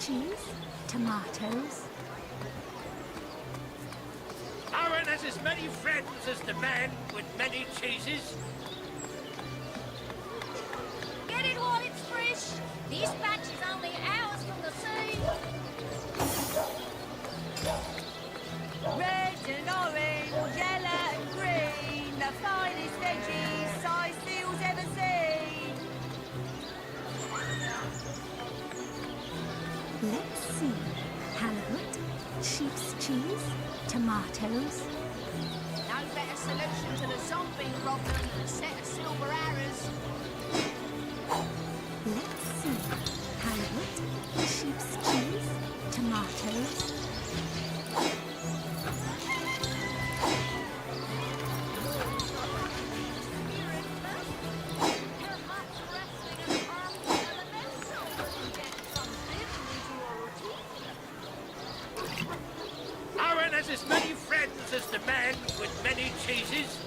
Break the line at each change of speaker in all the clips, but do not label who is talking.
cheese, tomatoes.
Aaron has as many friends as the man with many cheeses.
Get it while it's fresh. This batch is only hours from the sea.
Red and orange, yellow and green, the finest veggies size seals ever seen.
Let's see. Halibut, sheep's cheese, tomatoes.
No better solution to the zombie problem than a set of silver arrows.
Let's see. Halibut, sheep's cheese, tomatoes.
Aaron has as many friends as the man with many cheeses.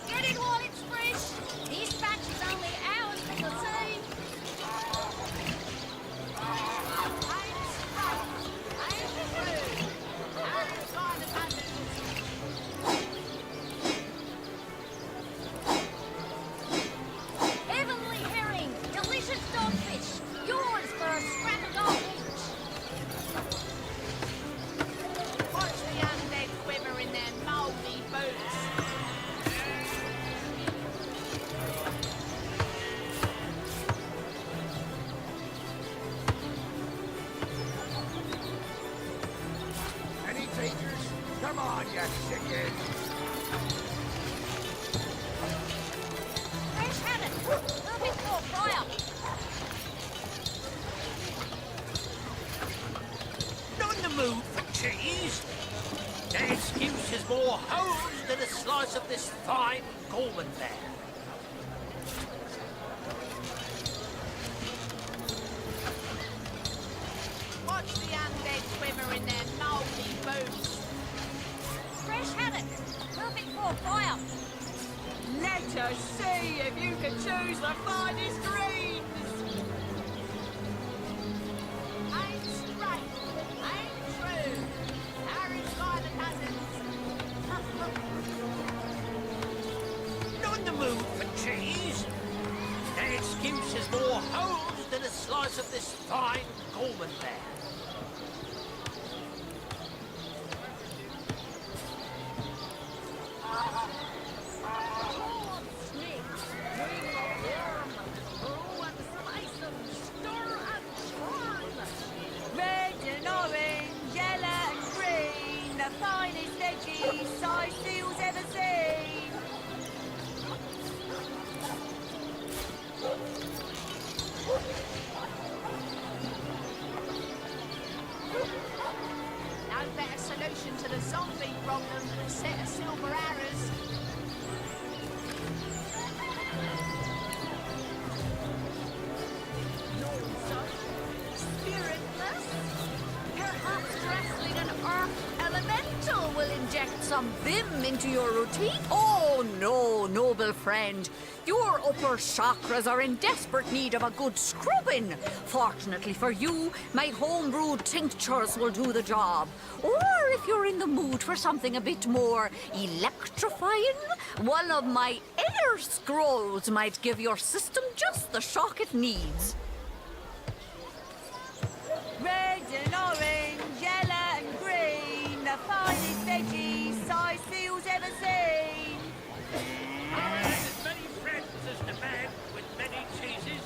Get it while it's fresh. This batch is only hours from the sea. I'm straight. I'm true. Aaron's got the heavenly herring, delicious dogfish. Yours for a scrap of gold each. Watch the undead quiver in their mouldy boots.
Any takers? Come on, you chicken.
Fresh haddock. Perfect for fire.
Not in the mood for cheese. That excuse is more hose than a slice of this fine Gorman there.
Watch the undead quiver in their mouldy boots. Fresh haddock. Perfect for fire.
Let us see if you can choose the finest greens.
I'm straight. I'm true. Aaron's got the cousins.
Not in the mood for cheese. That excuse is more hose than a slice of this fine Gorman there.
Red and orange, yellow and green, the finest veggies size seals ever seen.
No better solution to the zombie problem than a set of silver arrows.
Spiritless? Perhaps wrestling an earth elemental will inject some vim into your routine?
Oh no, noble friend. Your upper chakras are in desperate need of a good scrubbing. Fortunately for you, my homebrewed tinctures will do the job. Or if you're in the mood for something a bit more electrifying, one of my air scrolls might give your system just the shock it needs.
Red and orange, yellow and green, the finest veggies size seals ever seen.
Aaron has as many friends as the man with many cheeses.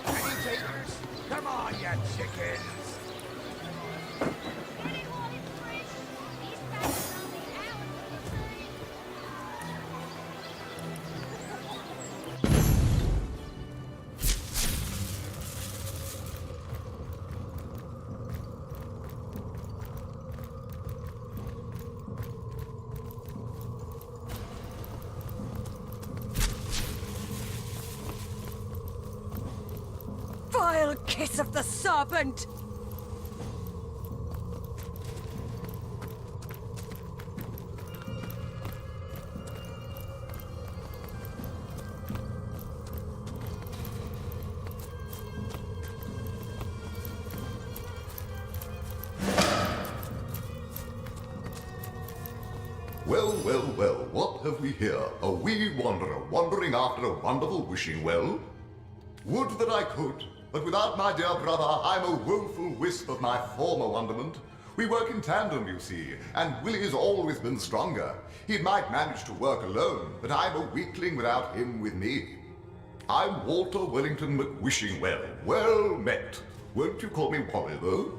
Any takers? Come on, you chickens.
Get it while it's fresh. This batch is only hours from the sea.
Vile kiss of the serpent!
Well, well, well, what have we here? A wee wanderer wandering after a wonderful wishing well? Would that I could, but without my dear brother, I'm a woeful wisp of my former wonderment. We work in tandem, you see, and Willie's always been stronger. He might manage to work alone, but I'm a weakling without him with me. I'm Walter Wellington McWishingwell. Well met. Won't you call me Wally, though?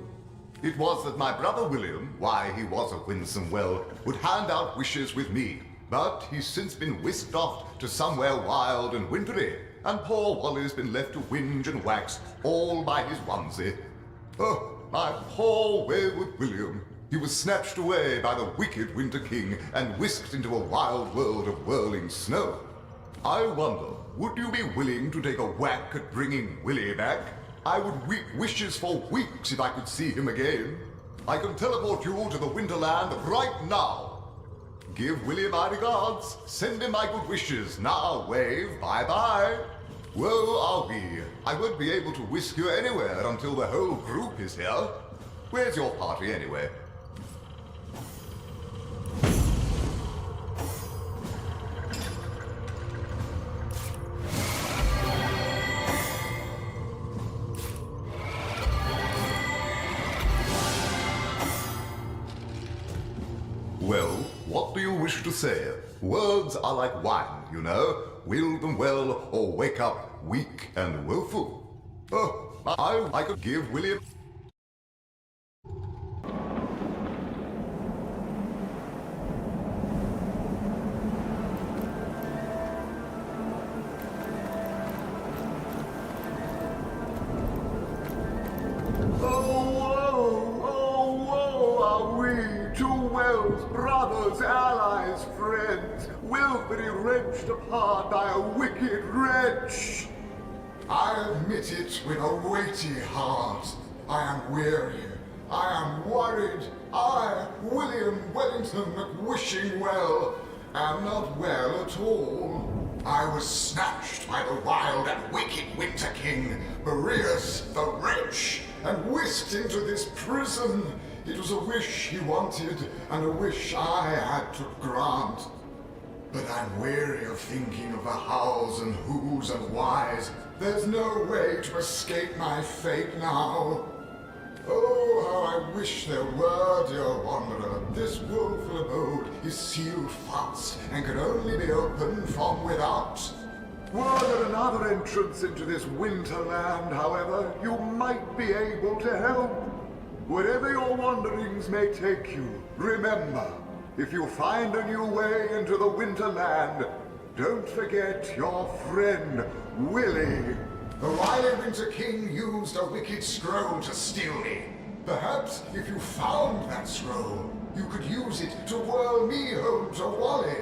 It was that my brother William, why he was a winsome well, would hand out wishes with me. But he's since been whisked off to somewhere wild and wintry, and poor Wally's been left to whinge and wax all by his onesie. Oh, my poor wayward William. He was snatched away by the wicked Winter King and whisked into a wild world of whirling snow. I wonder, would you be willing to take a whack at bringing Willie back? I would weep wishes for weeks if I could see him again. I can teleport you to the Winterland right now. Give Willie my regards. Send him my good wishes. Now wave bye-bye. Woe are we. I won't be able to whisk you anywhere until the whole group is here. Where's your party anyway? Well, what do you wish to say? Words are like wine, you know. Will them well or wake up weak and woeful. Oh, I could give William... brothers, allies, friends, willfully wrenched apart by a wicked wretch. I admit it with a weighty heart. I am weary. I am worried. I, William Wellington McWishingwell, am not well at all. I was snatched by the wild and wicked Winter King, Boreas the wretch, and whisked into this prison. It was a wish he wanted, and a wish I had to grant. But I'm weary of thinking of the hows and whos and whys. There's no way to escape my fate now. Oh, how I wish there were, dear wanderer. This woeful abode is sealed fast, and can only be opened from without. Were there another entrance into this winterland, however, you might be able to help. Wherever your wanderings may take you, remember, if you find a new way into the Winterland, don't forget your friend, Willie. The wily Winter King used a wicked scroll to steal me. Perhaps if you found that scroll, you could use it to whirl me home to Wally.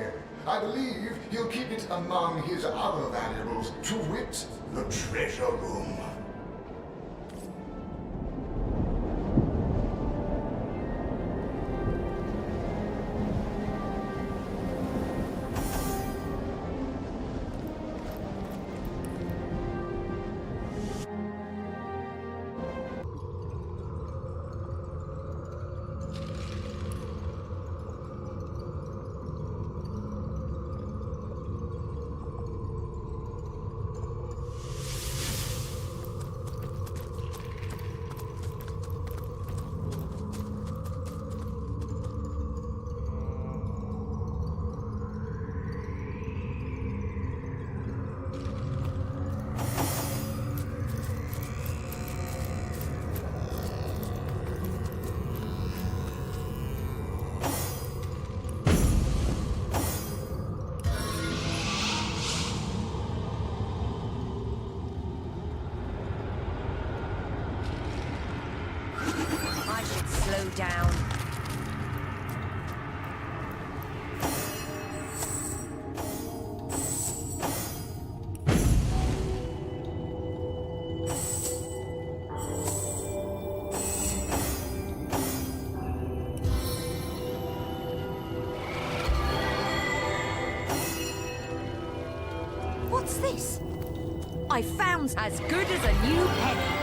I believe he'll keep it among his other valuables, to wit, the treasure room.
Slow down.
What's this? I found as good as a new penny.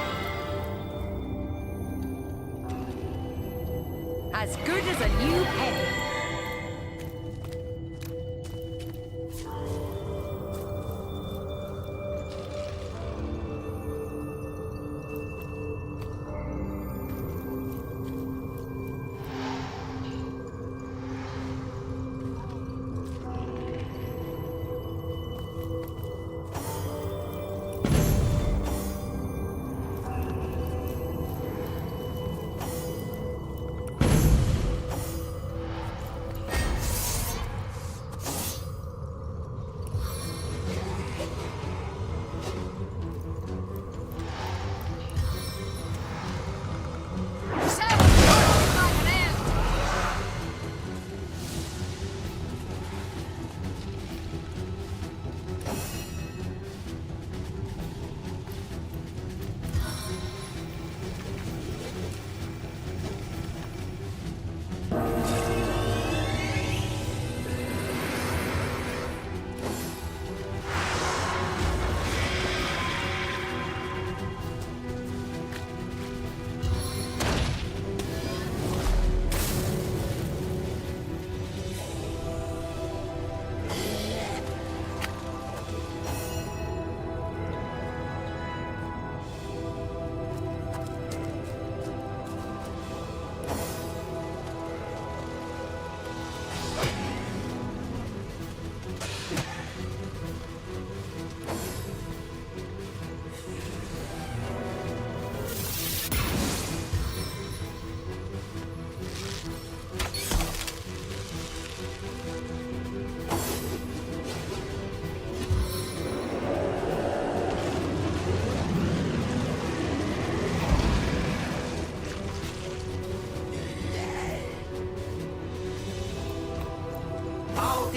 As good as a new penny.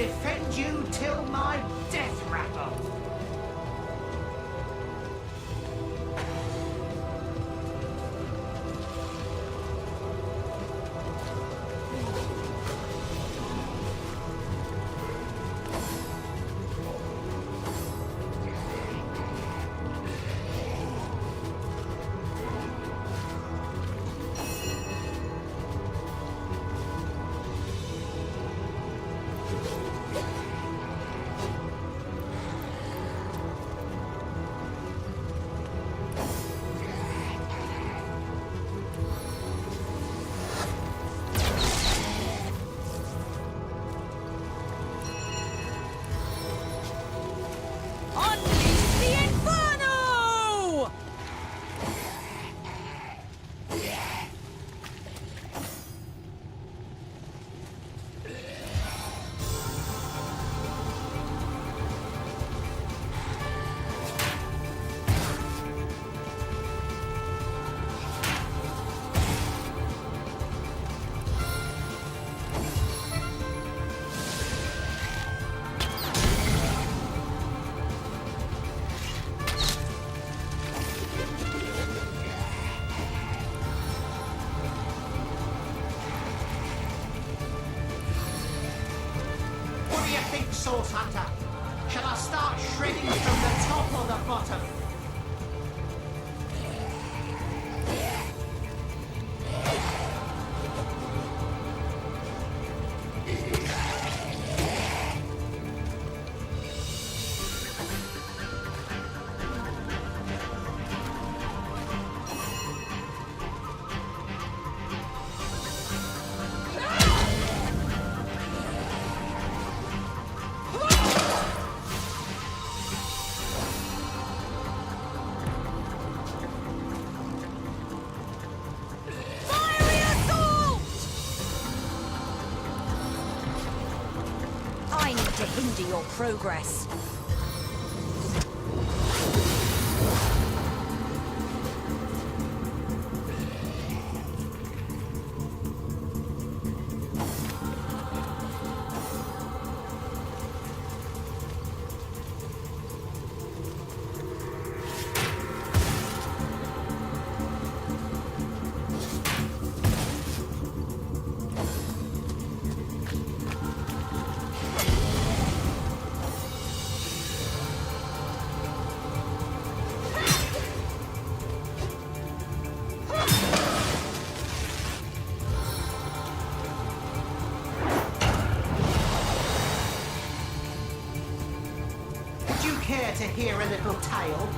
defend you till my death rattle.
Unleash the Inferno!
What do you think, Source Hunter? Shall I start shredding from the top or the bottom?
Fiery assault! I need to hinder your progress.
Would you care to hear a little tale?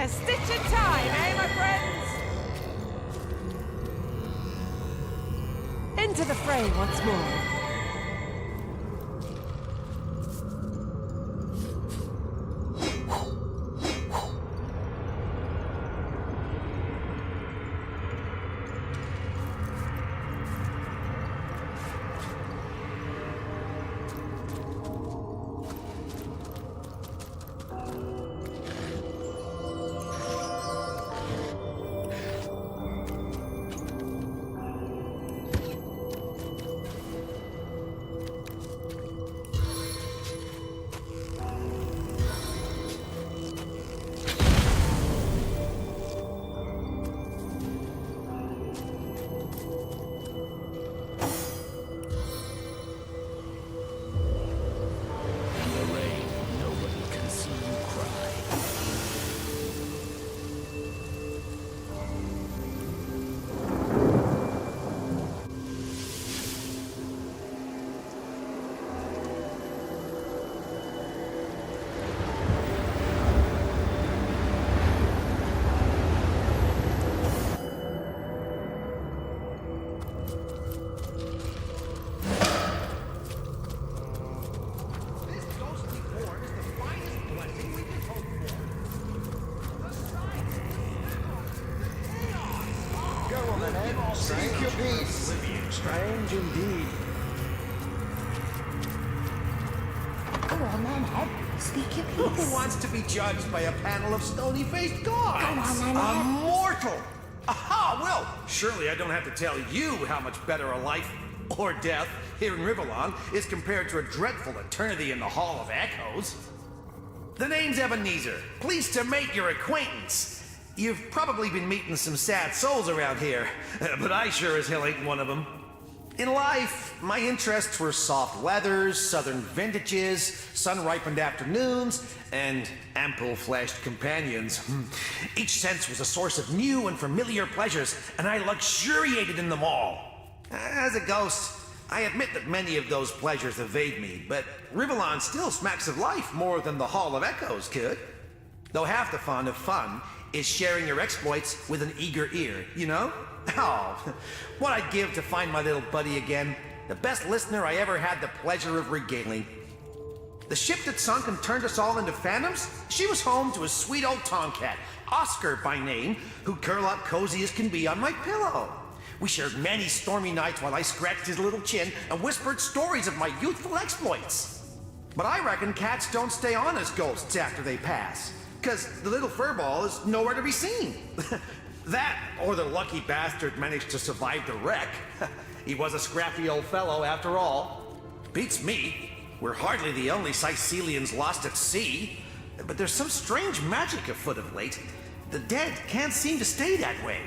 A stitch in time, eh, my friends? Into the fray once more.
Seek your peace.
Strange indeed.
Go on then, Ed. Speak your piece.
Who wants to be judged by a panel of stony-faced gods?
Go on then,
A
Ed.
mortal! Aha! Well, surely I don't have to tell you how much better a life or death here in Rivellon is compared to a dreadful eternity in the Hall of Echoes. The name's Ebenezer. Pleased to make your acquaintance. You've probably been meeting some sad souls around here, but I sure as hell ain't one of them. In life, my interests were soft weathers, southern vintages, sun-ripened afternoons, and ample-fleshed companions. Each sense was a source of new and familiar pleasures, and I luxuriated in them all. As a ghost, I admit that many of those pleasures evade me, but Rivellon still smacks of life more than the Hall of Echoes could. Though half the fun of fun is sharing your exploits with an eager ear, you know? Oh, what I'd give to find my little buddy again. The best listener I ever had the pleasure of regaling. The ship that sunk and turned us all into phantoms, she was home to a sweet old tomcat, Oscar by name, who'd curl up cozy as can be on my pillow. We shared many stormy nights while I scratched his little chin and whispered stories of my youthful exploits. But I reckon cats don't stay on as ghosts after they pass. 'Cause the little furball is nowhere to be seen. That, or the lucky bastard managed to survive the wreck. He was a scrappy old fellow after all. Beats me. We're hardly the only Sicilians lost at sea. But there's some strange magic afoot of late. The dead can't seem to stay that way.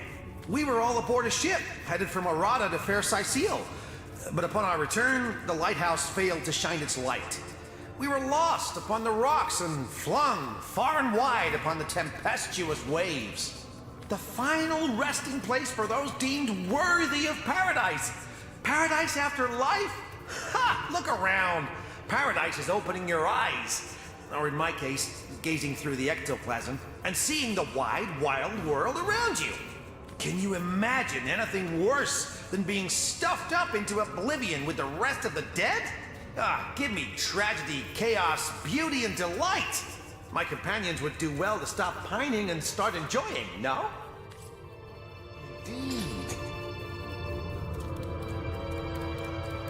We were all aboard a ship, headed from Arata to fair Sicile. But upon our return, the lighthouse failed to shine its light. We were lost upon the rocks and flung far and wide upon the tempestuous waves. The final resting place for those deemed worthy of paradise. Paradise after life? Ha! Look around. Paradise is opening your eyes. Or in my case, gazing through the ectoplasm and seeing the wide, wild world around you. Can you imagine anything worse than being stuffed up into oblivion with the rest of the dead? Ah, give me tragedy, chaos, beauty, and delight! My companions would do well to stop pining and start enjoying, no?
Indeed.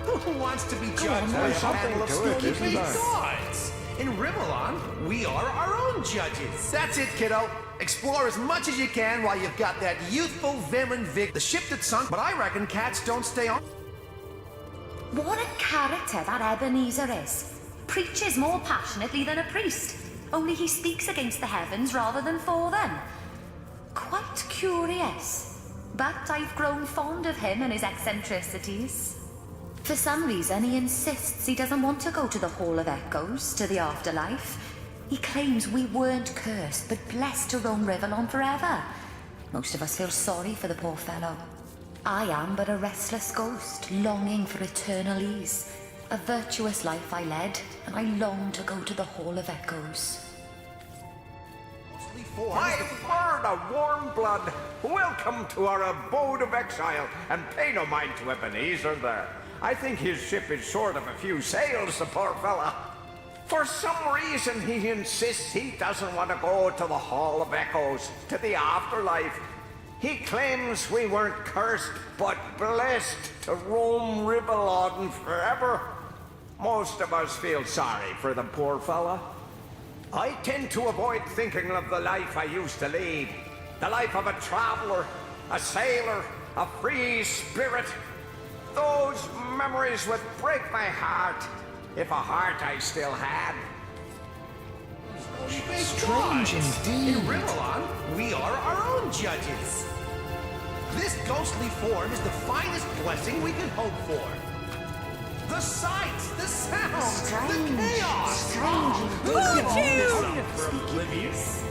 Who wants to be judged by a panel of stony-faced gods? In Rivellon, we are our own judges. That's it, kiddo. Explore as much as you can while you've got that youthful vim and vig. The ship that sunk, but I reckon cats don't stay on.
What a character that Ebenezer is. Preaches more passionately than a priest. Only he speaks against the heavens rather than for them. Quite curious. But I've grown fond of him and his eccentricities. For some reason, he insists he doesn't want to go to the Hall of Echoes, to the afterlife. He claims we weren't cursed, but blessed to roam Rivellon forever. Most of us feel sorry for the poor fellow. I am but a restless ghost, longing for eternal ease. A virtuous life I led, and I long to go to the Hall of Echoes.
Fire!
of warm blood, welcome to our abode of exile, and pay no mind to Ebenezer there. I think his ship is short of a few sails, the poor fella. For some reason, he insists he doesn't want to go to the Hall of Echoes, to the afterlife. He claims we weren't cursed, but blessed to roam Rivellon forever. Most of us feel sorry for the poor fella. I tend to avoid thinking of the life I used to lead. The life of a traveler, a sailor, a free spirit. Those memories would break my heart, if a heart I still had.
Strange indeed. In Rivellon, we are our own judges. This ghostly form is the finest blessing we can hope for. The sights, the sounds, the chaos. For oblivious.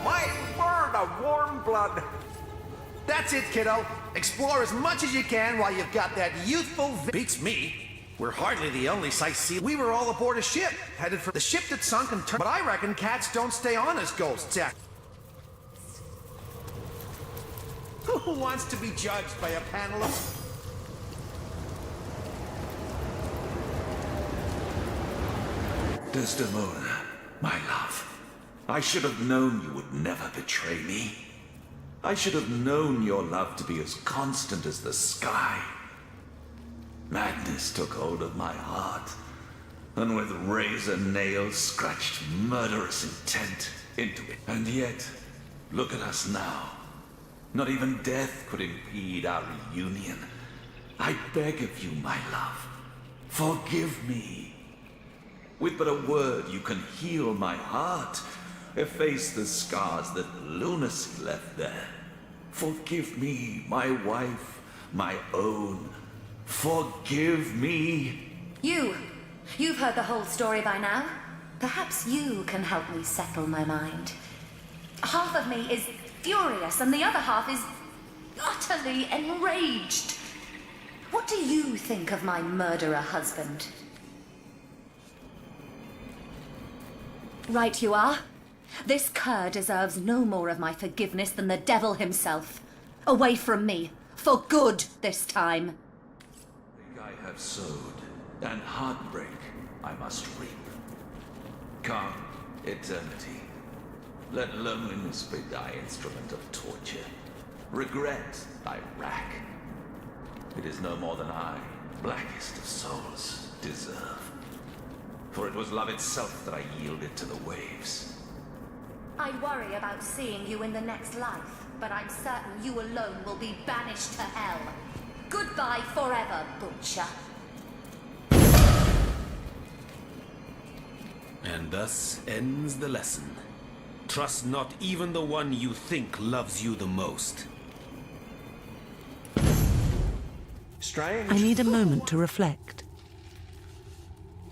My word of warm blood.
That's it, kiddo. Explore as much as you can while you've got that youthful beats me. We're hardly the only sightseers. We were all aboard a ship, headed for the ship that sunk and turned. But I reckon cats don't stay on as ghosts. Who wants to be judged by a panel of...
Desdemona, my love, I should have known you would never betray me. I should have known your love to be as constant as the sky. Madness took hold of my heart, and with razor nails scratched murderous intent into it. And yet, look at us now. Not even death could impede our reunion. I beg of you, my love, forgive me. With but a word, you can heal my heart, efface the scars that lunacy left there. Forgive me, my wife, my own. Forgive me.
You've heard the whole story by now. Perhaps you can help me settle my mind. Half of me is furious, and the other half is utterly enraged. What do you think of my murderer husband? Right you are. This cur deserves no more of my forgiveness than the devil himself. Away from me. For good this time.
I have sowed, and heartbreak I must reap. Come, eternity. Let loneliness be thy instrument of torture. Regret thy rack. It is no more than I, blackest of souls, deserve. For it was love itself that I yielded to the waves.
I worry about seeing you in the next life, but I'm certain you alone will be banished to hell. Goodbye forever, Butcher.
And thus ends the lesson. Trust not even the one you think loves you the most.
Strange.
I need a moment to reflect.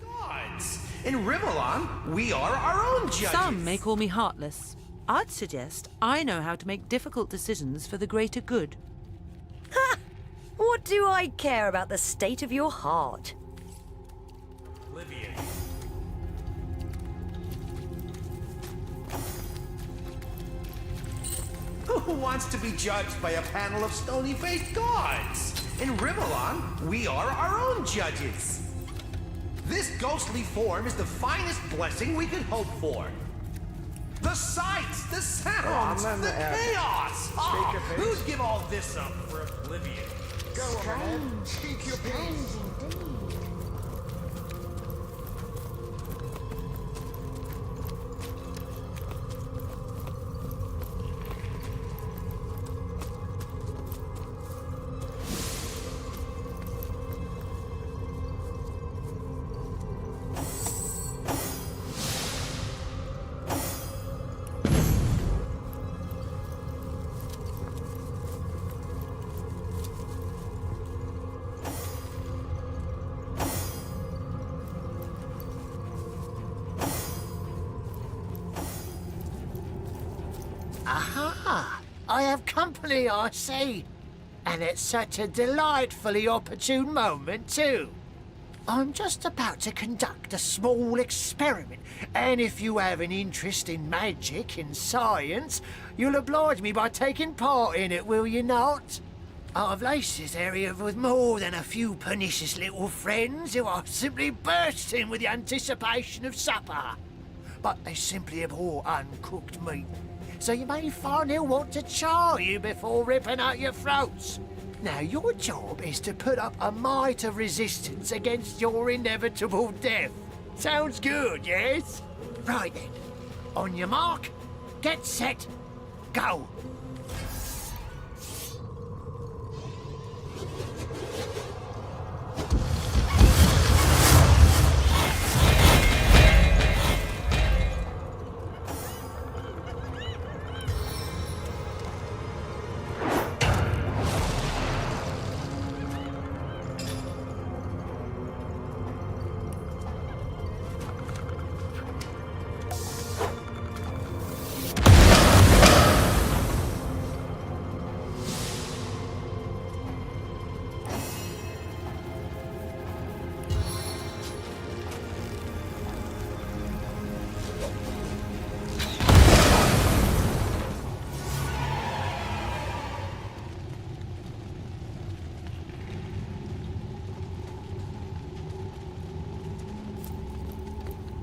Gods! In Rivellon, we are our own judges.
Some may call me heartless. I'd suggest I know how to make difficult decisions for the greater good.
Ha! What do I care about the state of your heart?
Oblivion. Who wants to be judged by a panel of stony-faced gods? In Rivellon, we are our own judges. This ghostly form is the finest blessing we can hope for. The sights, the sounds, the chaos! Oh, who'd give all this up for oblivion?
Go on, man. Speak your piece.
Aha! I have company, I see. And it's such a delightfully opportune moment, too. I'm just about to conduct a small experiment, and if you have an interest in magic and science, you'll oblige me by taking part in it, will you not? I've laced this area with more than a few pernicious little friends who are simply bursting with the anticipation of supper. But they simply abhor uncooked meat, so you may find they'll want to char you before ripping out your throats. Now, your job is to put up a mite of resistance against your inevitable death. Sounds good, yes? Right then. On your mark, get set, go.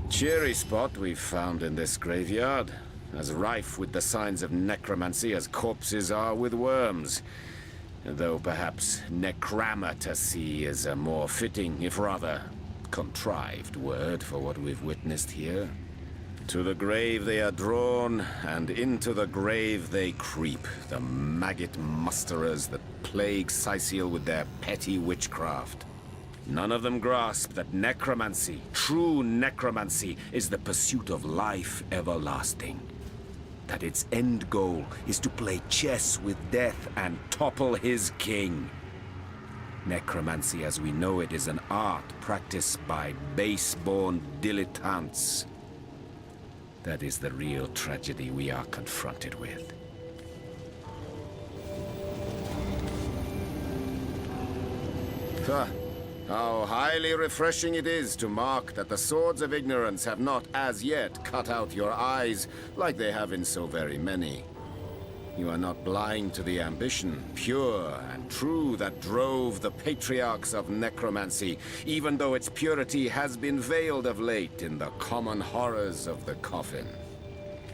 Cheery spot we've found in this graveyard, as rife with the signs of necromancy as corpses are with worms. Though perhaps necramatacy is a more fitting, if rather contrived word for what we've witnessed here. To the grave they are drawn, and into the grave they creep, the maggot musterers that plague Sicil with their petty witchcraft. None of them grasp that necromancy, true necromancy, is the pursuit of life everlasting. That its end goal is to play chess with death and topple his king. Necromancy as we know it is an art practiced by base-born dilettantes. That is the real tragedy we are confronted with. Huh. How highly refreshing it is to mark that the swords of ignorance have not as yet cut out your eyes like they have in so very many. You are not blind to the ambition, pure and true, that drove the patriarchs of necromancy, even though its purity has been veiled of late in the common horrors of the coffin.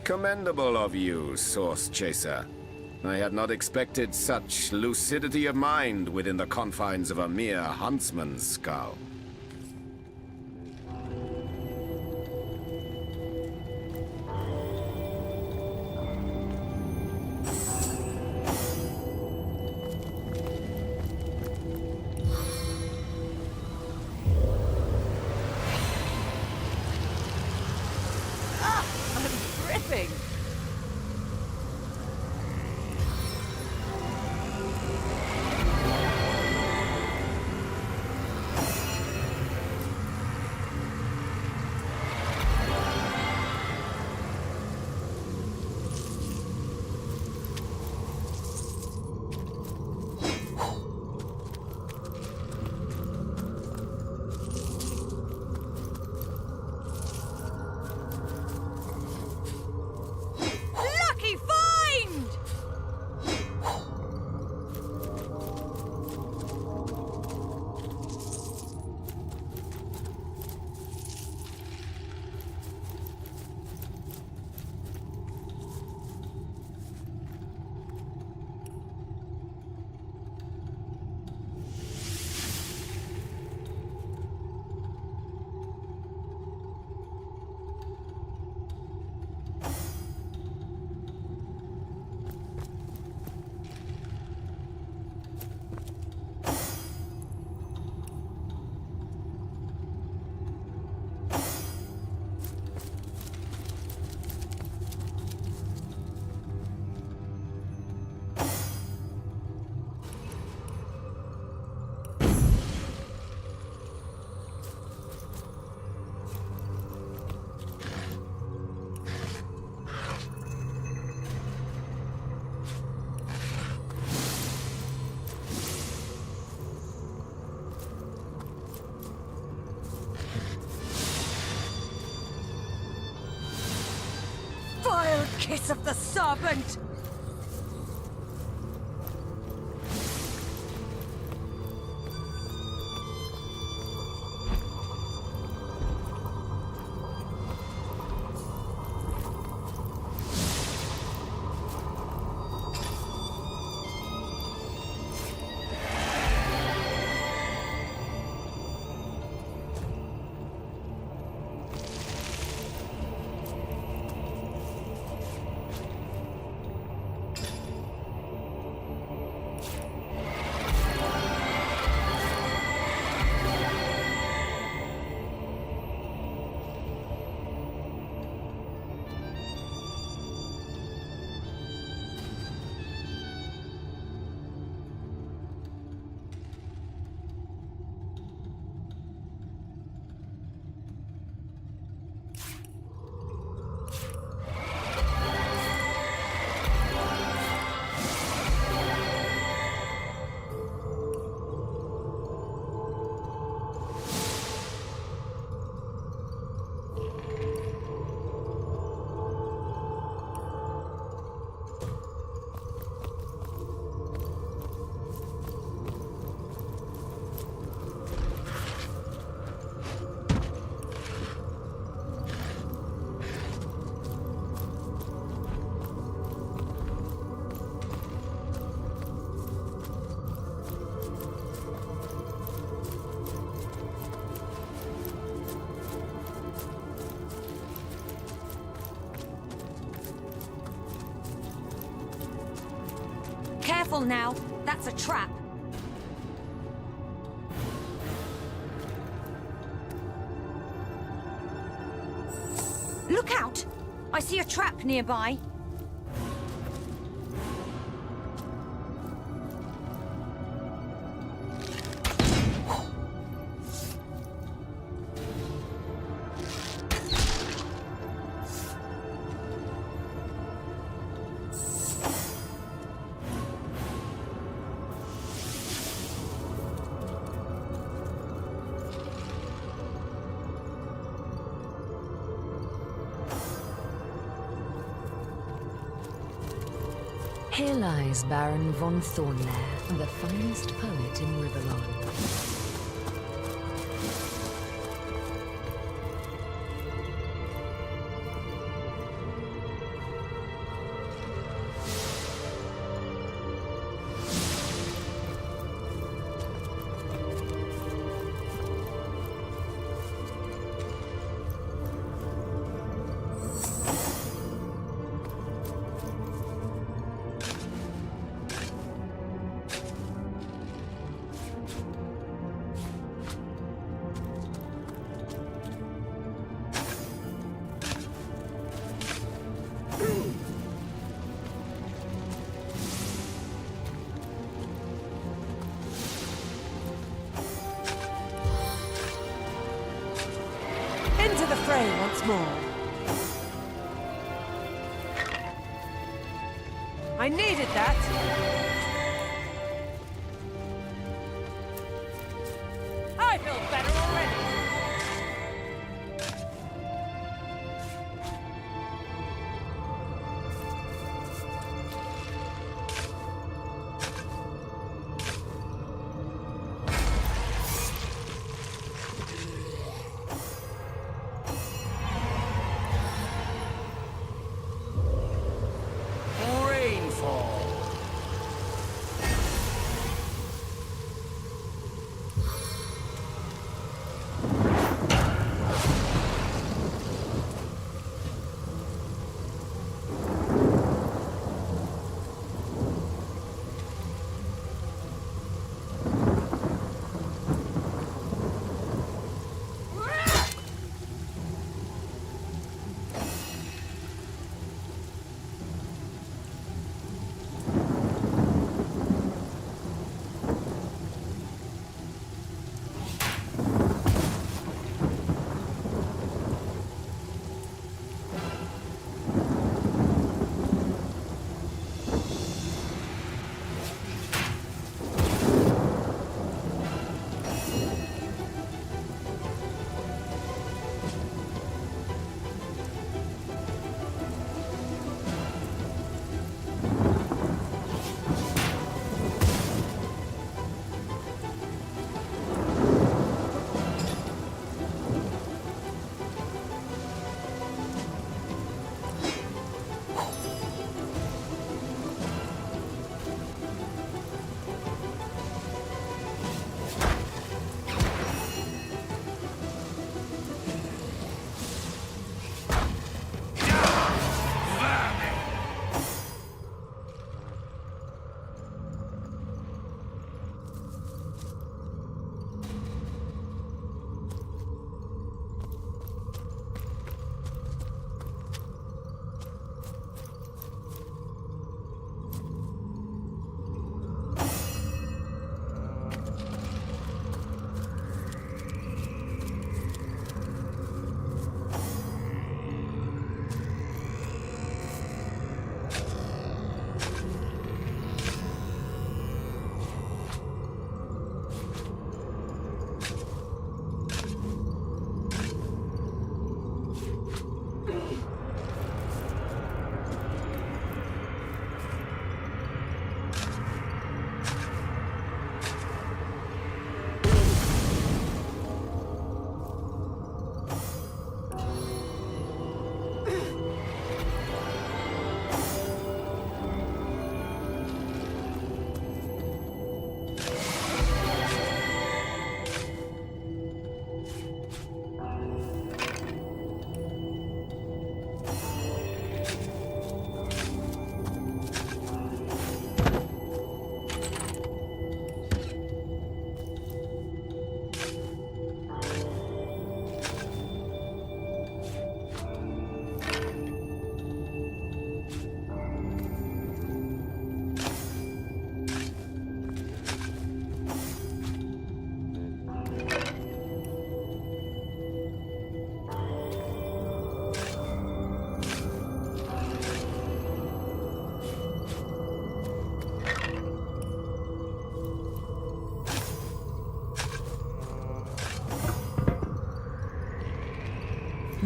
Commendable of you, Source Chaser. I had not expected such lucidity of mind within the confines of a mere huntsman's skull.
I'm dripping.
kiss of the serpent! Careful now, that's a trap. Look out! I see a trap nearby.
Here lies Baron von Thornlair, the finest poet in Riverlon.
Into the fray once more. I needed that. I feel better already.
Rainfall.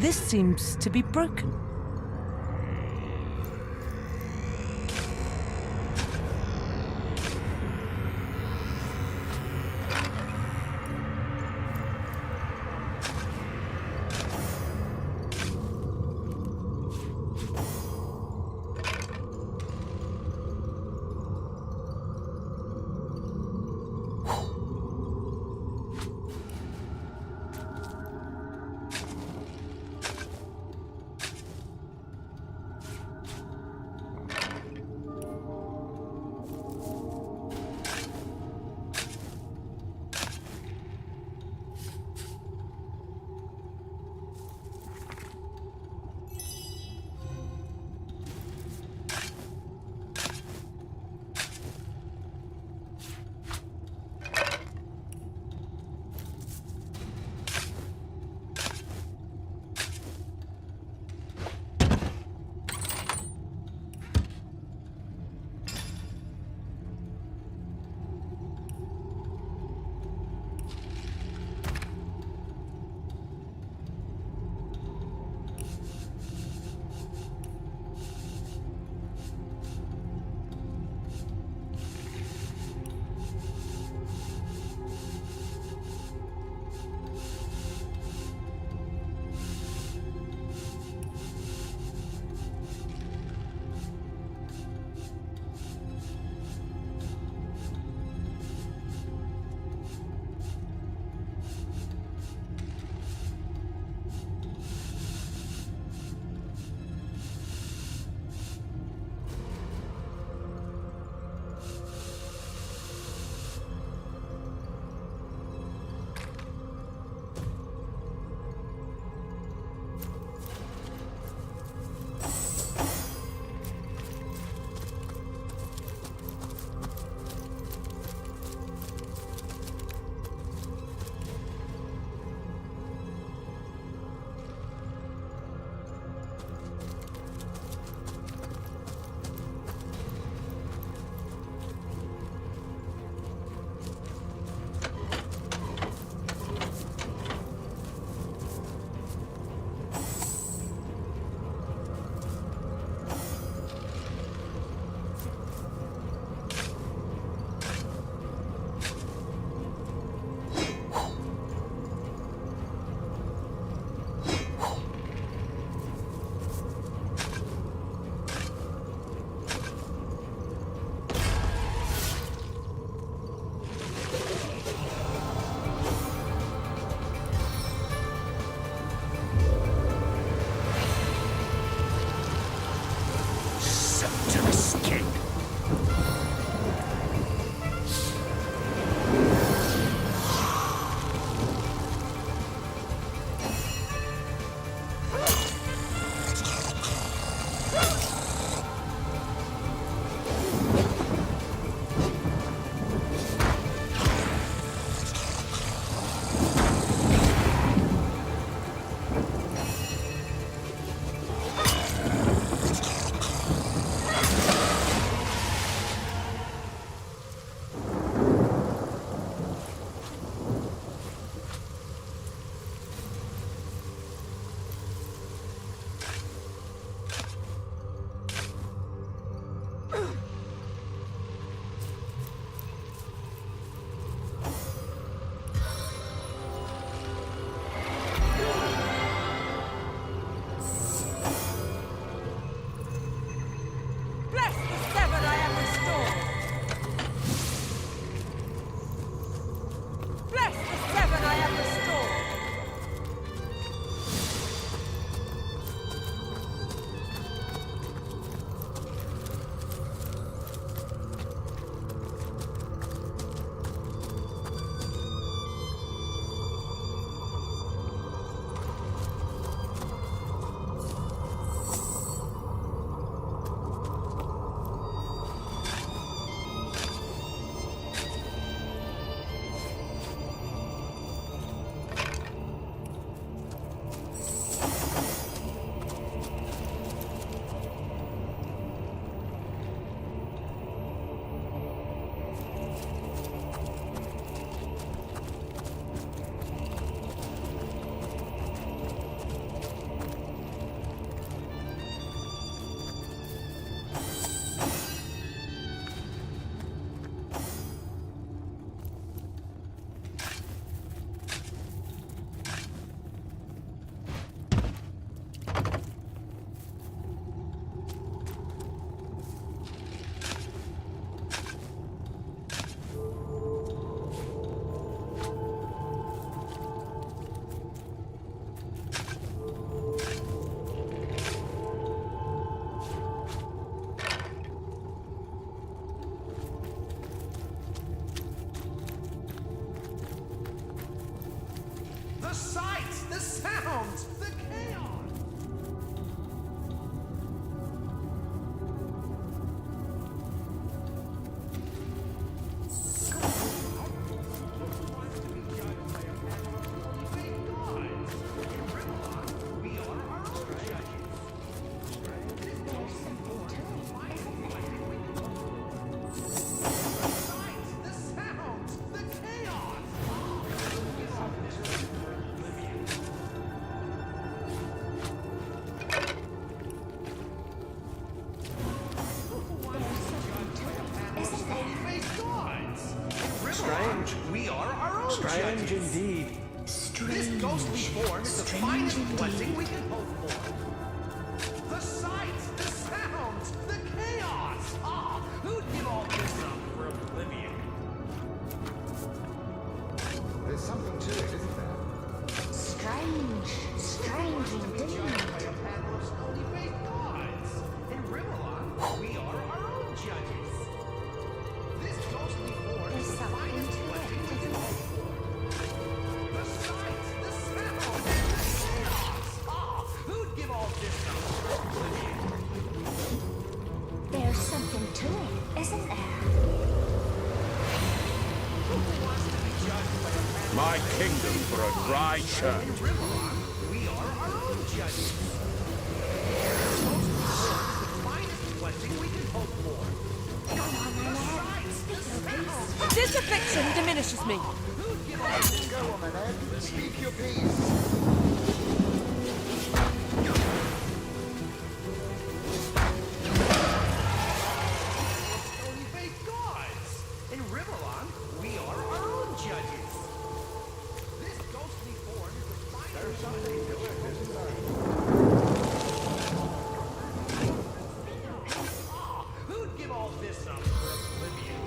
This seems to be broken.
judges.
Strange indeed.
This ghostly form is the finest blessing we can hope for. The sights, the sounds, the chaos. Ah, who'd give all this up for oblivion?
There's something to it, isn't there?
Strange indeed.
Judged by a panel of stony-faced gods. In Riverlon, we are our own judges. This ghostly form is the finest blessing we can hope for. The sights, the sounds, the chaos. Ah, who'd give all this up for oblivion?
There's something to it, isn't there?
Who wants to be judged by a panel
My kingdom for a dry
in
shirt.
Riverlon? We are our own judges. This ghostly form is the finest blessing we can hope for.
Go on, my
The
lad.
sights, the sounds.
This affliction diminishes me.
Who'd give all this
Go on, my lad. Speak your piece.
stony-faced gods? In Riverlon, we are our own judges. This ghostly form is the finest. There's something to it, isn't there? Ah, who'd give all this up for oblivion?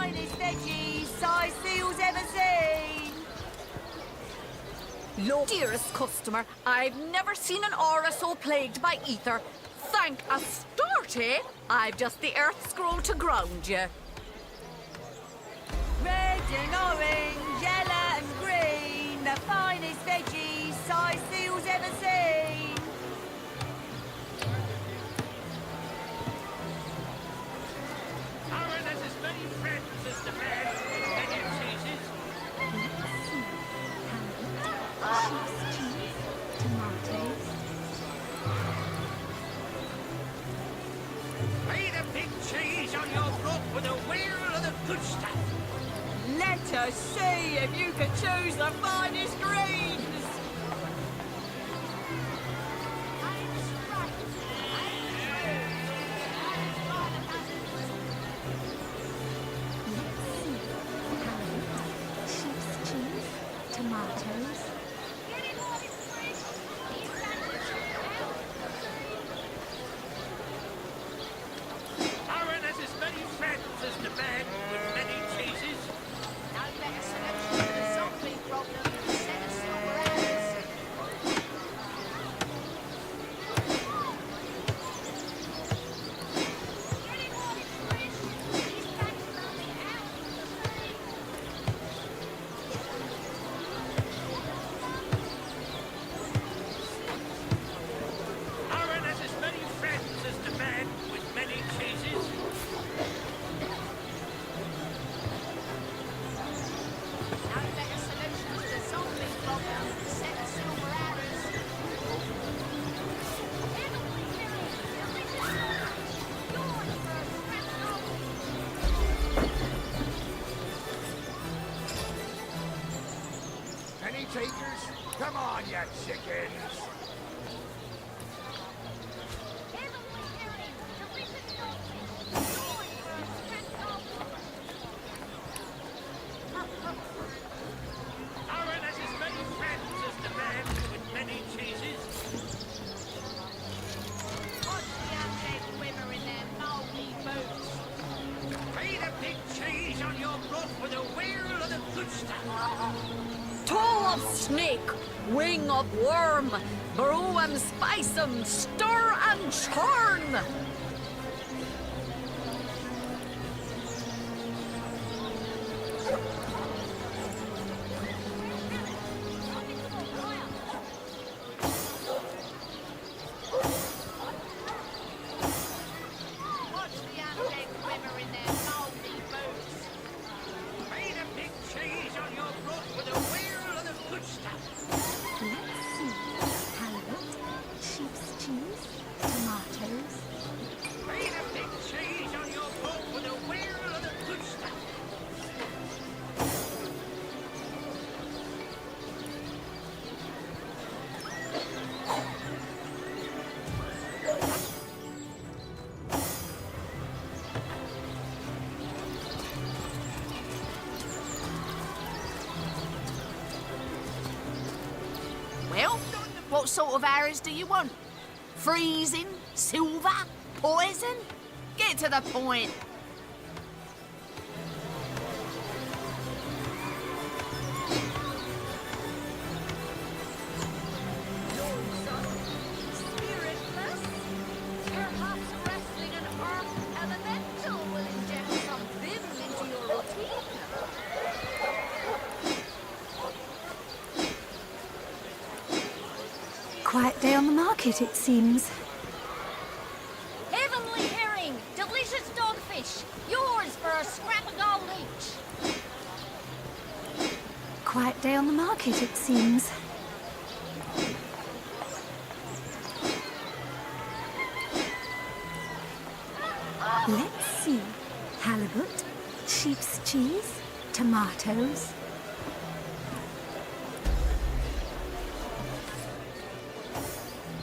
finest veggies size seals ever seen.
Lo, dearest customer, I've never seen an aura so plagued by ether. Thank Astarte, I've just the earth scroll to ground you.
Red and orange, yellow and green, the finest veggies size seals ever seen.
Aaron has as many friends as the man with many cheeses.
Cheese, cheese, tomatoes.
Lay the big cheese on your rope with a wheel of the good stuff.
Let us see if you can choose the finest greens.
Sheep's cheese, tomatoes.
Aaron has as many friends as the man with many cheeses.
No better solution to the zombie problem than a set of silver arrows.
Aaron has as many friends as the man with many cheeses.
No better solution to the zombie problem than a set of silver arrows.
Any takers? Come on, you chickens!
Aaron has as many friends as the man with many cheeses.
Watch the undead swimmer in their mouldy boots.
Lay the big cheese on your rope with a wheel of the good stuff.
Toe of snake, wing of worm, brew 'em, spice 'em, stir and churn.
Watch the undead swimmer in their mouldy boots.
Lay the big cheese on your rope with a wheel of the good stuff.
Let's see. Halibut, sheep's cheese, tomatoes.
Lay the big cheese on your rope with a wheel of the good stuff.
Well, what sort of arrows do you want? Freezing? Silver? Poison? Get to the point.
Spiritless? Perhaps wrestling an earth elemental will inject some vim into your routine.
Quiet day on the market, it seems.
Heavenly herring, delicious dogfish. Yours for a scrap of gold each.
Quiet day on the market, it seems. Let's see. Halibut, sheep's cheese, tomatoes.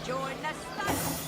Join the stable.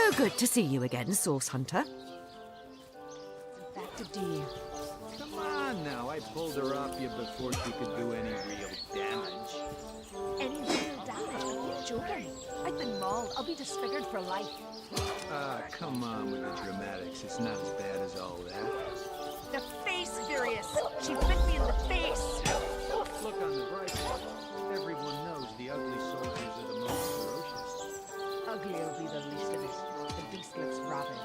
So good to see you again, Source Hunter.
Back to deer.
Come on now, I pulled her off you before she could do any real damage.
Any real damage? Are you joking? I've been mauled. I'll be disfigured for life.
Ah, come on with the dramatics. It's not as bad as all that.
The face furious. She bit me in the face.
Look on the bright side. Everyone knows the ugly soldiers are the most ferocious.
Ugly will be the least of it. The beast looks rabid.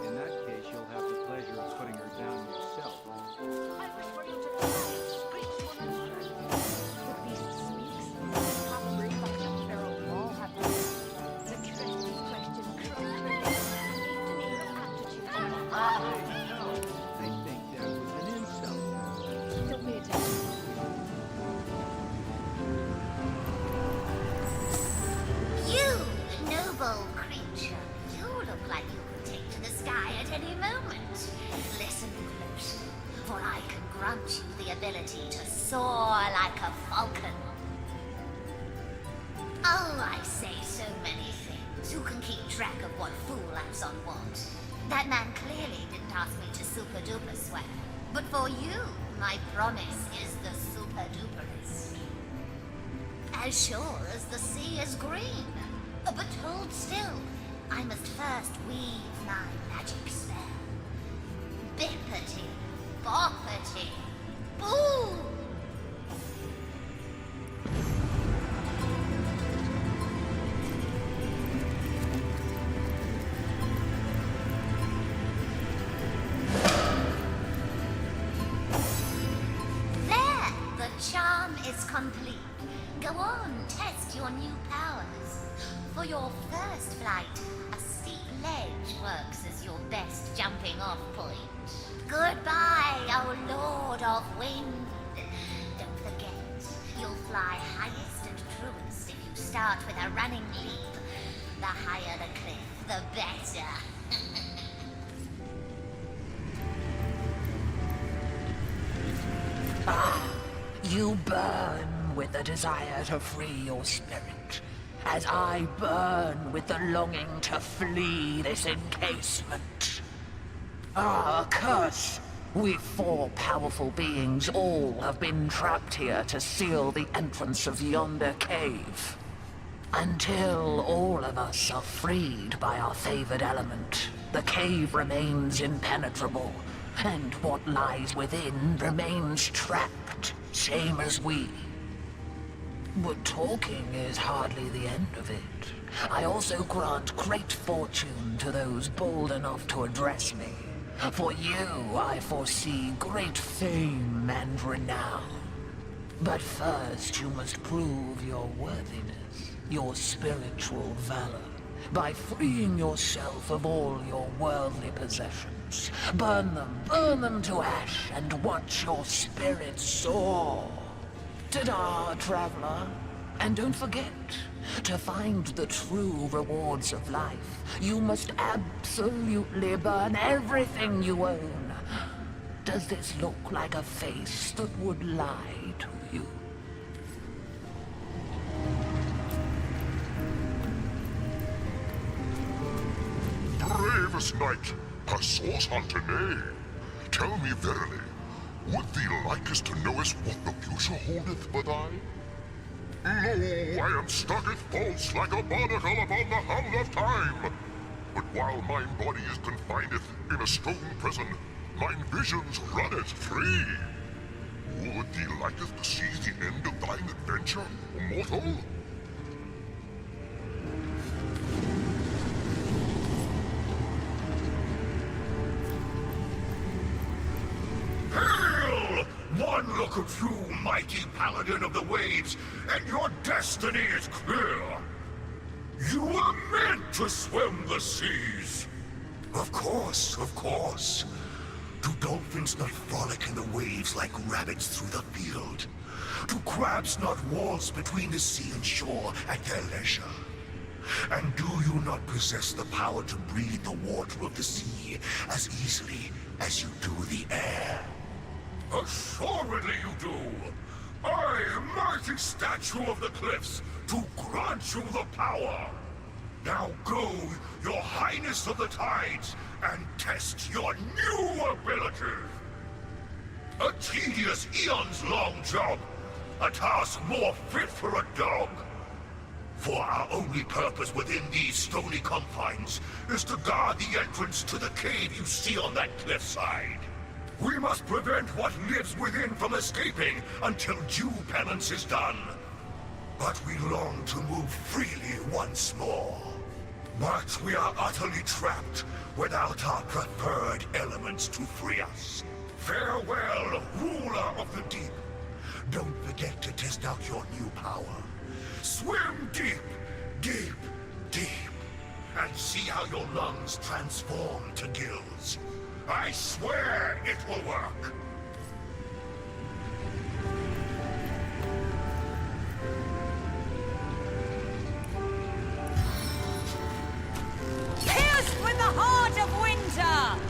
In that case, you'll have the pleasure of putting her down yourself.
I wish for you to die. Screech for my mother. The beast speaks. Half brave like a feral wall have the tricky question crows her name.
I think that was an insult.
Don't pay attention.
You, noble creature. You look like you could take to the sky at any moment. Listen close, for I can grant you the ability to soar like a falcon. Oh, I say so many things. Who can keep track of what fool acts on what? That man clearly didn't ask me to super duper swear. But for you, my promise is the super duperest. As sure as the sea is green. But hold still. I must first weave my magic spell. Bippity, boppity, boo! There! The charm is complete. Go on, test your new powers. For your first flight, a steep ledge works as your best jumping off point. Goodbye, oh Lord of Wind. Don't forget, you'll fly highest and truest if you start with a running leap. The higher the cliff, the better.
You burn with the desire to free your spirit, as I burn with the longing to flee this encasement. Ah, curse! We four powerful beings all have been trapped here to seal the entrance of yonder cave. Until all of us are freed by our favored element, the cave remains impenetrable, and what lies within remains trapped, same as we. But talking is hardly the end of it. I also grant great fortune to those bold enough to address me. For you, I foresee great fame and renown. But first, you must prove your worthiness, your spiritual valor, by freeing yourself of all your worldly possessions. Burn them to ash, and watch your spirit soar. Ta-da, traveler. And don't forget, to find the true rewards of life, you must absolutely burn everything you own. Does this look like a face that would lie to you?
Bravest knight, a source hunter, nay. Tell me verily, would thee likest to know us what the future holdeth but I? Lo, I am stucketh false like a barnacle upon the hound of time. But while mine body is confined in a stone prison, mine visions runneth free. Would thee liketh to see the end of thine adventure, mortal?
Hail! One look at you, mighty paladin of the waves, and your destiny is clear. You were meant to swim the seas.
Of course, of course. Do dolphins not frolic in the waves like rabbits through the field? Do crabs not waltz between the sea and shore at their leisure? And do you not possess the power to breathe the water of the sea as easily as you do the air?
Assuredly you do. I, mighty statue of the cliffs, to grant you the power. Now go, your highness of the tides, and test your new ability. A tedious, eons-long job. A task more fit for a dog. For our only purpose within these stony confines is to guard the entrance to the cave you see on that cliffside. We must prevent what lives within from escaping until due penance is done. But we long to move freely once more. But we are utterly trapped without our preferred elements to free us. Farewell, ruler of the deep. Don't forget to test out your new power. Swim deep, deep, deep, and see how your lungs transform to gills. I swear it will work.
Pierced with the heart of winter!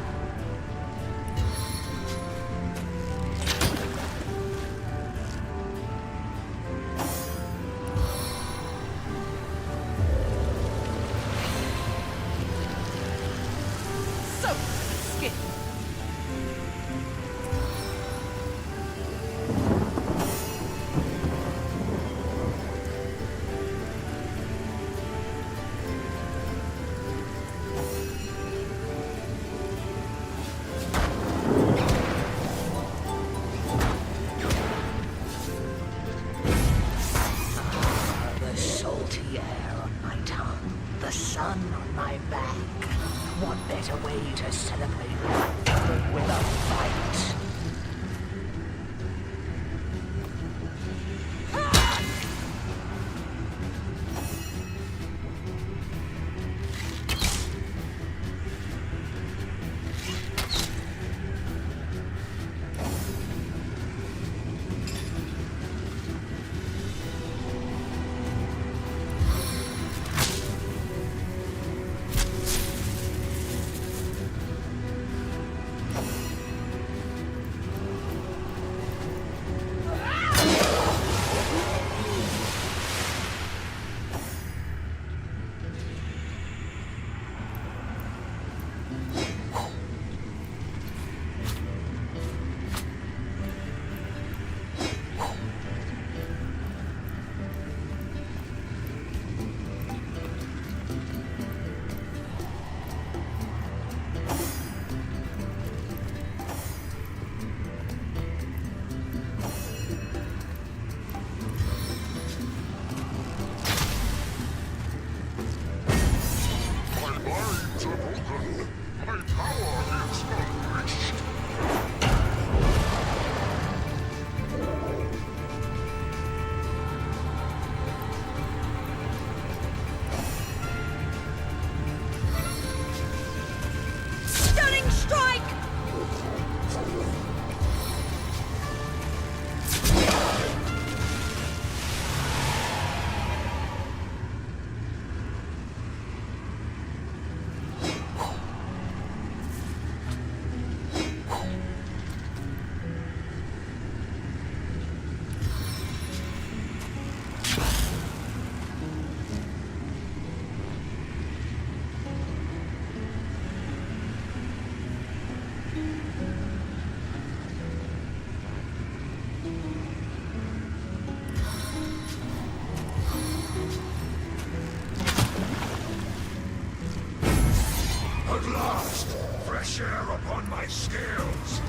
Fresh air upon my scales.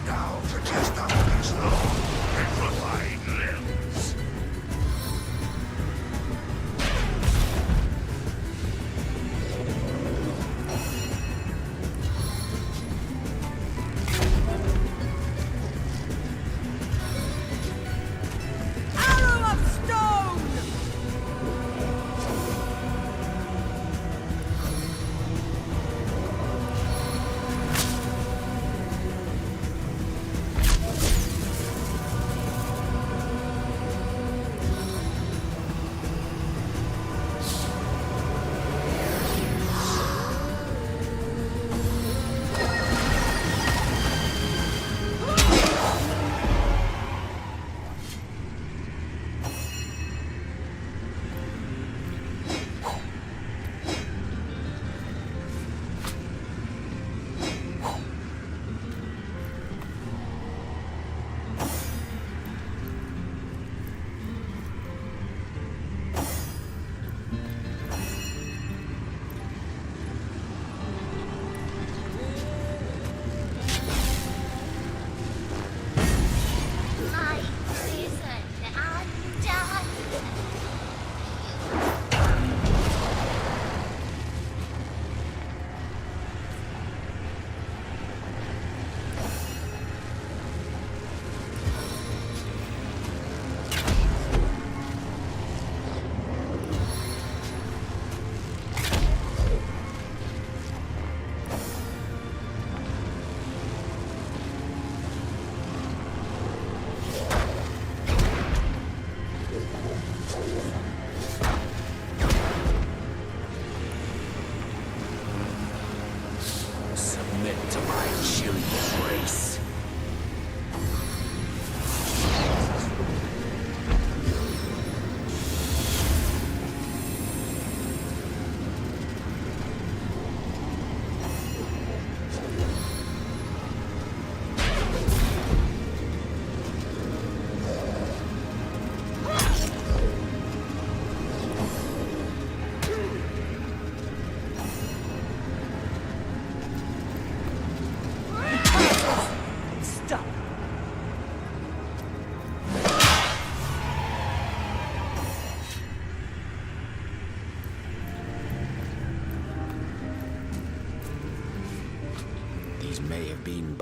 Now to test out these long, petrified limbs.
Arrow of stone!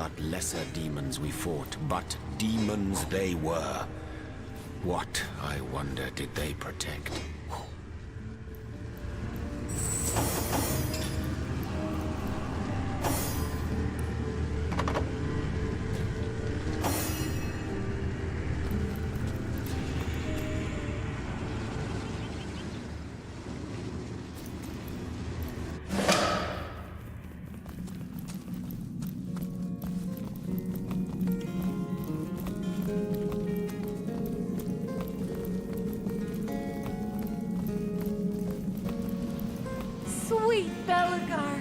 but lesser demons we fought, but demons they were. What, I wonder, did they protect?
Sweet Belgar,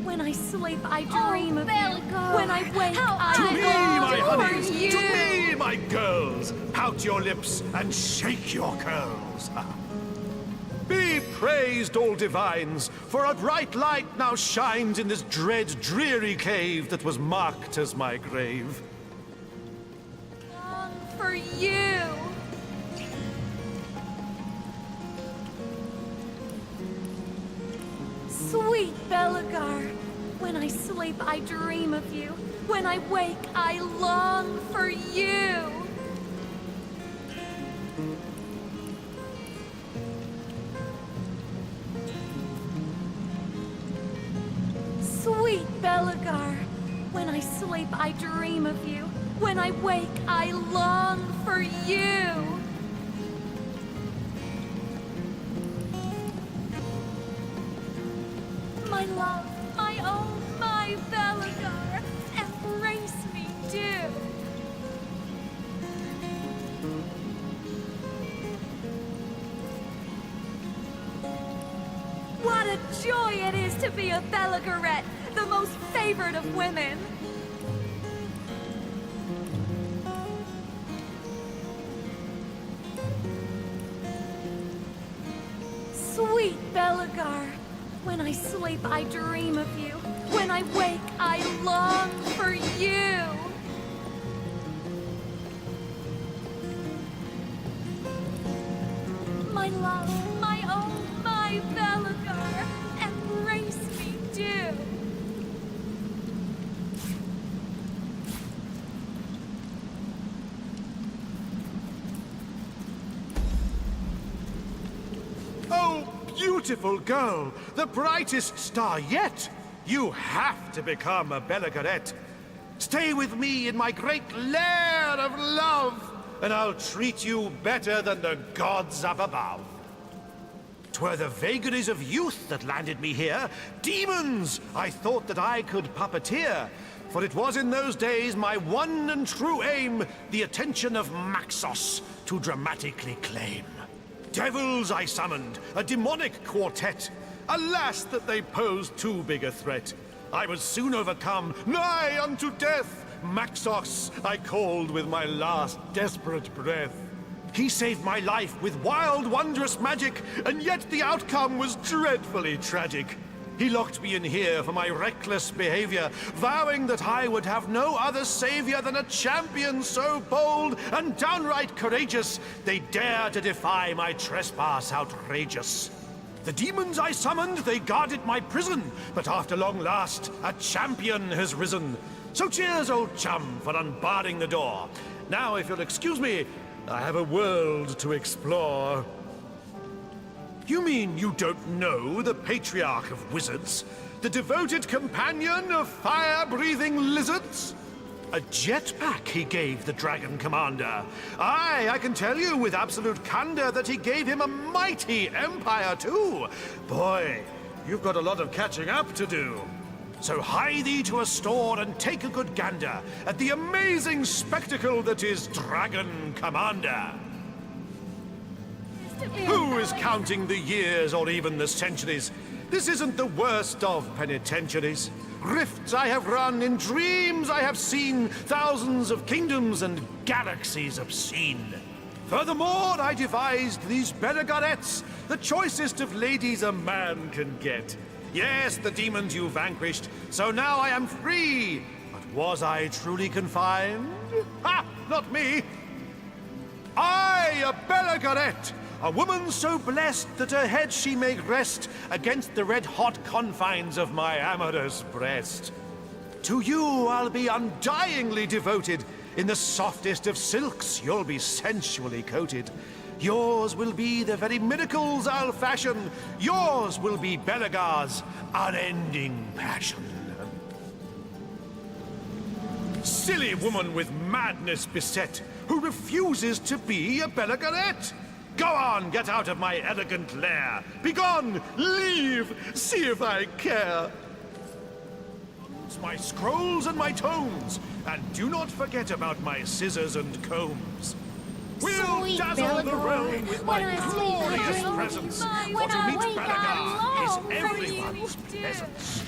when I sleep I dream of
Belgar,
you. When I wake I
To me, my
adore
honeys!
you.
To me, my girls! Pout your lips and shake your curls! Be praised, all divines, for a bright light now shines in this dread, dreary cave that was marked as my grave.
Long for you. Sweet Belgar, when I sleep I dream of you. When I wake I long for you. Sweet Belgar, when I sleep I dream of you. When I wake I long for you. My love, my own, my Belgar, embrace me, do. What a joy it is to be a Belgarette, the most favored of women. Sweet Belgar, when I sleep I dream of you. When I wake I long for you. My love, my own, my Belgar, embrace me, do.
Oh, beautiful girl! The brightest star yet! You have to become a Belgarette. Stay with me in my great lair of love, and I'll treat you better than the gods up above. 'Twere the vagaries of youth that landed me here. Demons I thought that I could puppeteer. For it was in those days my one and true aim, the attention of Maxos to dramatically claim. Devils I summoned, a demonic quartet. Alas that they posed too big a threat. I was soon overcome, nigh unto death. Maxos I called with my last desperate breath. He saved my life with wild, wondrous magic, and yet the outcome was dreadfully tragic. He locked me in here for my reckless behavior, vowing that I would have no other savior than a champion so bold and downright courageous, they dare to defy my trespass outrageous. The demons I summoned, they guarded my prison, but after long last, a champion has risen. So cheers, old chum, for unbarring the door. Now, if you'll excuse me, I have a world to explore. You mean you don't know the patriarch of wizards? The devoted companion of fire-breathing lizards? A jetpack he gave the Dragon Commander. Aye, I can tell you with absolute candor that he gave him a mighty empire too. Boy, you've got a lot of catching up to do. So hie thee to a store and take a good gander at the amazing spectacle that is Dragon Commander. Who is counting the years or even the centuries? This isn't the worst of penitentiaries. Rifts I have run, in dreams I have seen, thousands of kingdoms and galaxies obscene. Furthermore, I devised these Belgarettes, the choicest of ladies a man can get. Yes, the demons you vanquished, so now I am free. But was I truly confined? Ha! Not me! I, a Belgarette, a woman so blessed that her head she may rest against the red-hot confines of my amorous breast. To you I'll be undyingly devoted. In the softest of silks you'll be sensually coated. Yours will be the very miracles I'll fashion. Yours will be Belagar's unending passion. Silly woman with madness beset, who refuses to be a Belagarette. Go on, get out of my elegant lair. Begone, leave, see if I care. My scrolls and my tomes, and do not forget about my scissors and combs. We'll
Sweet
dazzle the
Belagor,
realm with
when
my
I sleep, I
glorious
dream.
presence.
When
For to
I
meet
wake, I
Belagar is
long for
everyone's
you.
peasants.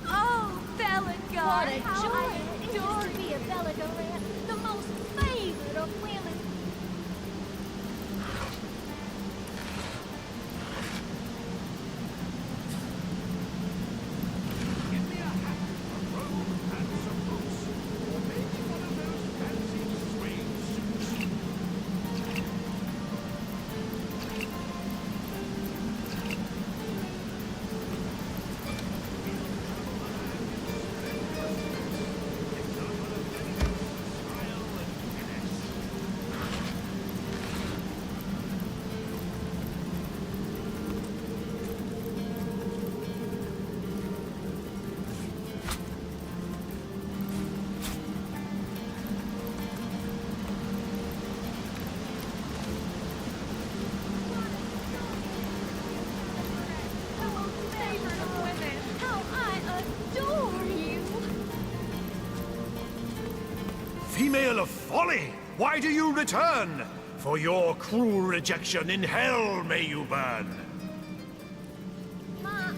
Oh, Belagor,
What a
how
joy
I
it
adore
is to be a Belagorette, the most favored of women.
Female of folly, why do you return? For your cruel rejection in hell may you burn.
My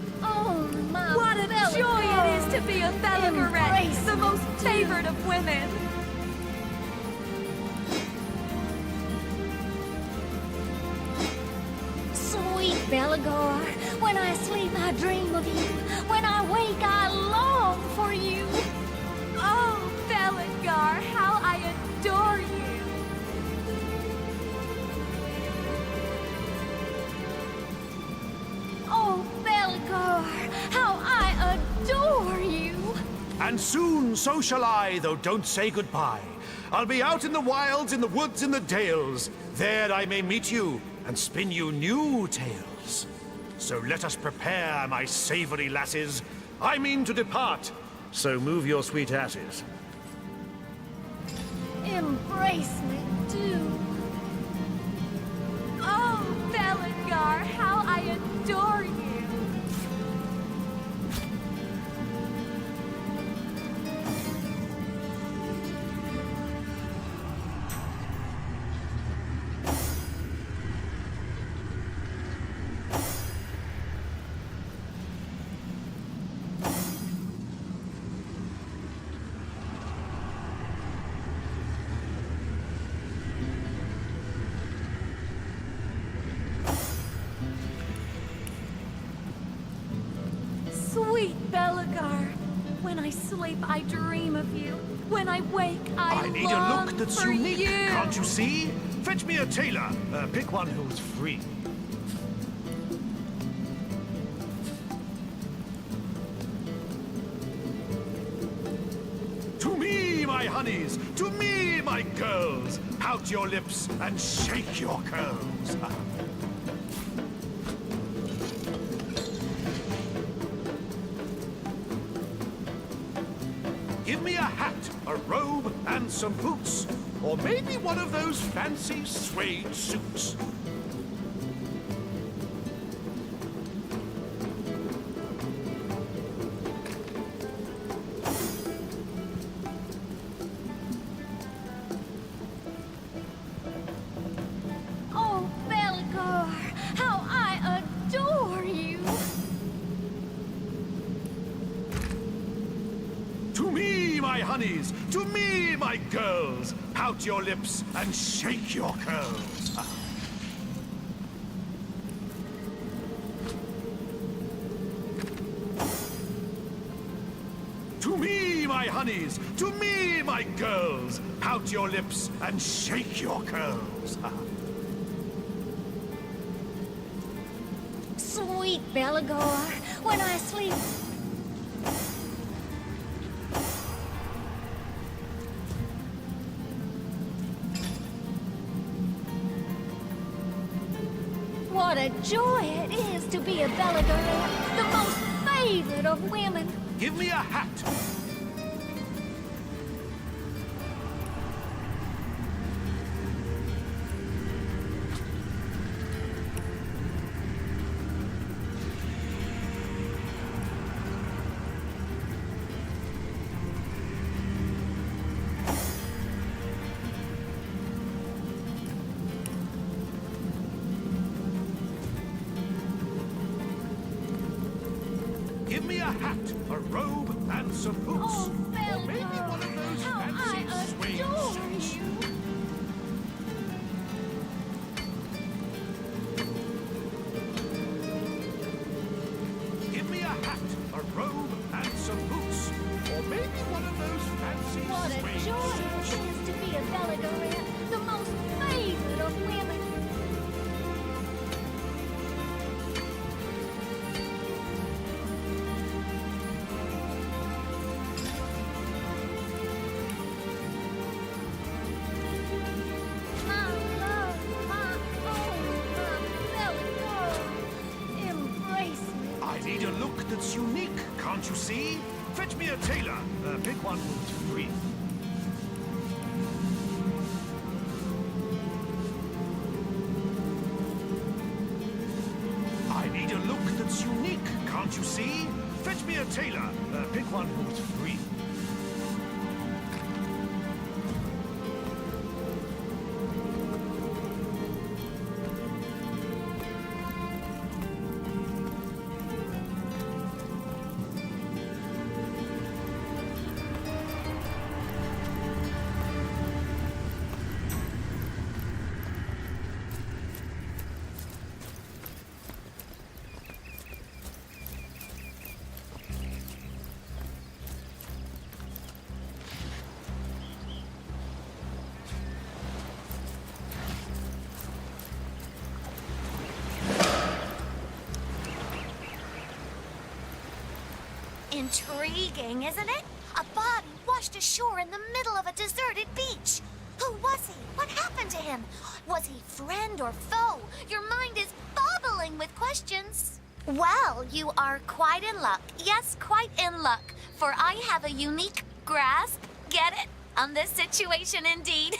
What a
Belagor.
joy it is to be a Belagorette,
Embrace
the
me,
most
do.
favored of women.
Sweet Belagor, when I sleep I dream of you. When I wake I long for you.
Oh, Belagor, how I adore you.
Oh, Belagor, how I adore you.
And soon so shall I, though don't say goodbye. I'll be out in the wilds, in the woods, in the dales. There I may meet you and spin you new tales. So let us prepare, my savory lasses. I mean to depart, so move your sweet asses.
Embrace me, do.
Oh, Belagor, how I adore you. Sweet Belagor, when I sleep I dream of you. When I wake I
need a
long
look that's
for
unique,
you.
can't you see? Fetch me a tailor. Pick one who's free. To me, my honeys, to me, my girls, pout your lips and shake your curls. Give me a hat, a robe, and some boots. Or maybe one of those fancy suede suits.
Oh, Belagor, how I adore you.
To me, my honeys, to me, my girls, pout your lips and shake your curls. To me, my honeys, to me, my girls, pout your lips and shake your curls.
sweet Belagor when I sleep. What a joy it is to be a Belagor, the most favorite of women.
Give me a hat! Give me a hat, a robe, and some boots.
Oh,
Or maybe one of those fancy swing suits. Give me a hat, a robe, and some boots. Or maybe one of those fancy
What a
swing
joy
suits.
it is to be a Belagor, the most favorite of women. My love, my own, Belagor, embrace me.
I need a look that's unique, can't you see? Fetch me a tailor. Pick one who's free. I need a look that's unique, can't you see? Fetch me a tailor. Pick one who's free.
Intriguing, isn't it? A body washed ashore in the middle of a deserted beach. Who was he? What happened to him? Was he friend or foe? Your mind is bubbling with questions. Well, you are quite in luck. Yes, quite in luck. For I have a unique grasp, get it, on this situation indeed.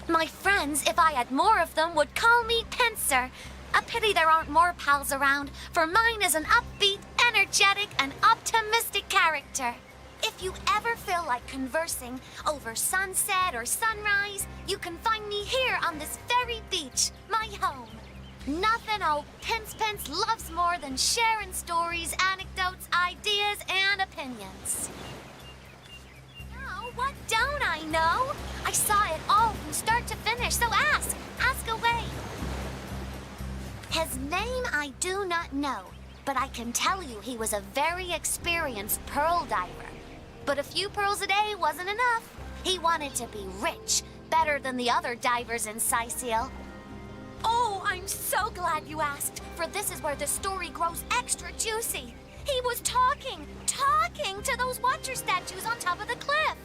My friends, if I had more of them, would call me Pincer. A pity there aren't more pals around, for mine is an upbeat, energetic, and optimistic character. If you ever feel like conversing over sunset or sunrise, you can find me here on this very beach, my home. Nothing old Pence loves more than sharing stories, anecdotes, ideas, and opinions. Oh, what don't I know? I saw it all from start to finish, so ask away. His name I do not know, but I can tell you he was a very experienced pearl diver. But a few pearls a day wasn't enough. He wanted to be rich, better than the other divers in Sicil. Oh, I'm so glad you asked, for this is where the story grows extra juicy. He was talking to those watcher statues on top of the cliff.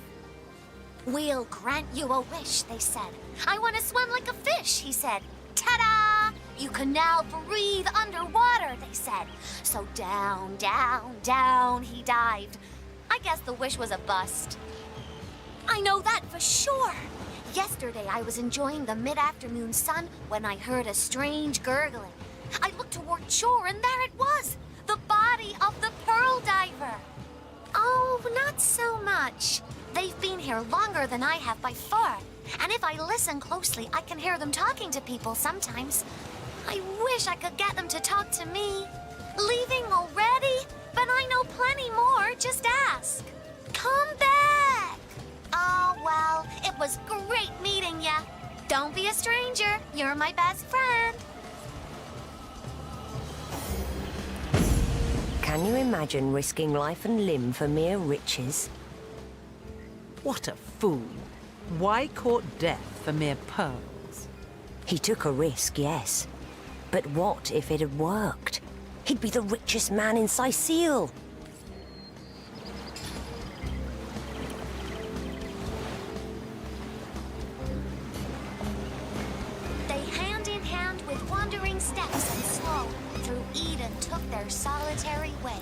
We'll grant you a wish, they said. I want to swim like a fish, he said. Ta-da! You can now breathe underwater, they said. So down, down, down he dived. I guess the wish was a bust. I know that for sure. Yesterday I was enjoying the mid-afternoon sun when I heard a strange gurgling. I looked toward shore and there it was, the body of the pearl diver. Oh, not so much. They've been here longer than I have by far. And if I listen closely, I can hear them talking to people sometimes. I wish I could get them to talk to me. Leaving already? But I know plenty more, just ask. Come back! Oh, well, it was great meeting ya. Don't be a stranger, you're my best friend.
Can you imagine risking life and limb for mere riches?
What a fool. Why court death for mere pearls?
He took a risk, yes. But what if it had worked? He'd be the richest man in Sicile.
They hand in hand with wandering steps and slow, through Eden took their solitary way.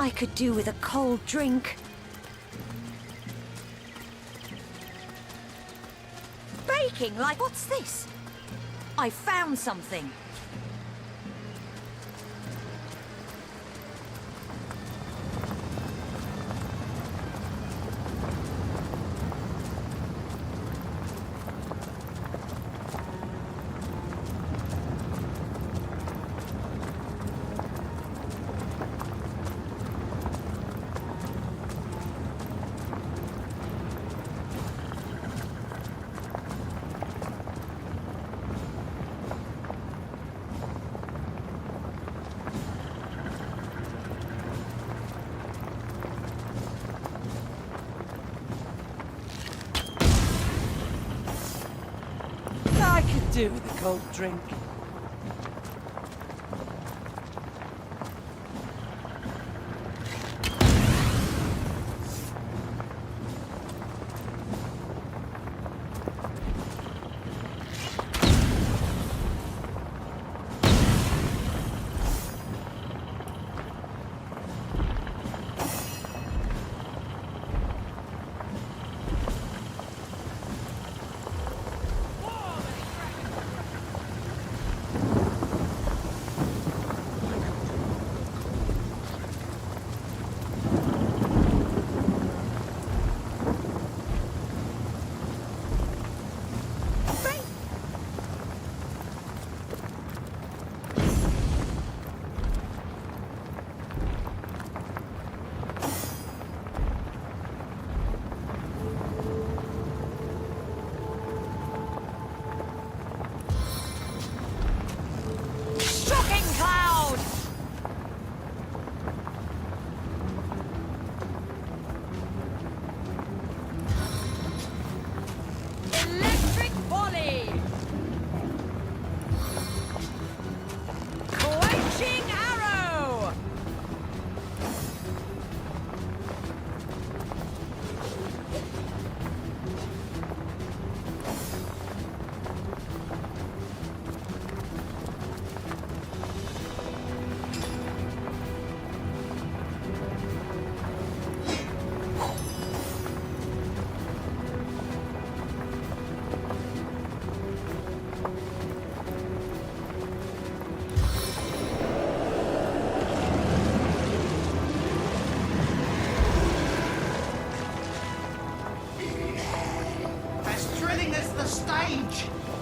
I could do with a cold drink.
Baking like what's this? I found something.
I could do with a cold drink.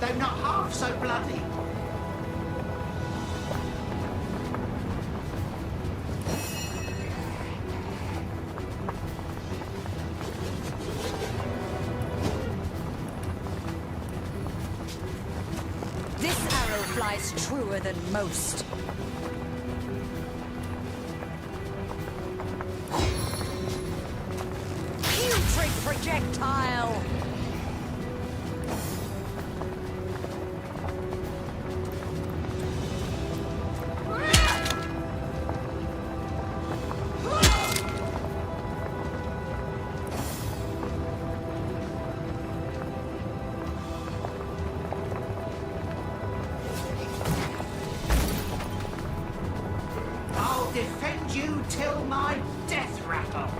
though not half so bloody.
This arrow flies truer than most. Putrid projectile!
defend you till my death rattle.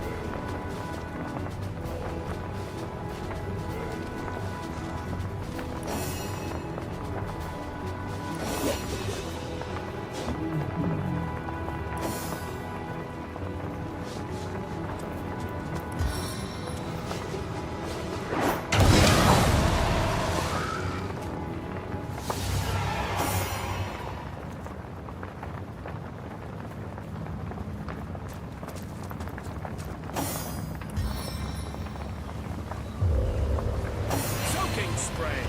Soaking spray.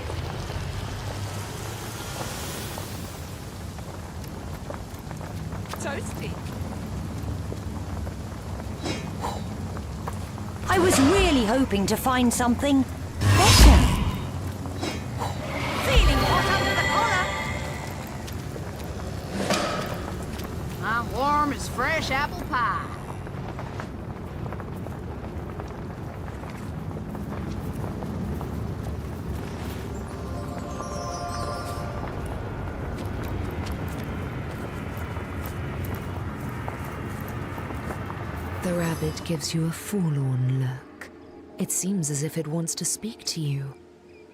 Toasty.
I was really hoping to find something better.
Feeling hot under the collar. I'm warm as fresh apple pie.
The rabbit gives you a forlorn look. It seems as if it wants to speak to you,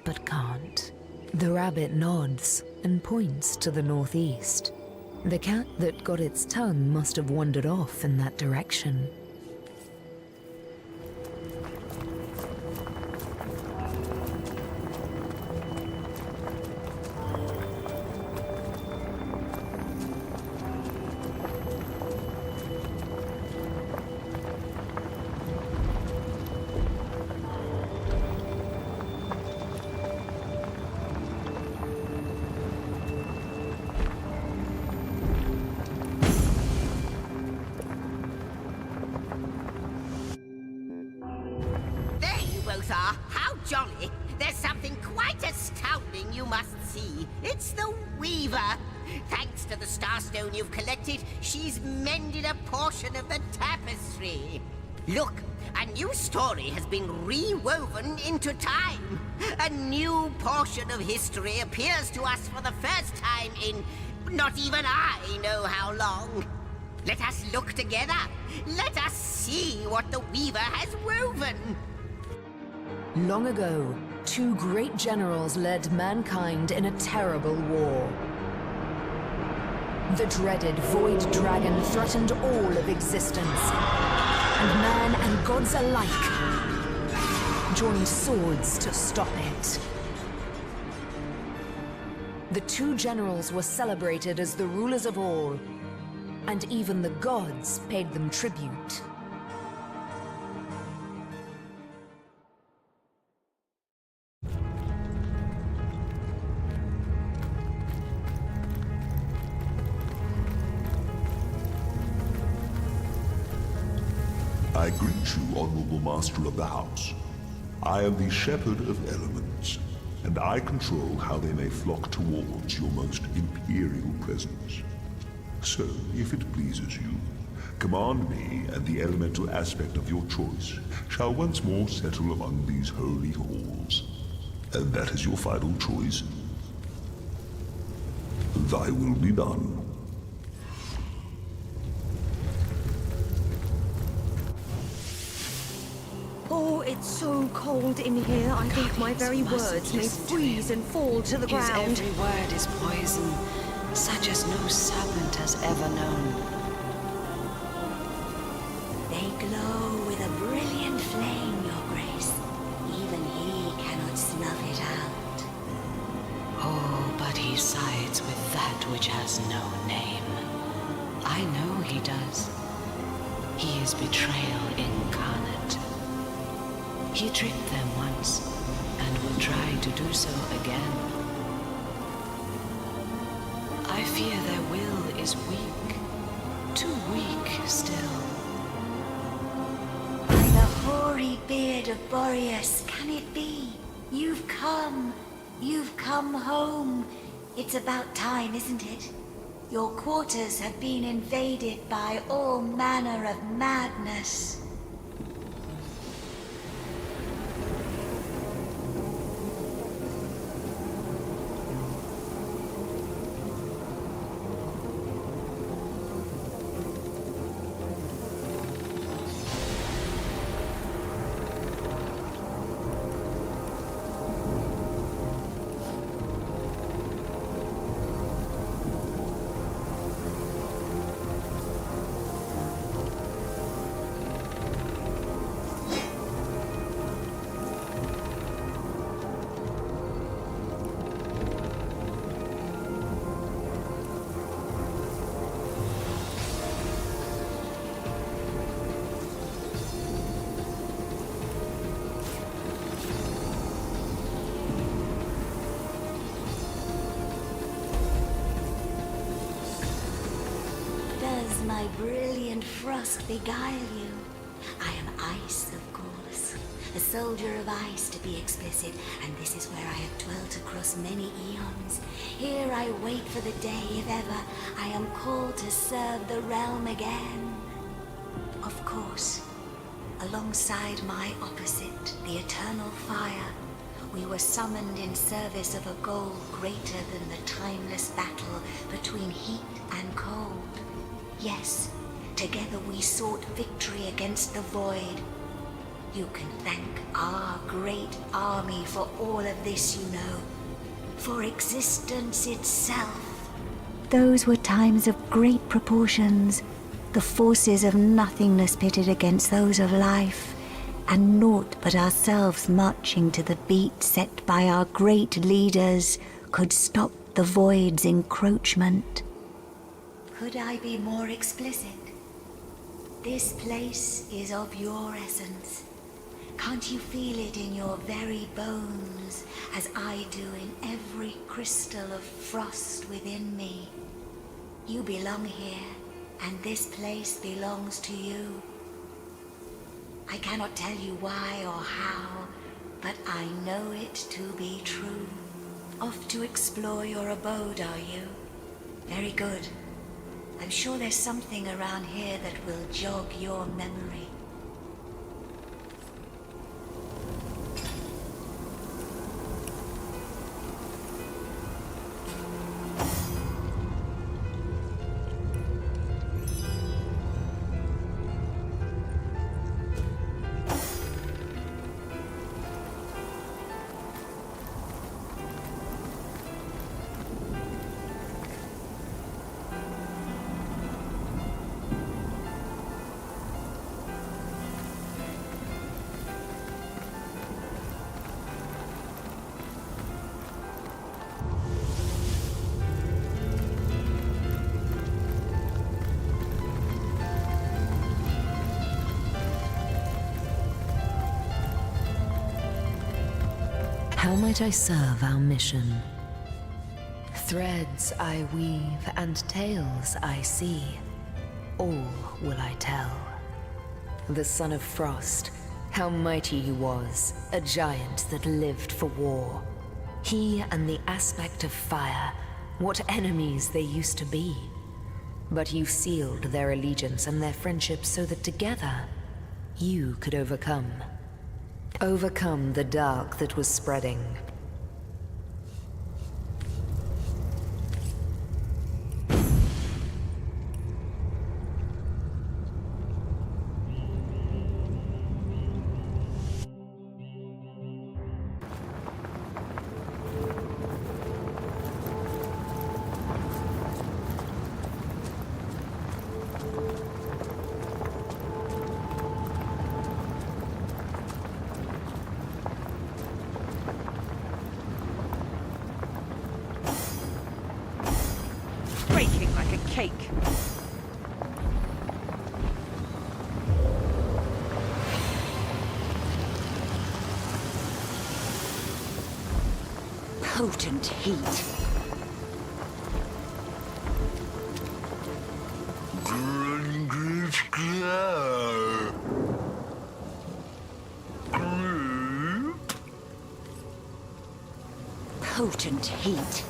but can't. The rabbit nods and points to the northeast. The cat that got its tongue must have wandered off in that direction.
There you both are. How jolly. There's something quite astounding you must see. It's the Weaver. Thanks to the Starstone you've collected, she's mended a portion of the tapestry. Look, a new story has been rewoven into time. A new portion of history appears to us for the first time in not even I know how long. Let us look together. Let us see what the Weaver has woven.
Long ago, two great generals led mankind in a terrible war. The dreaded Void Dragon threatened all of existence, and man and gods alike joined swords to stop it. The two generals were celebrated as the rulers of all, and even the gods paid them tribute.
I greet you, Honorable Master of the House. I am the Shepherd of Elements, and I control how they may flock towards your most imperial presence. So, if it pleases you, command me, and the elemental aspect of your choice shall once more settle among these holy halls. And that is your final choice. Thy will be done.
Oh, it's so cold in here. I think my very words may freeze and fall to the
His
ground.
every word is poison, such as no serpent has ever known.
They glow with a brilliant flame, Your Grace. Even he cannot snuff it out.
Oh, but he sides with that which has no name. I know he does. He is betrayal incarnate. He tricked them once, and will try to do so again. I fear their will is weak, too weak still.
The hoary beard of Boreas, can it be? You've come home. It's about time, isn't it? Your quarters have been invaded by all manner of madness. does my brilliant frost beguile you? I am ice, of course. A soldier of ice, to be explicit, and this is where I have dwelt across many eons. Here I wait for the day, if ever, I am called to serve the realm again. Of course, alongside my opposite, the eternal fire, we were summoned in service of a goal greater than the timeless battle between heat and cold. Yes, together we sought victory against the void. You can thank our great army for all of this, you know. For existence itself. Those were times of great proportions. The forces of nothingness pitted against those of life. And naught but ourselves marching to the beat set by our great leaders could stop the void's encroachment. Could I be more explicit? This place is of your essence. Can't you feel it in your very bones, as I do in every crystal of frost within me? You belong here, and this place belongs to you. I cannot tell you why or how, but I know it to be true. Off to explore your abode, are you? Very good. I'm sure there's something around here that will jog your memory.
How might I serve our mission? Threads I weave and tales I see. All will I tell. The son of Frost, how mighty he was, a giant that lived for war. He and the aspect of fire, what enemies they used to be. But you sealed their allegiance and their friendship so that together, you could overcome. Overcome the dark that was spreading.
Breaking like a cake.
Potent heat. Potent heat.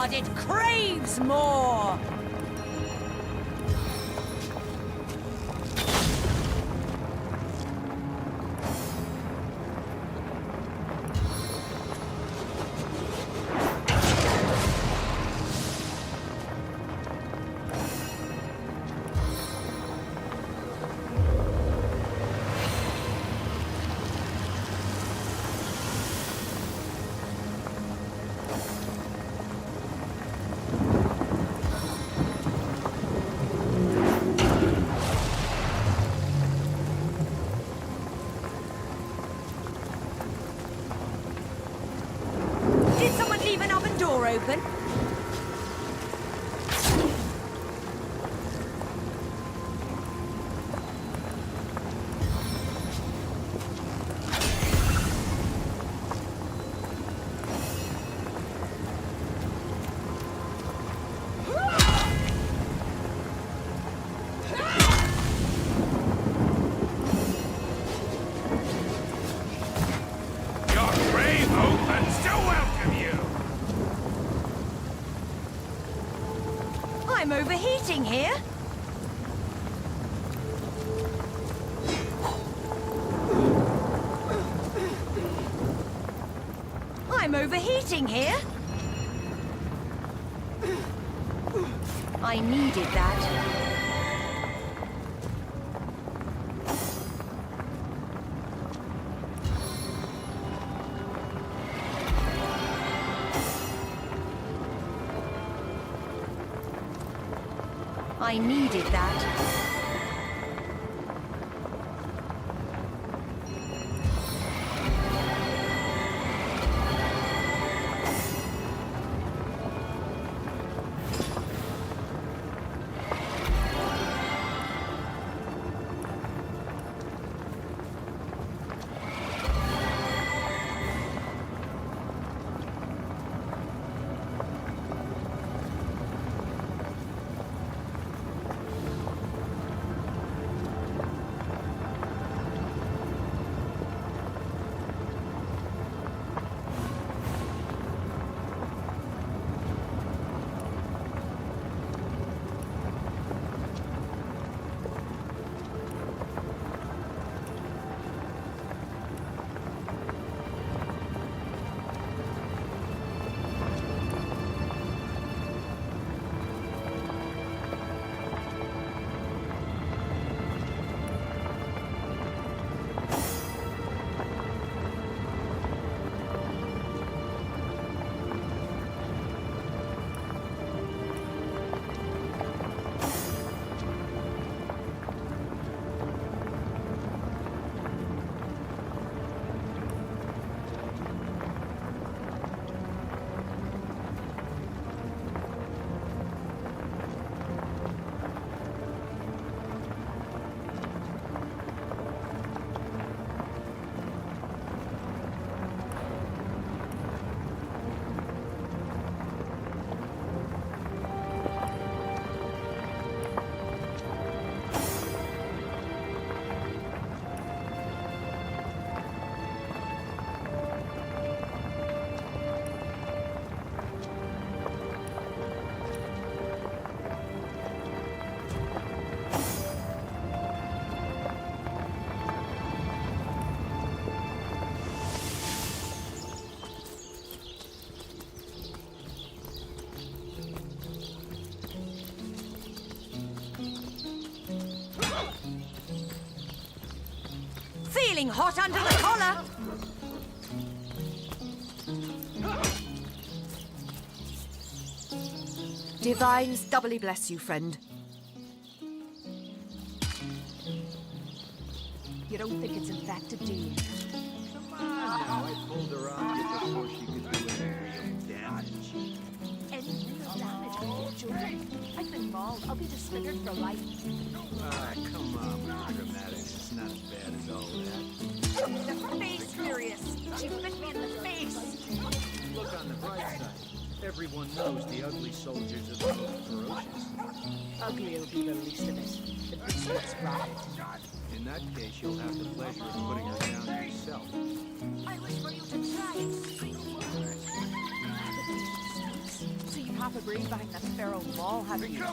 blood, it craves more! Did someone leave an oven door open?
Your grave opens to welcome you!
I'm overheating here. I'm overheating here. I needed that. I needed that. Feeling hot under the collar. Divines doubly bless you, friend.
You don't think it's infected, do you?
Come on now, I pulled her out here before she could do any real damage.
Any real damage? Are you joking? I've been mauled. I'll be disfigured for life.
Ah, come on, dramatics. It's not as bad as all that.
The face furious. She bit me in the face.
Look on the bright side. Everyone knows the ugly soldiers are the most ferocious.
Ugly will be the least of it. The beast looks rabid.
In that case, you'll have the pleasure of putting her down yourself.
I wish for you to try and scream worse. The beast stinks. So you have a brain behind this feral wall, have you?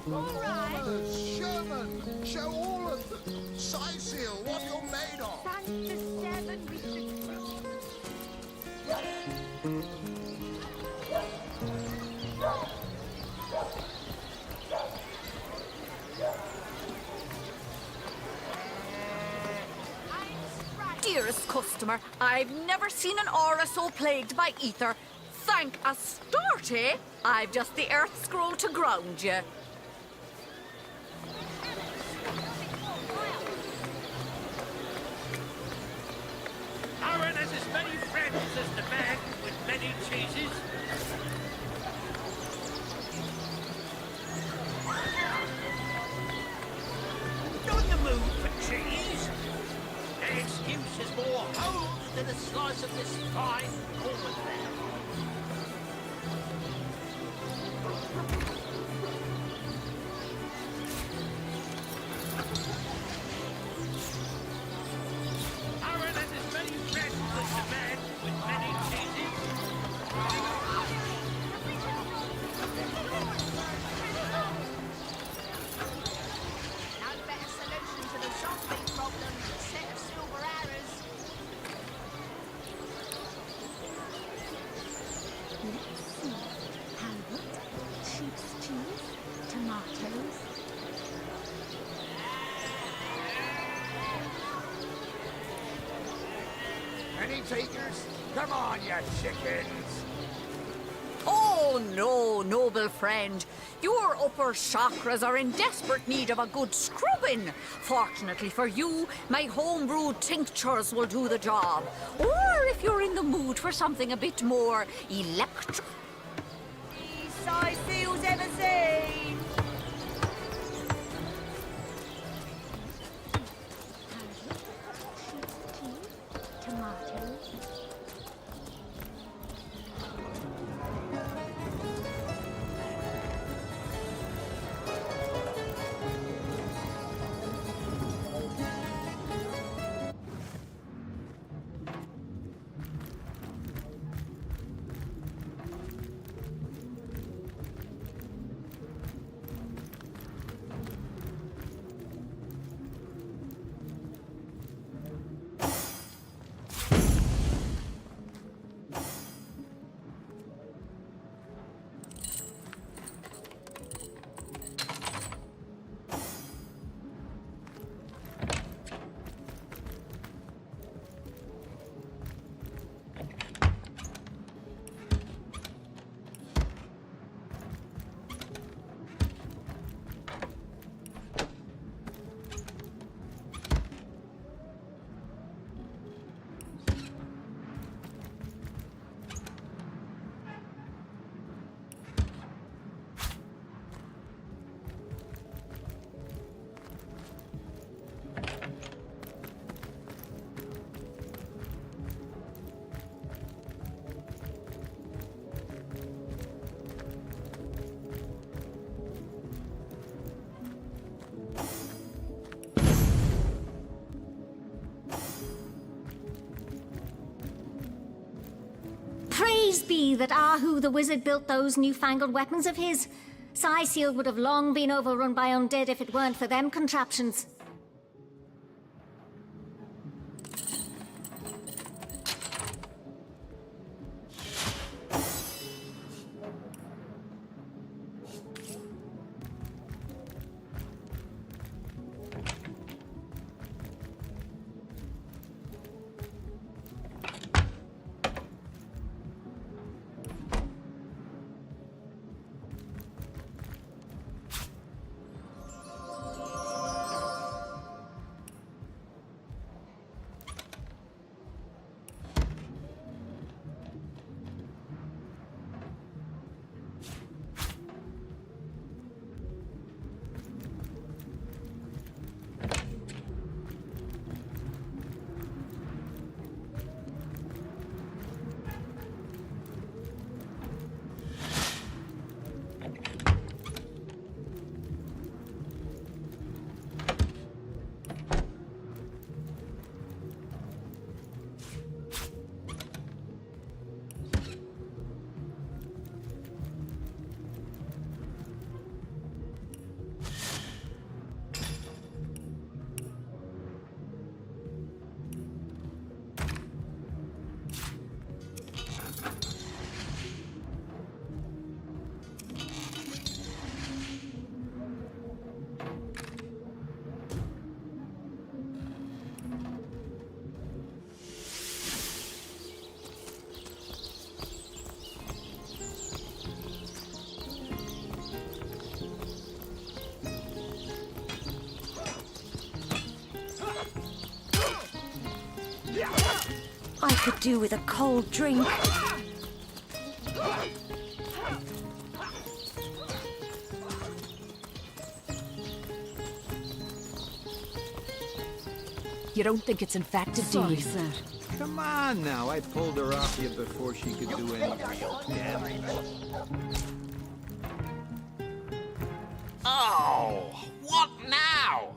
Rollers, Sherman, show all of them. Side seal, what you're made of.
Stand to 7, we should prove.
Dearest customer, I've never seen an aura so plagued by ether. Thank Astarte, I've just the earth scroll to ground you.
Aaron has as many friends as the man with many cheeses. Not in the mood for cheese. An excuse is more holes than a slice of this fine almond there. Aaron has as many friends as the man with many cheeses.
No better solution to the zombie problem than a set of silver arrows.
Let's see. Halibut, sheep's cheese, tomatoes.
Any takers? Come on, you chickens!
Oh no, noble friend. Your upper chakras are in desperate need of a good scrubbing. Fortunately for you, my homebrewed tinctures will do the job. Or if you're in the mood for something a bit more electric.
Size seals ever seen?
Sheep's cheese, tomatoes. Praise be that Ahu the wizard built those newfangled weapons of his. Seal would have long been overrun by undead if it weren't for them contraptions.
I could do with a cold drink.
You don't think it's infected, do you?
Sir. Come on now, I pulled her off you before she could do any real damage.
Oh, what now?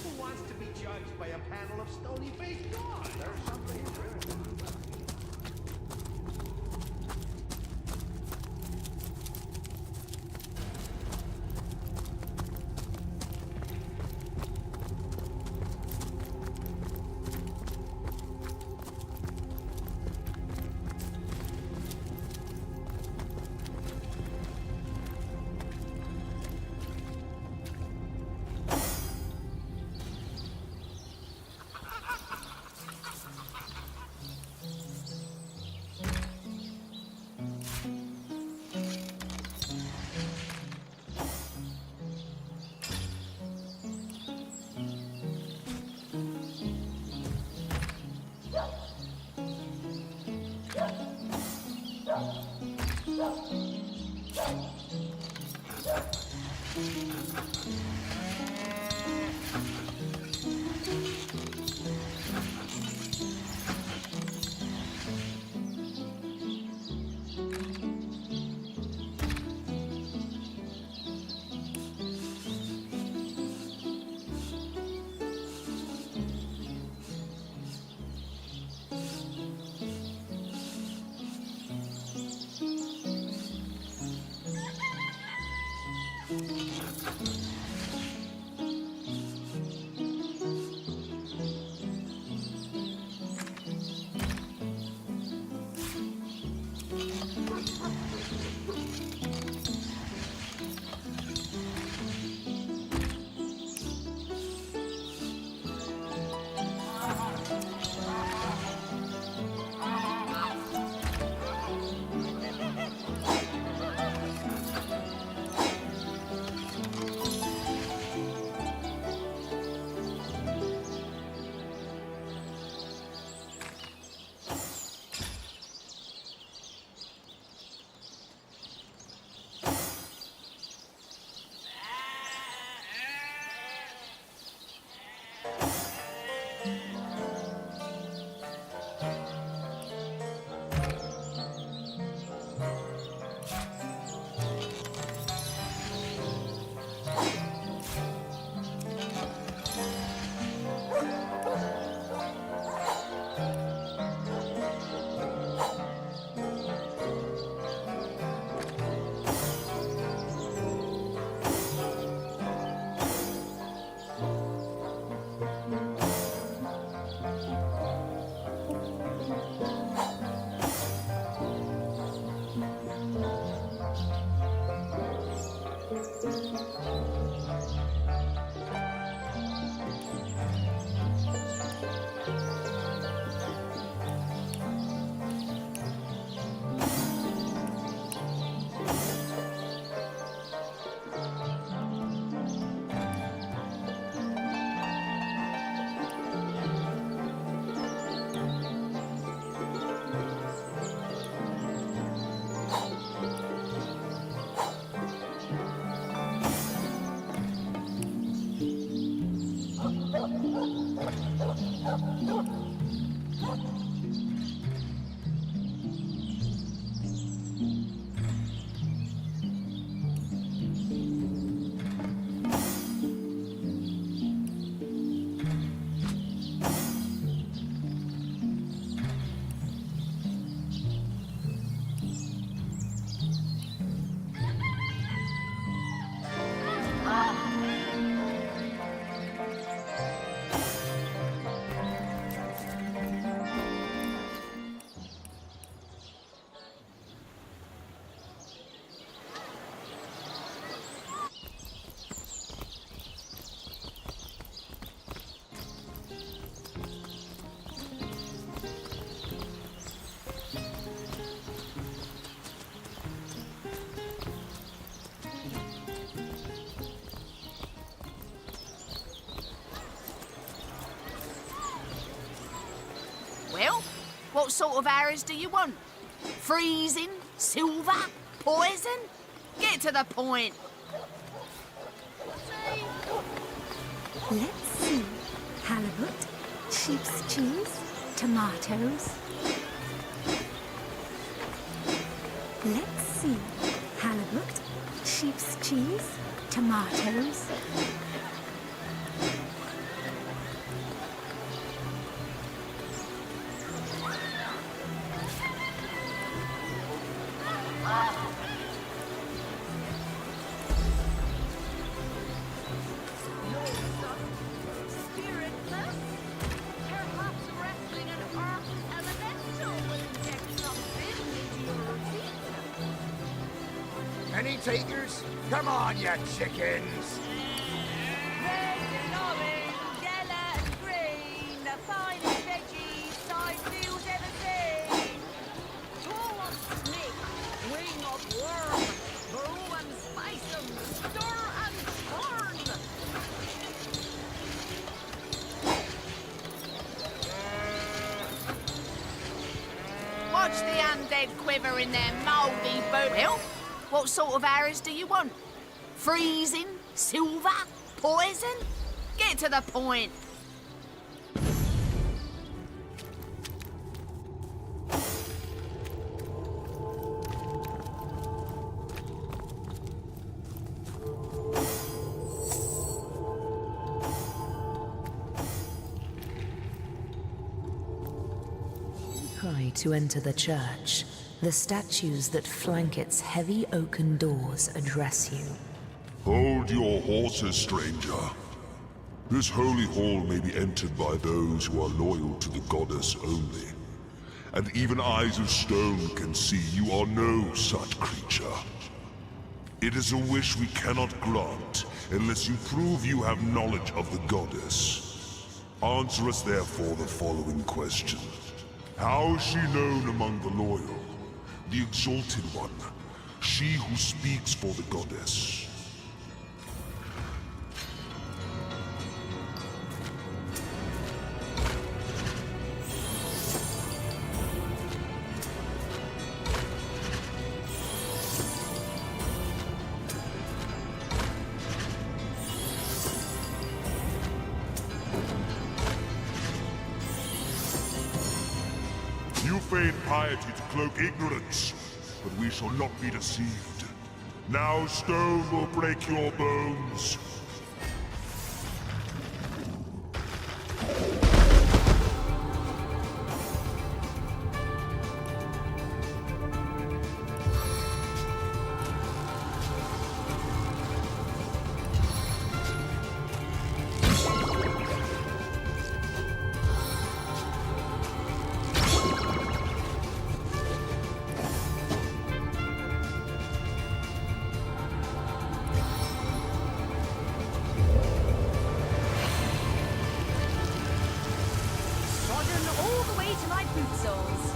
Who wants to be judged by a panel of stony-faced gods? There's something interesting.
sort of arrows do you want? Freezing? Silver? Poison? Get to the point.
Let's see. Halibut, sheep's cheese, tomatoes. Let's see. Halibut, sheep's cheese, tomatoes.
Any takers? Come on, you chickens!
Red and orange, yellow and green, the finest veggies side fields ever seen. Who wants snake, wing of worm, brew and spice 'em, stir and turn?
Watch the undead quiver in their mouldy booty. What sort of arrows do you want? Freezing? Silver? Poison? Get to the point.
Try to enter the church. The statues that flank its heavy oaken doors address you.
Hold your horses, stranger. This holy hall may be entered by those who are loyal to the goddess only. And even eyes of stone can see you are no such creature. It is a wish we cannot grant unless you prove you have knowledge of the goddess. Answer us therefore the following question. How is she known among the loyal? The exalted one, she who speaks for the goddess. You feign piety to cloak ignorance, but we shall not be deceived. Now stone will break your bones.
All the way to my boot soles.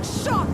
shot!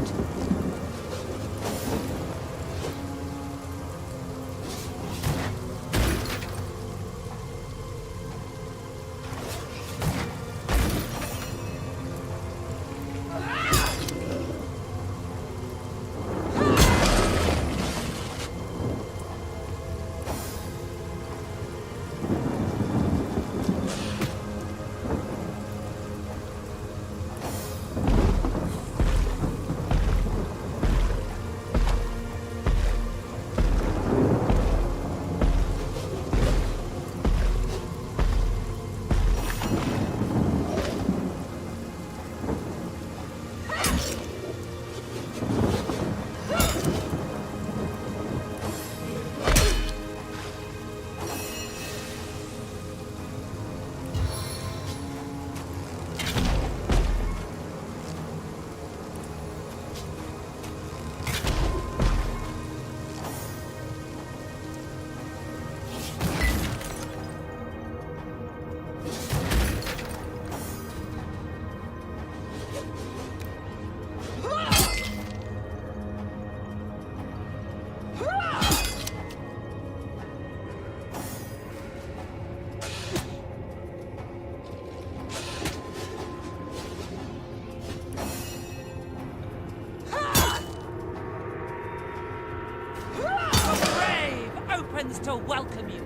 To welcome you.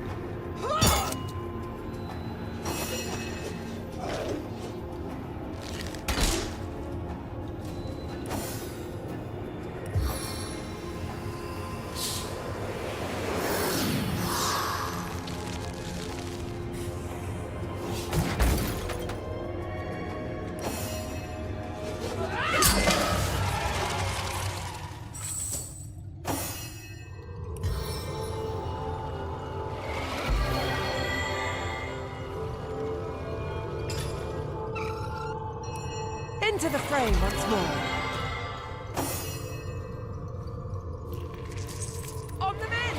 Into the fray once more. On the men!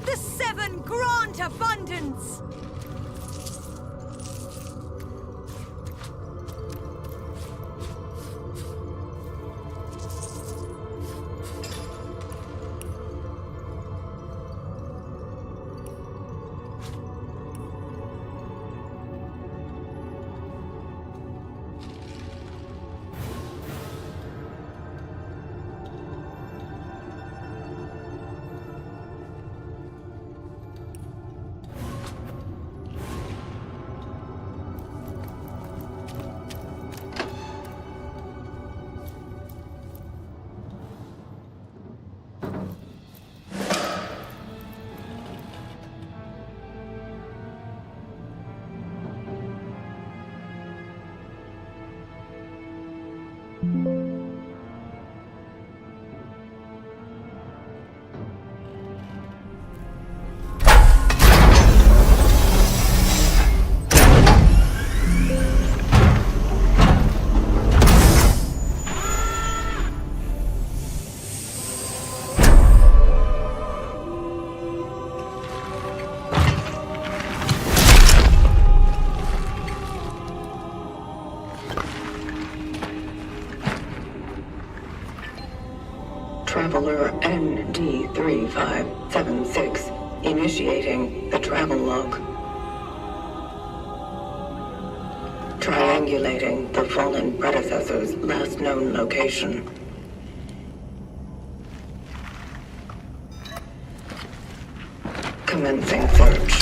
The Seven grant abundance!
Traveler ND3576, initiating the travel log. Triangulating the fallen predecessor's last known location. Commencing search.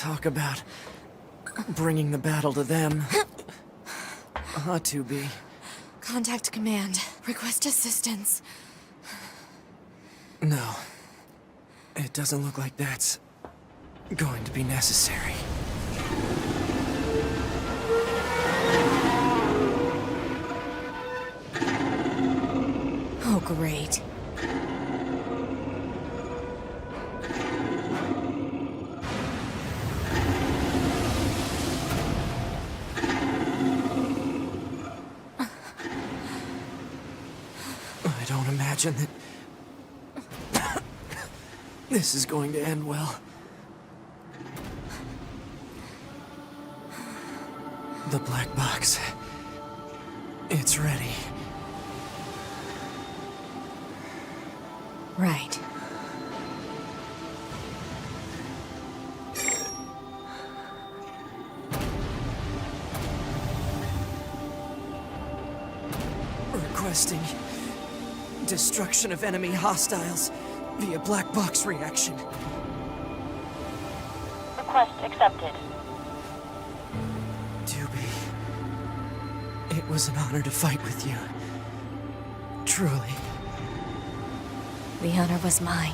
Talk about bringing the battle to them. Ought to be.
Contact command. Request assistance.
No. It doesn't look like that's going to be necessary.
Oh, great.
I don't imagine that this is going to end well. The black box. It's ready.
Right.
Requesting destruction of enemy hostiles via black box reaction.
Request accepted.
Doobie, it was an honor to fight with you. Truly.
The honor was mine.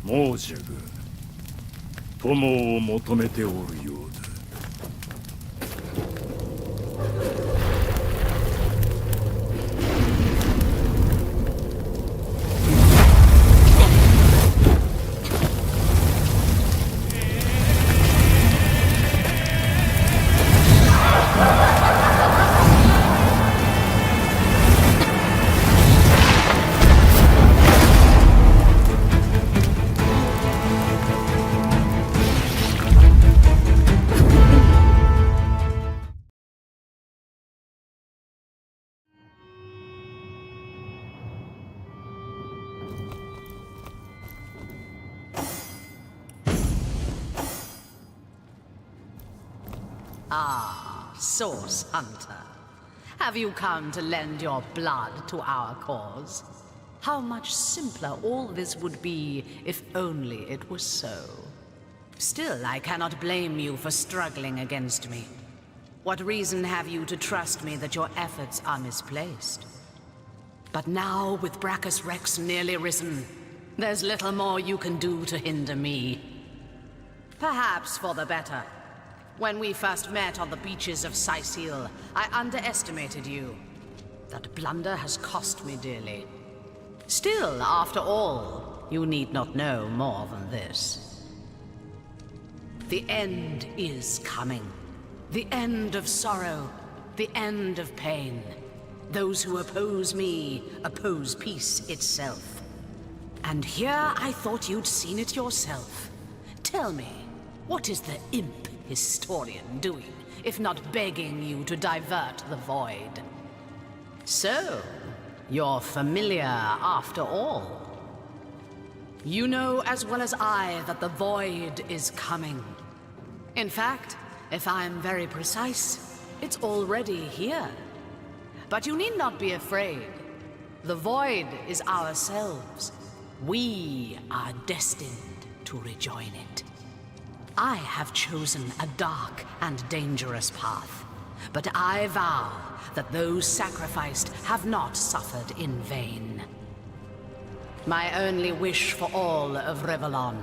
もうじゃが、友を求めておるようだ。
Ah, Source Hunter. Have you come to lend your blood to our cause? How much simpler all this would be if only it was so. Still, I cannot blame you for struggling against me. What reason have you to trust me that your efforts are misplaced? But now, with Brachus Rex nearly risen, there's little more you can do to hinder me. Perhaps for the better. When we first met on the beaches of Sicil, I underestimated you. That blunder has cost me dearly. Still, after all, you need not know more than this. The end is coming. The end of sorrow. The end of pain. Those who oppose me oppose peace itself. And here I thought you'd seen it yourself. Tell me, what is the imp historian doing, if not begging you to divert the void? So, you're familiar after all. You know as well as I that the void is coming. In fact, if I'm very precise, it's already here. But you need not be afraid. The void is ourselves. We are destined to rejoin it. I have chosen a dark and dangerous path, but I vow that those sacrificed have not suffered in vain. My only wish for all of Rivellon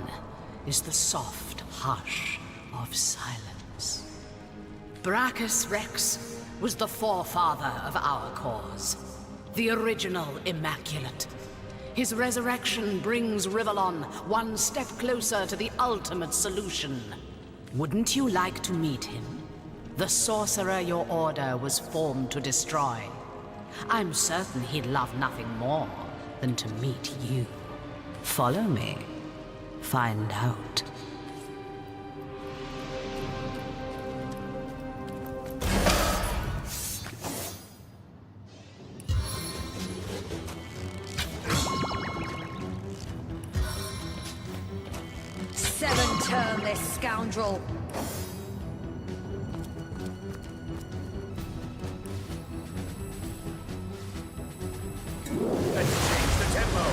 is the soft hush of silence. Brachus Rex was the forefather of our cause, the original Immaculate. His resurrection brings Rivellon one step closer to the ultimate solution. Wouldn't you like to meet him? The sorcerer your order was formed to destroy. I'm certain he'd love nothing more than to meet you. Follow me. Find out.
Turn this scoundrel.
Let's change the tempo.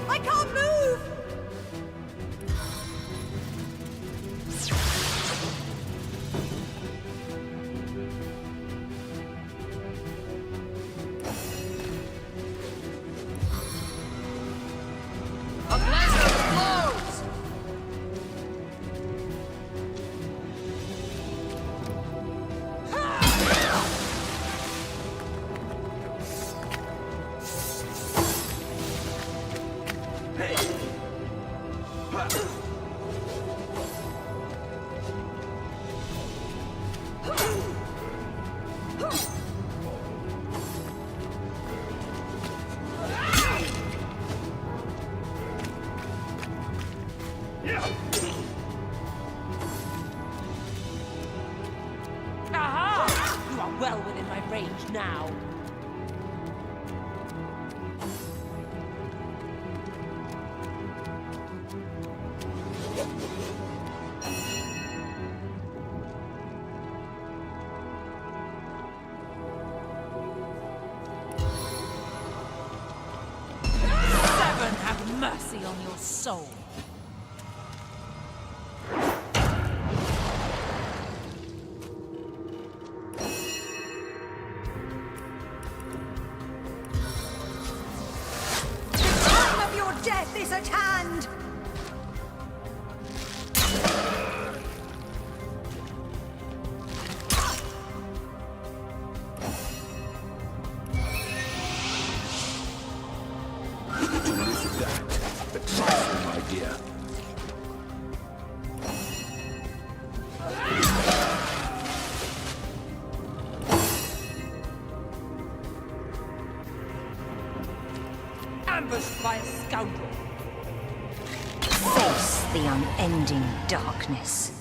I can't move! A blizzard blows!
Aha! You are well within my range now. Seven, have mercy on your soul.
Death is at hand!
The trifling idea.
Ambushed by a scoundrel.
Face the unending darkness.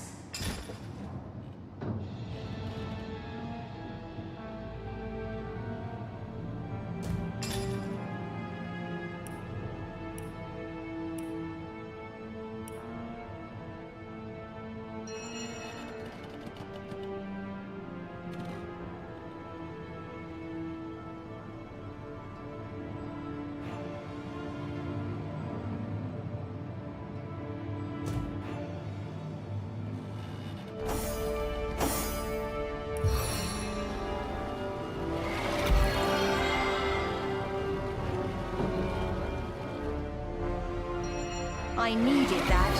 I needed that.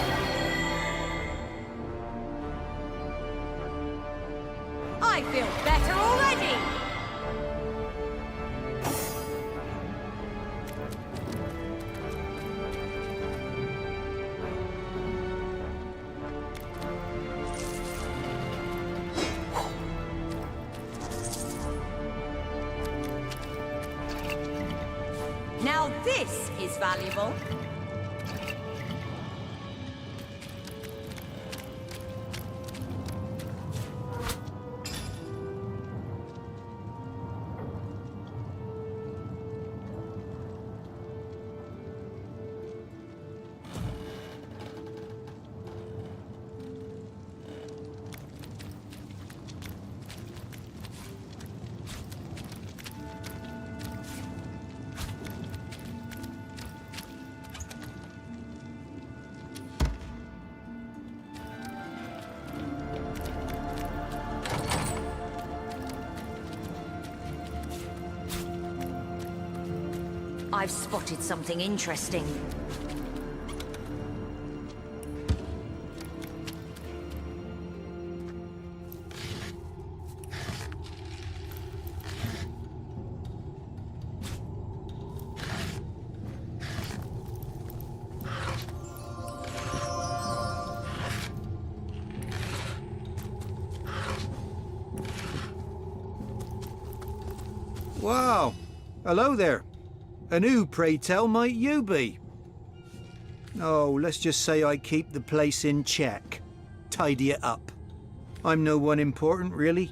I feel better already! Now this is valuable.
I've spotted something interesting.
Wow. Hello there. And who, pray tell, might you be? Oh, let's just say I keep the place in check. Tidy it up. I'm no one important, really.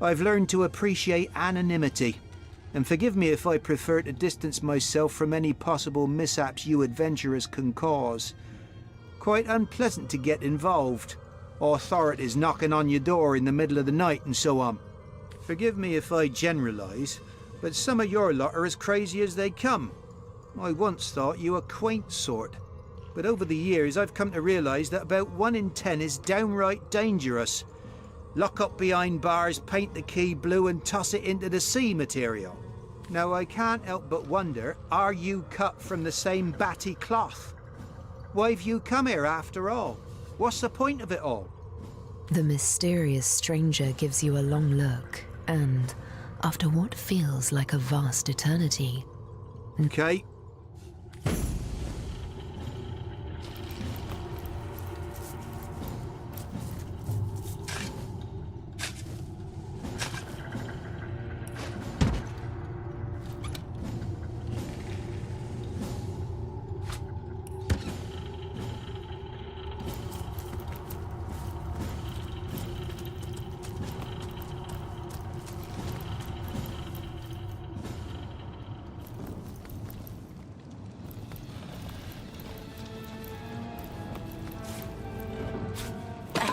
I've learned to appreciate anonymity. And forgive me if I prefer to distance myself from any possible mishaps you adventurers can cause. Quite unpleasant to get involved. Authorities knocking on your door in the middle of the night and so on. Forgive me if I generalise, but some of your lot are as crazy as they come. I once thought you a quaint sort, but over the years I've come to realise that about 1 in 10 is downright dangerous. Lock up behind bars, paint the key blue and toss it into the sea material. Now I can't help but wonder, are you cut from the same batty cloth? Why've you come here after all? What's the point of it all?
The mysterious stranger gives you a long look, and, after what feels like a vast eternity...
Okay.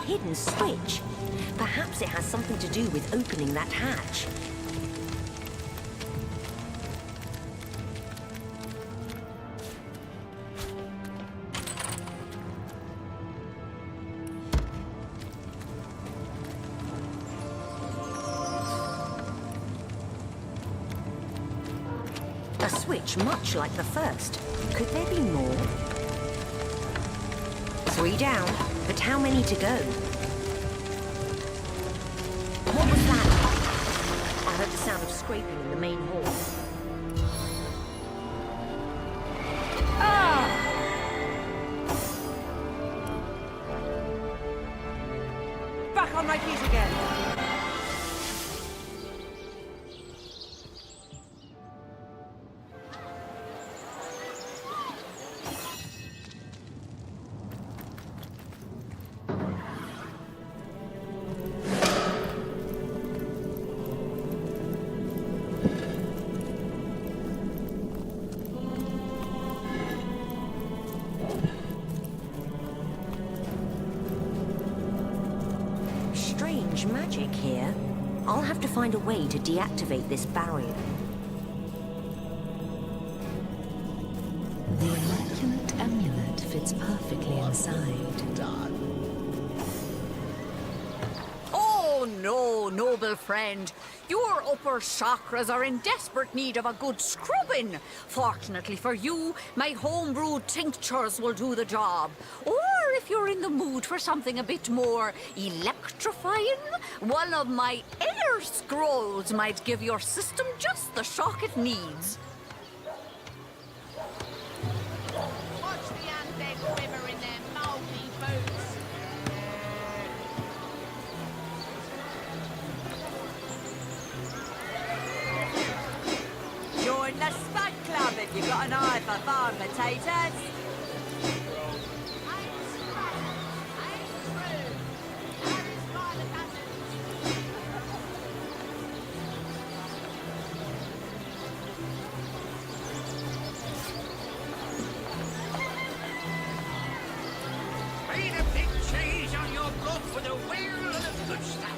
Hidden switch. Perhaps it has something to do with opening that hatch. A switch much like the first. Could there be more? 3 down, but how many to go? What was that? I heard the sound of scraping in the main hall.
Back on my feet again.
Strange magic here. I'll have to find a way to deactivate this barrier.
The immaculate amulet fits perfectly inside.
Oh no, noble friend. Your upper chakras are in desperate need of a good scrubbing. Fortunately for you, my homebrewed tinctures will do the job. Or if you're in the mood for something a bit more electrifying, one of my air scrolls might give your system just the shock it needs.
Watch the undead quiver in their mouldy boots.
Join the Spud Club if you've got an eye for farm potatoes.
Paint a big cheese on your bluff with a wheel of the good stuff.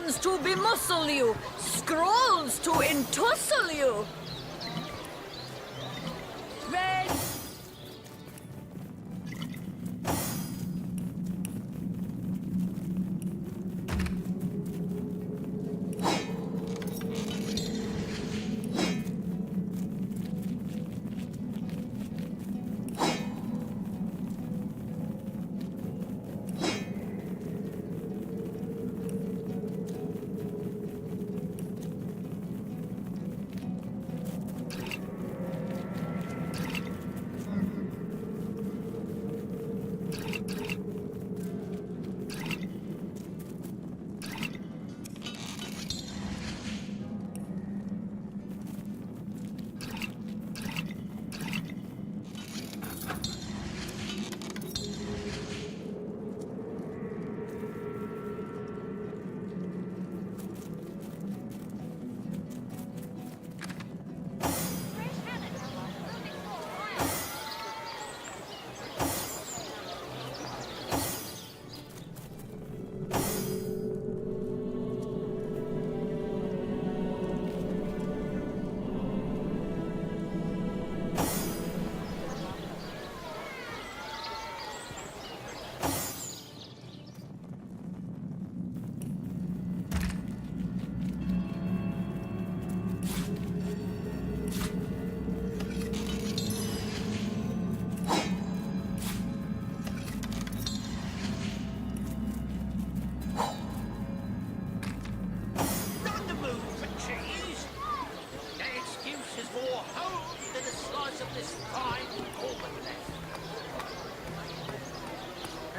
dragons to bemuscle you, scrolls to entussle you.
Red!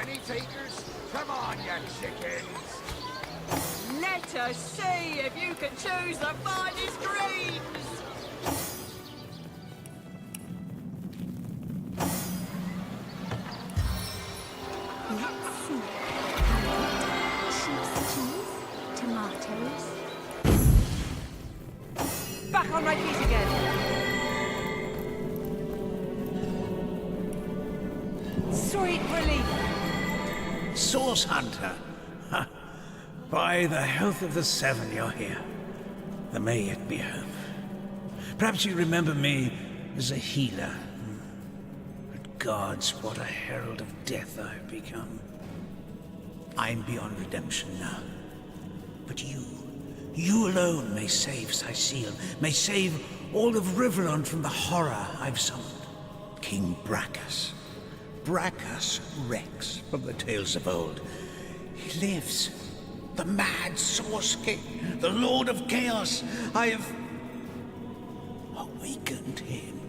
Any takers? Come on, you chickens!
Let us see if you can choose the finest greens!
Let's see. Sheep's cheese, tomatoes.
Back on my feet again. Sweet relief.
Source Hunter. Ha. By the health of the Seven, you're here. The may yet be hope. Perhaps you remember me as a healer. But gods, what a herald of death I have become. I'm beyond redemption now. But you alone may save Cecile, may save all of Riverland from the horror I've summoned. King Brachus. Brachus Rex from the tales of old. He lives. The mad Source King, the Lord of Chaos. I have awakened him.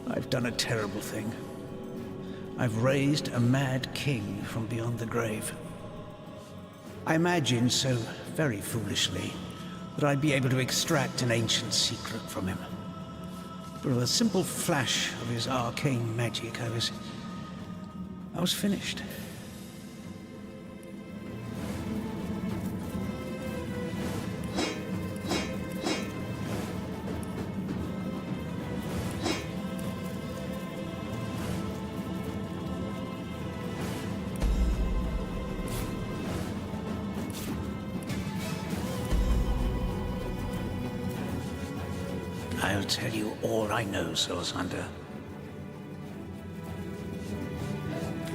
I've done a terrible thing. I've raised a mad king from beyond the grave. I imagined so very foolishly that I'd be able to extract an ancient secret from him. But with a simple flash of his arcane magic, I was finished. I'll tell you all I know, Source Hunter.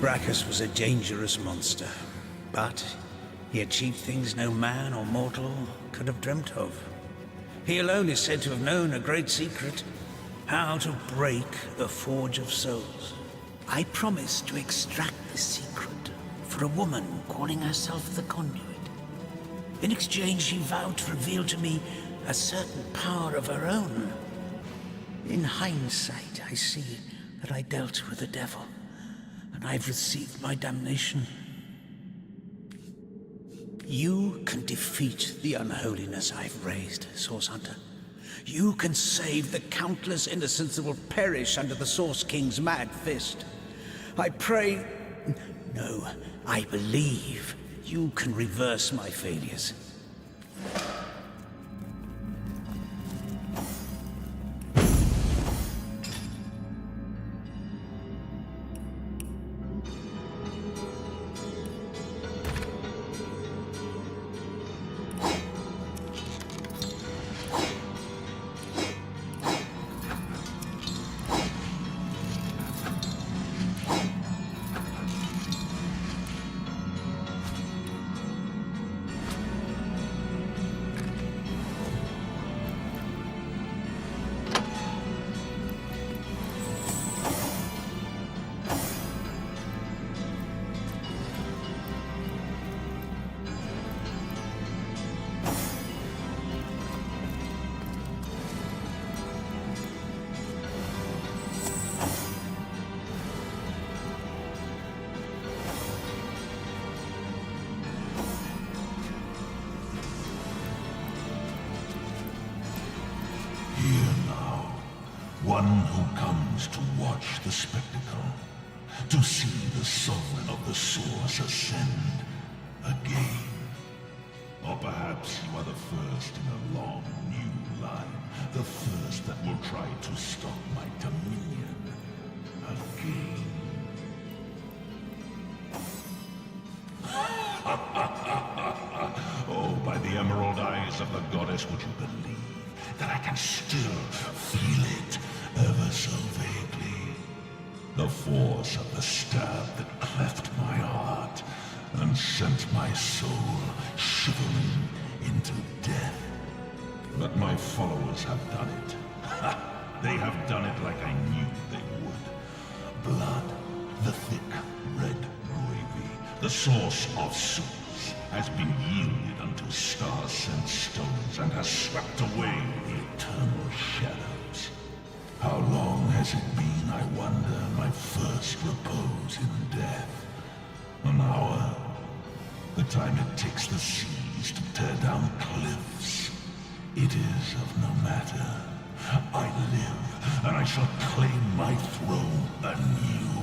Brachus was a dangerous monster, but he achieved things no man or mortal could have dreamt of. He alone is said to have known a great secret, how to break the Forge of Souls. I promised to extract this secret for a woman calling herself the Conduit. In exchange, she vowed to reveal to me a certain power of her own. In hindsight, I see that I dealt with the devil, and I've received my damnation. You can defeat the unholiness I've raised, Source Hunter. You can save the countless innocents that will perish under the Source King's mad fist. I pray... No, I believe you can reverse my failures.
One who comes to watch the spectacle, to see the sovereign of the source ascend again. Or perhaps you are the first in a long new line, the first that will try to stop my dominion again. Oh, by the emerald eyes of the goddess, would you believe that I can still feel it ever so vaguely? The force of the stab that cleft my heart and sent my soul shivering into death. But my followers have done it. They have done it like I knew they would. Blood, the thick red gravy, the source of souls, has been yielded unto star-sent stones and has swept away the eternal shadows. How long has it been, I wonder, my first repose in death? An hour? The time it takes the seas to tear down cliffs. It is of no matter. I live, and I shall claim my throne anew.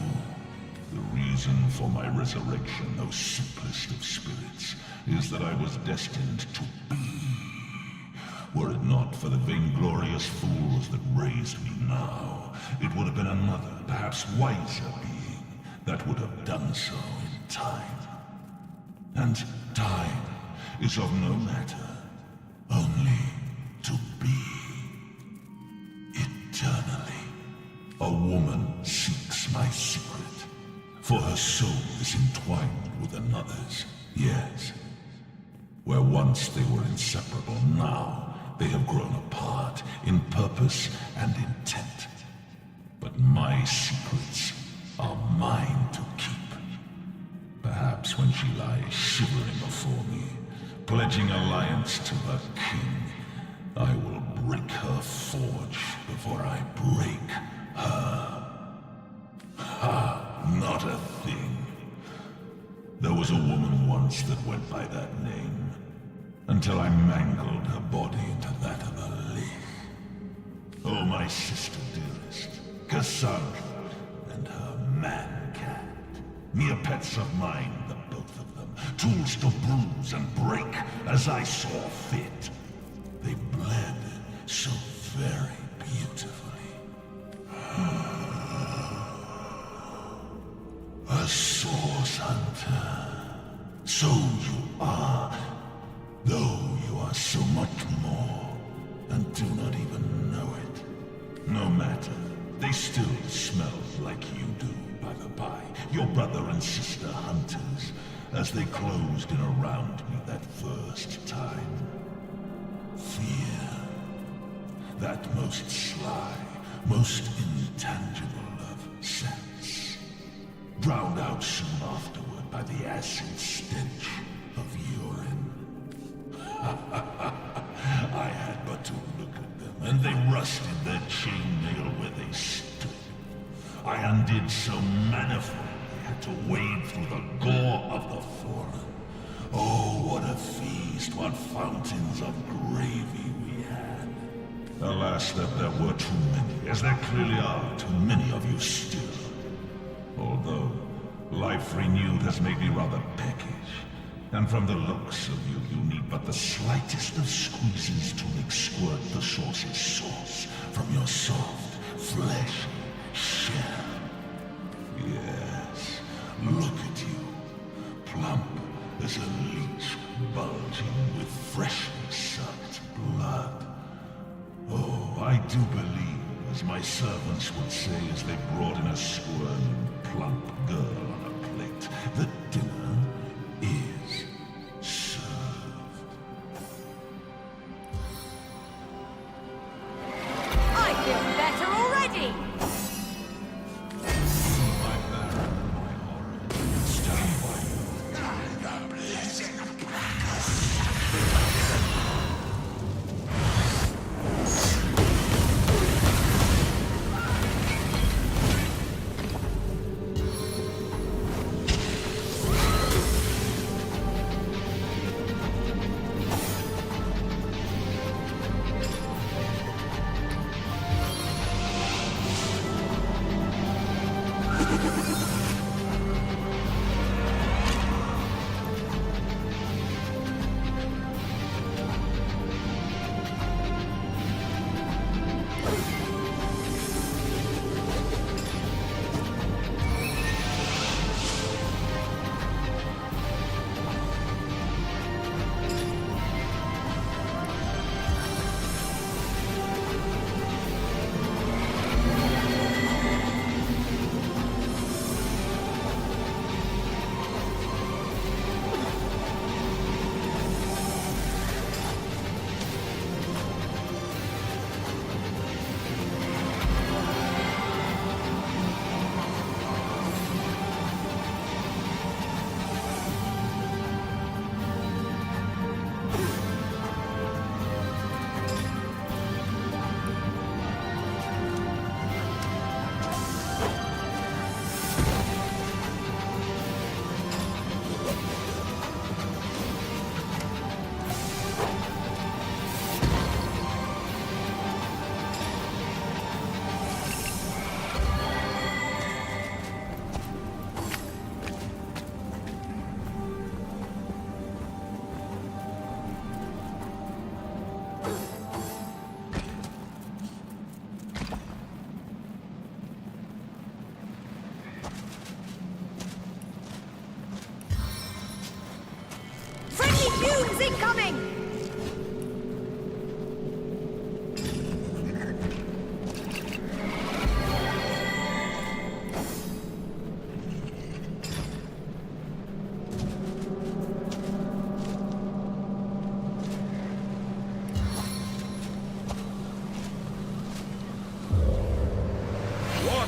The reason for my resurrection, O simplest of spirits, is that I was destined to be. Were it not for the vainglorious fools that raised me now, it would have been another, perhaps wiser being that would have done so in time. And time is of no matter, only to be. Eternally, a woman seeks my secret, for her soul is entwined with another's, yes. Where once they were inseparable, now they have grown apart in purpose and intent. But my secrets are mine to keep. Perhaps when she lies shivering before me, pledging alliance to her king, I will break her forge before I break her. Ha! Not a thing. There was a woman once that went by that name, until I mangled her body into that of a leaf. Oh, my sister dearest, Cassandra and her man-cat. Mere pets of mine, the both of them. Tools to bruise and break as I saw fit. They bled so very beautifully. A source hunter. So you are, though you are so much more, and do not even know it. No matter, they still smell like you do, by the by, your brother and sister hunters, as they closed in around me that first time. Fear. That most sly, most intangible of sense. Drowned out soon afterward by the acid stench of urine. I had but to look at them, and they rusted their chainmail where they stood. I undid so manifold they had to wade through the gore of the fallen. Oh, what a feast, what fountains of gravy we had. Alas, that there were too many, as there clearly are too many of you still. Although, life renewed has made me rather peckish, and from the looks of you, you need but the slightest of squeezes to make squirt the sauce's sauce from your soft, fleshy shell. Yes, look at you, plump as a leech bulging with freshly sucked blood. Oh, I do believe, as my servants would say as they brought in a squirming, plump girl on a plate, that dinner is served.
I feel better already!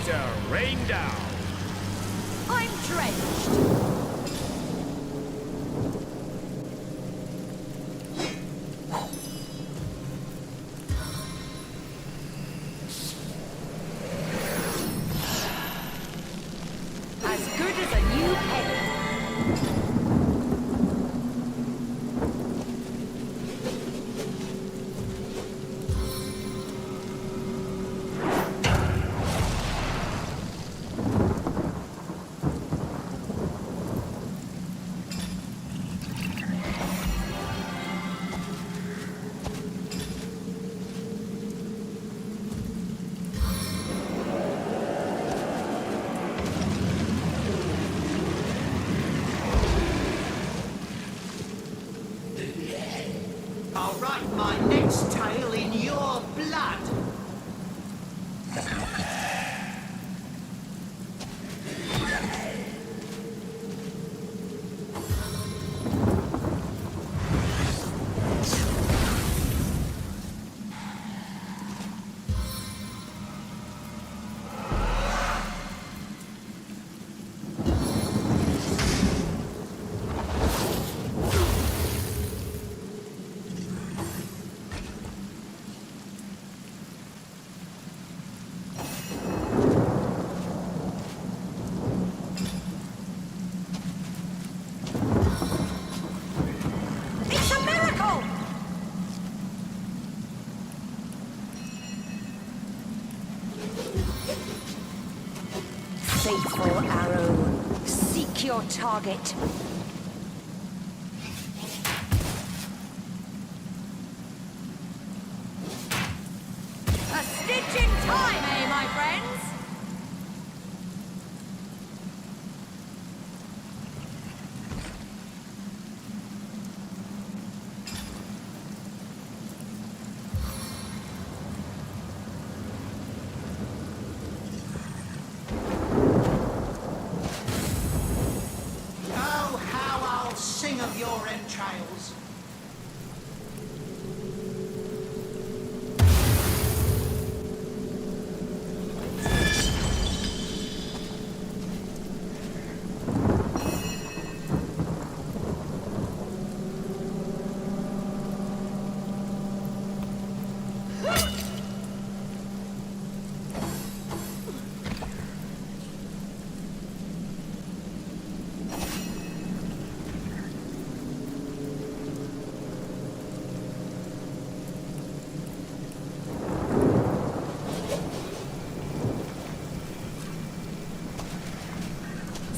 water rain down.
I'm drenched. As good as a new penny.
I'll write my next tale in your blood.
It's a miracle!
Faithful arrow, seek your target.
A stitch in time, eh, my friends?
Oh, how I'll sing of your entrails.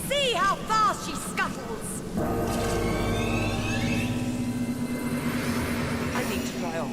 See how fast she scuttles! I need to dry off.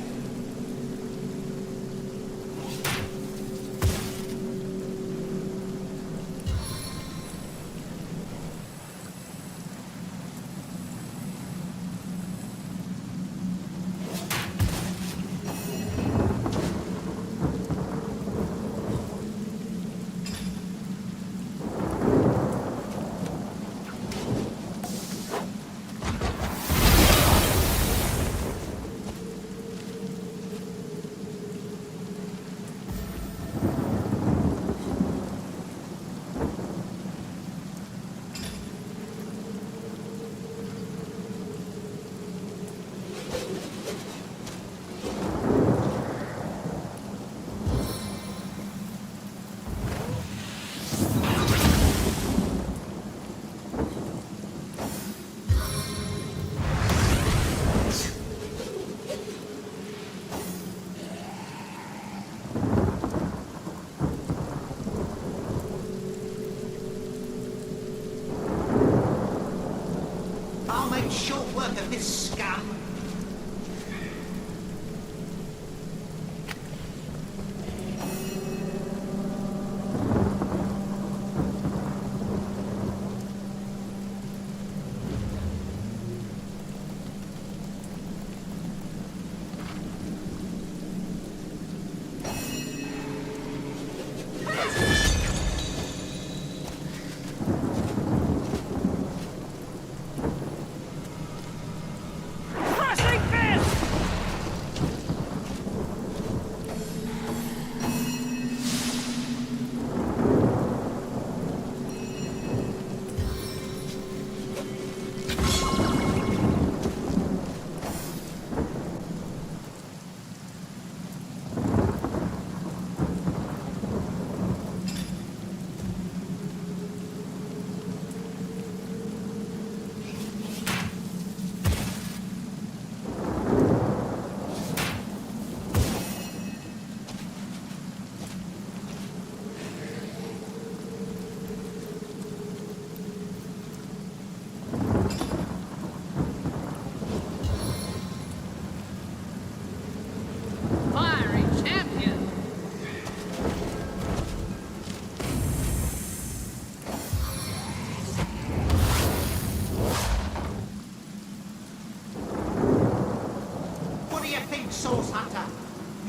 I'll make short work of this scum.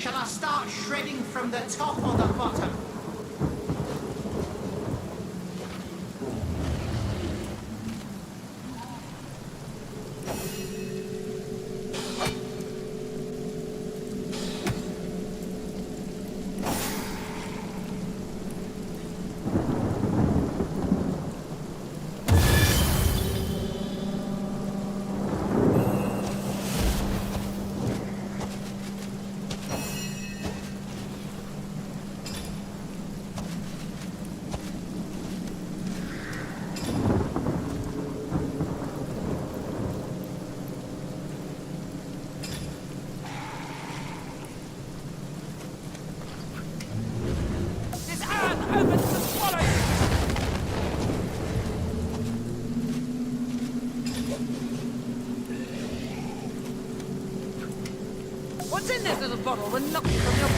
Shall I start shredding from the top or the bottom?
What's in this little bottle when knocked from your...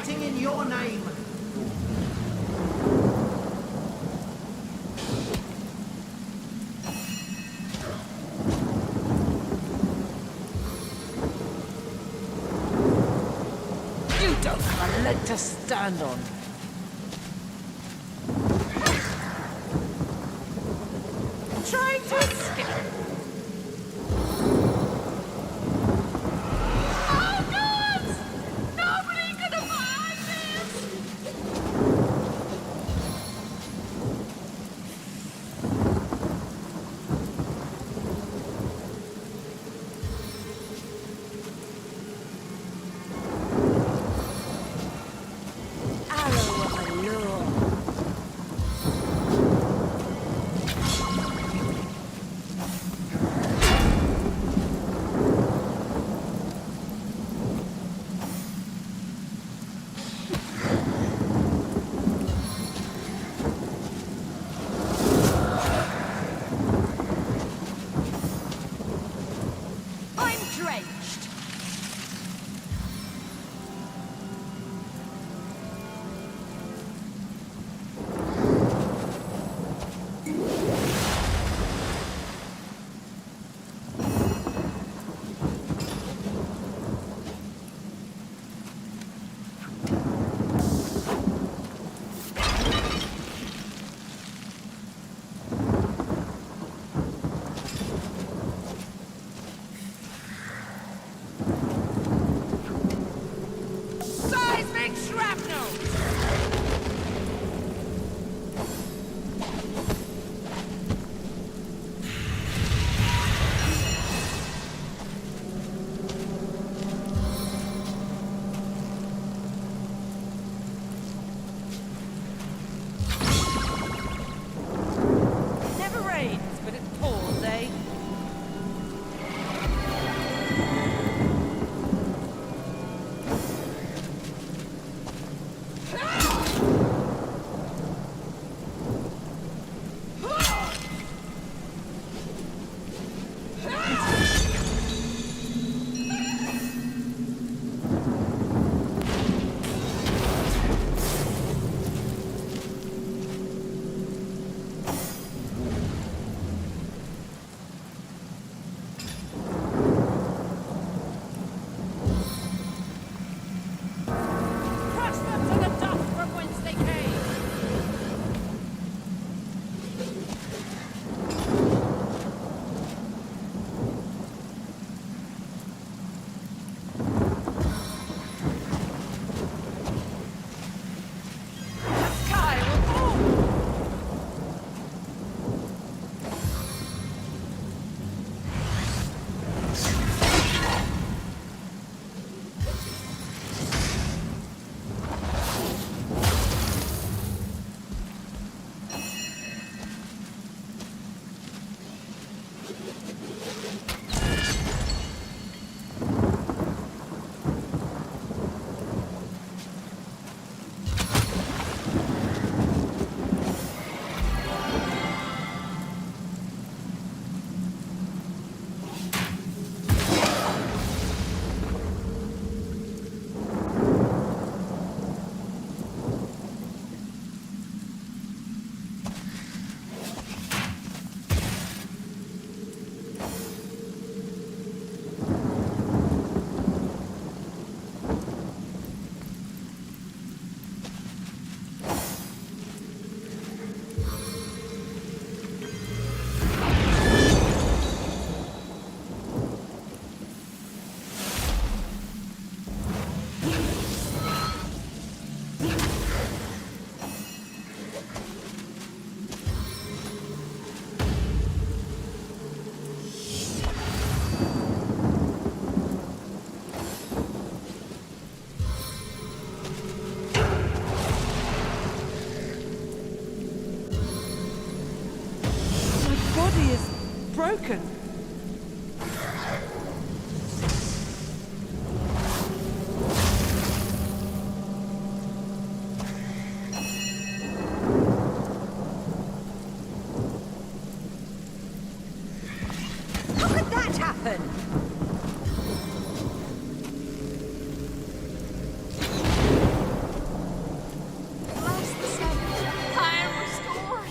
In your name.
You don't have a leg to stand on. Trying to escape. body is broken.
How could that happen?
Bless the seventh. I am restored.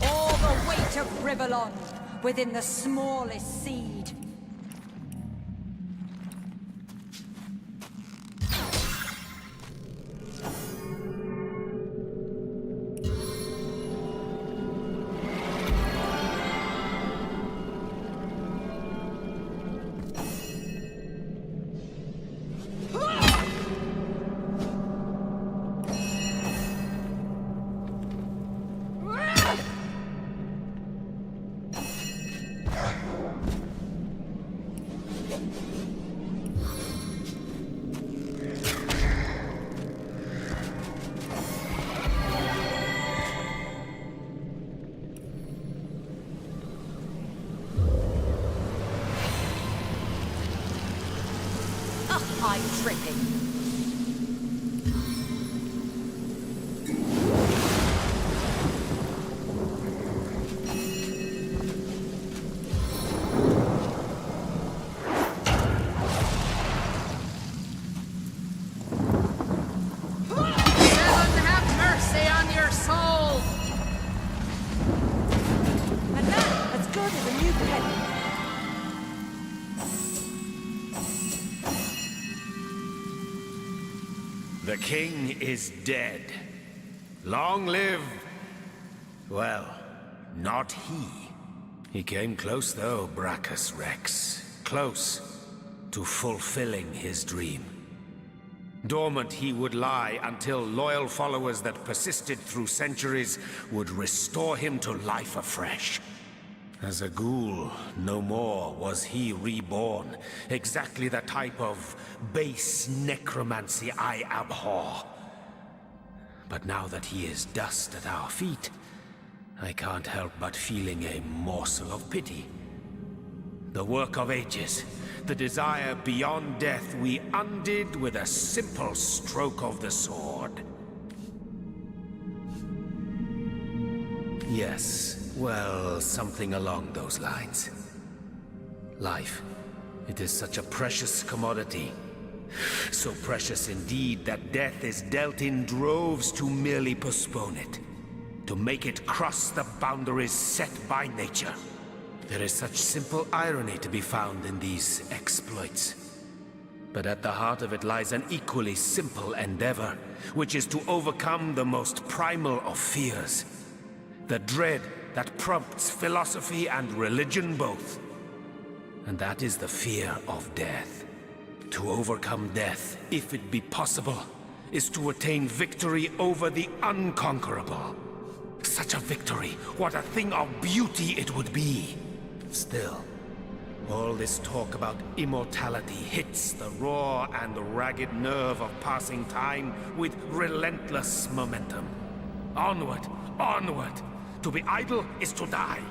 All the weight of Rivellon within the smallest seed. I'm tripping.
Heaven have mercy on your soul.
And that as good as a new penny.
The king is dead. Long live... well, not he. He came close though, Brachus Rex. Close to fulfilling his dream. Dormant he would lie until loyal followers that persisted through centuries would restore him to life afresh. As a ghoul, no more was he reborn. Exactly the type of base necromancy I abhor. But now that he is dust at our feet, I can't help but feeling a morsel of pity. The work of ages, the desire beyond death, we undid with a simple stroke of the sword. Yes, well, something along those lines. Life, it is such a precious commodity. So precious indeed that death is dealt in droves to merely postpone it. To make it cross the boundaries set by nature. There is such simple irony to be found in these exploits. But at the heart of it lies an equally simple endeavor, which is to overcome the most primal of fears. The dread that prompts philosophy and religion both. And that is the fear of death. To overcome death, if it be possible, is to attain victory over the unconquerable. Such a victory, what a thing of beauty it would be. Still, all this talk about immortality hits the raw and ragged nerve of passing time with relentless momentum. Onward, onward! To be idle is to die.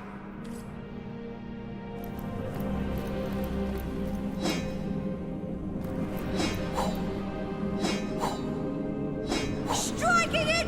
Striking it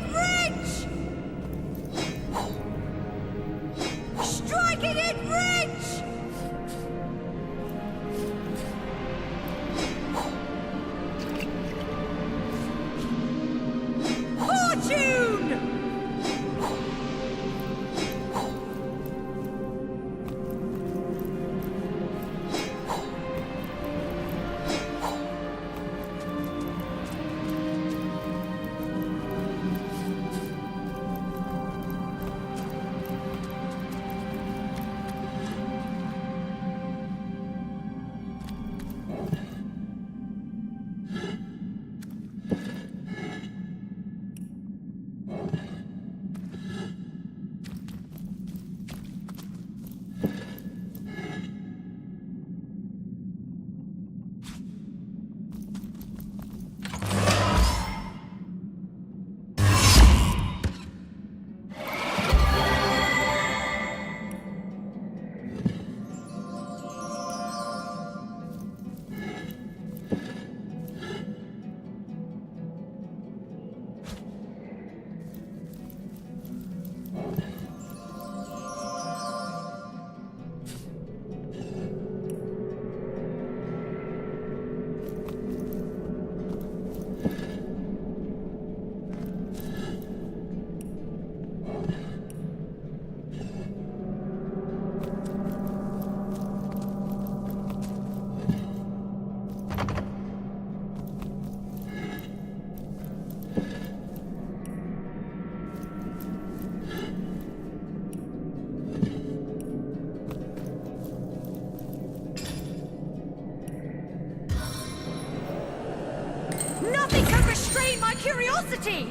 curiosity!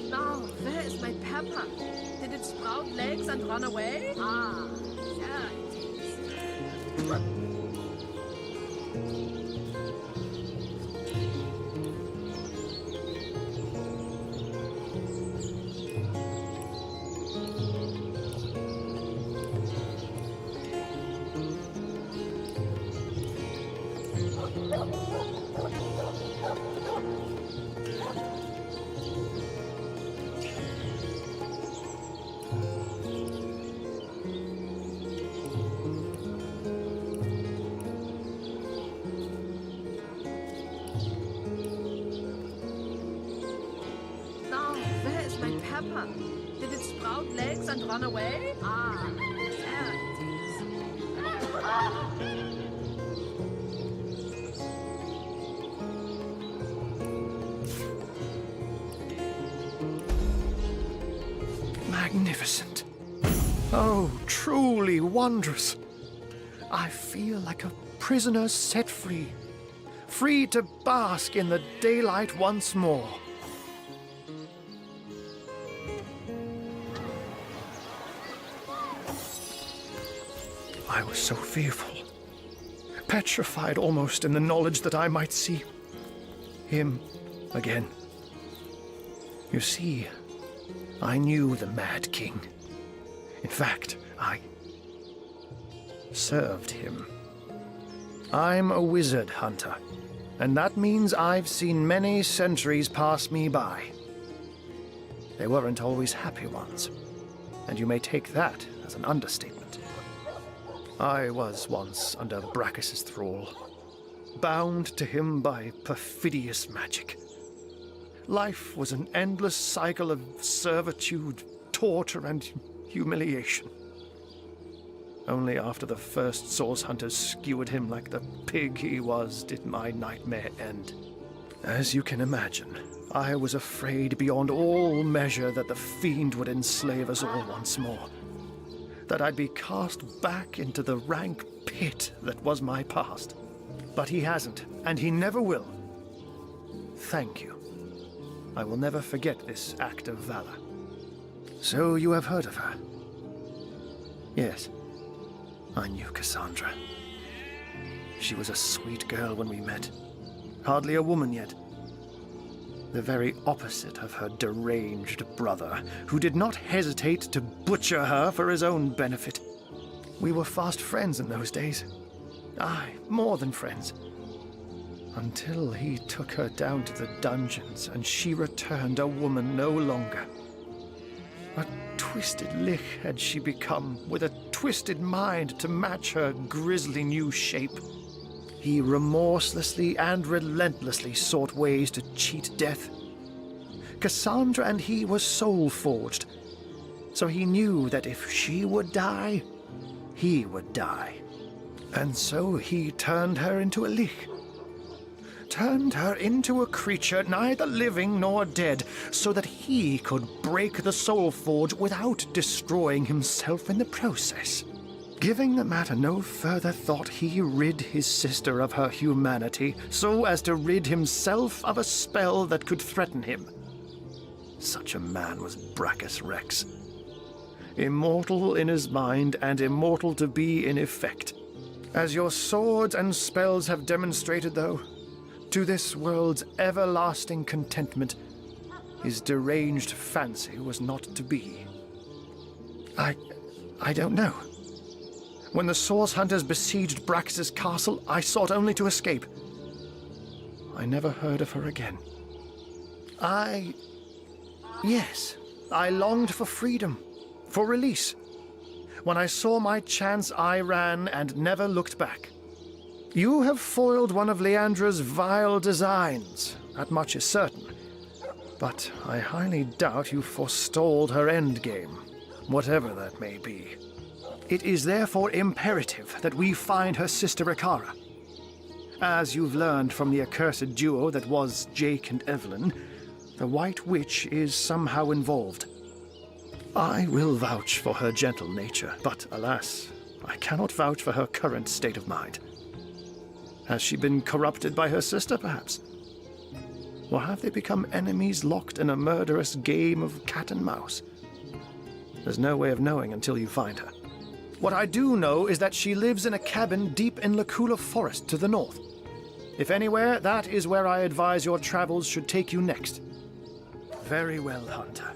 Now, where is my pepper? Did it sprout legs and run away? Ah, there it is. Now, where is my pepper? Did it sprout legs and run away? Ah, there it is.
Magnificent. Oh, truly wondrous. I feel like a prisoner set free, free to bask in the daylight once more. I was so fearful, petrified almost in the knowledge that I might see him again. You see, I knew the Mad King. In fact, I served him. I'm a wizard hunter, and that means I've seen many centuries pass me by. They weren't always happy ones, and you may take that as an understatement. I was once under Brachus's thrall, bound to him by perfidious magic. Life was an endless cycle of servitude, torture, and humiliation. Only after the first source hunters skewered him like the pig he was did my nightmare end. As you can imagine, I was afraid beyond all measure that the fiend would enslave us all once more. That I'd be cast back into the rank pit that was my past. But he hasn't, and he never will. Thank you. I will never forget this act of valor. So you have heard of her? Yes. I knew Cassandra. She was a sweet girl when we met. Hardly a woman yet. The very opposite of her deranged brother, who did not hesitate to butcher her for his own benefit. We were fast friends in those days. Aye, more than friends. Until he took her down to the dungeons and she returned a woman no longer. A twisted lich had she become, with a twisted mind to match her grisly new shape. He remorselessly and relentlessly sought ways to cheat death. Cassandra and he were soul-forged, so he knew that if she would die, he would die. And so he turned her into a lich. Turned her into a creature neither living nor dead, so that he could break the soul forge without destroying himself in the process. Giving the matter no further thought, he rid his sister of her humanity, so as to rid himself of a spell that could threaten him. Such a man was Brachus Rex. Immortal in his mind and immortal to be in effect. As your swords and spells have demonstrated, though, to this world's everlasting contentment, his deranged fancy was not to be. I don't know. When the Source Hunters besieged Brachus' castle, I sought only to escape. I never heard of her again. Yes, I longed for freedom, for release. When I saw my chance, I ran and never looked back. You have foiled one of Leandra's vile designs, that much is certain. But I highly doubt you forestalled her endgame, whatever that may be. It is therefore imperative that we find her sister Ikara. As you've learned from the accursed duo that was Jake and Evelyn, the White Witch is somehow involved. I will vouch for her gentle nature, but alas, I cannot vouch for her current state of mind. Has she been corrupted by her sister, perhaps? Or have they become enemies locked in a murderous game of cat and mouse? There's no way of knowing until you find her. What I do know is that she lives in a cabin deep in Lacula Forest to the north. If anywhere, that is where I advise your travels should take you next. Very well, Hunter.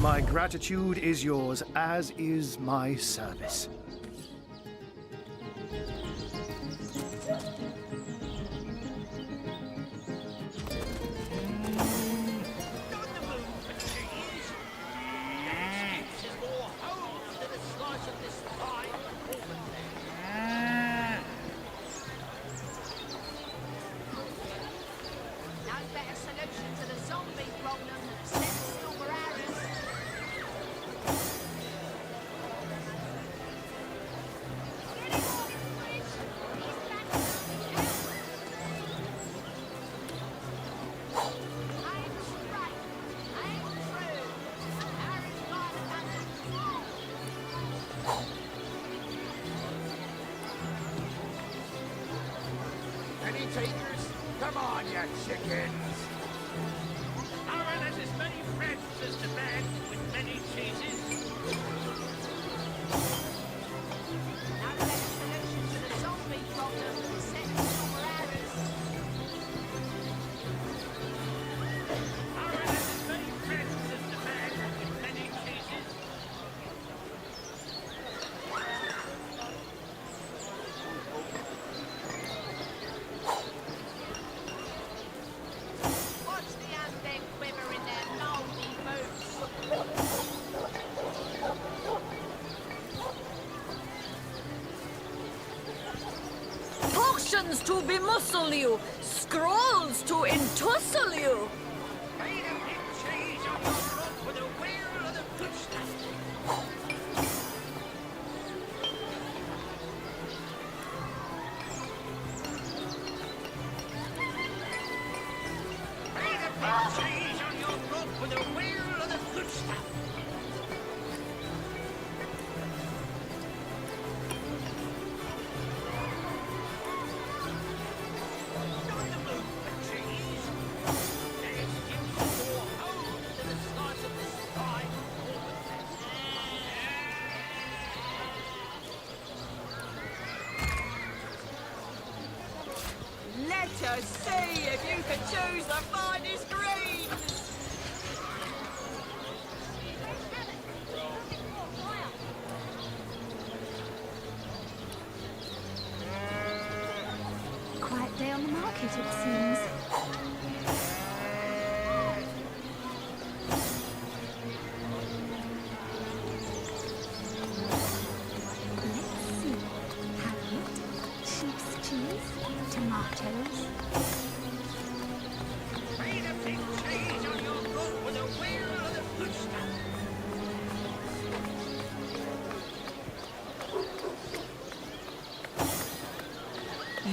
My gratitude is yours, as is my service.
Any takers? Come on, you chickens!
Aaron has as many friends as the man with many cheeses.
Now the best solution to the zombie problem is set silver arrows.
Aaron has as many friends as the man with many cheeses.
Watch the undead quiver in their moldy boots.
Potions to bemuscle you, scrolls to entussle you.
Made of big cheese on your rock with a wheel of the good stuff. Made of big cheese on your rock with a wheel of the good stuff.
Let us see if you can choose the finest greens.
Quiet day on the market, it seems.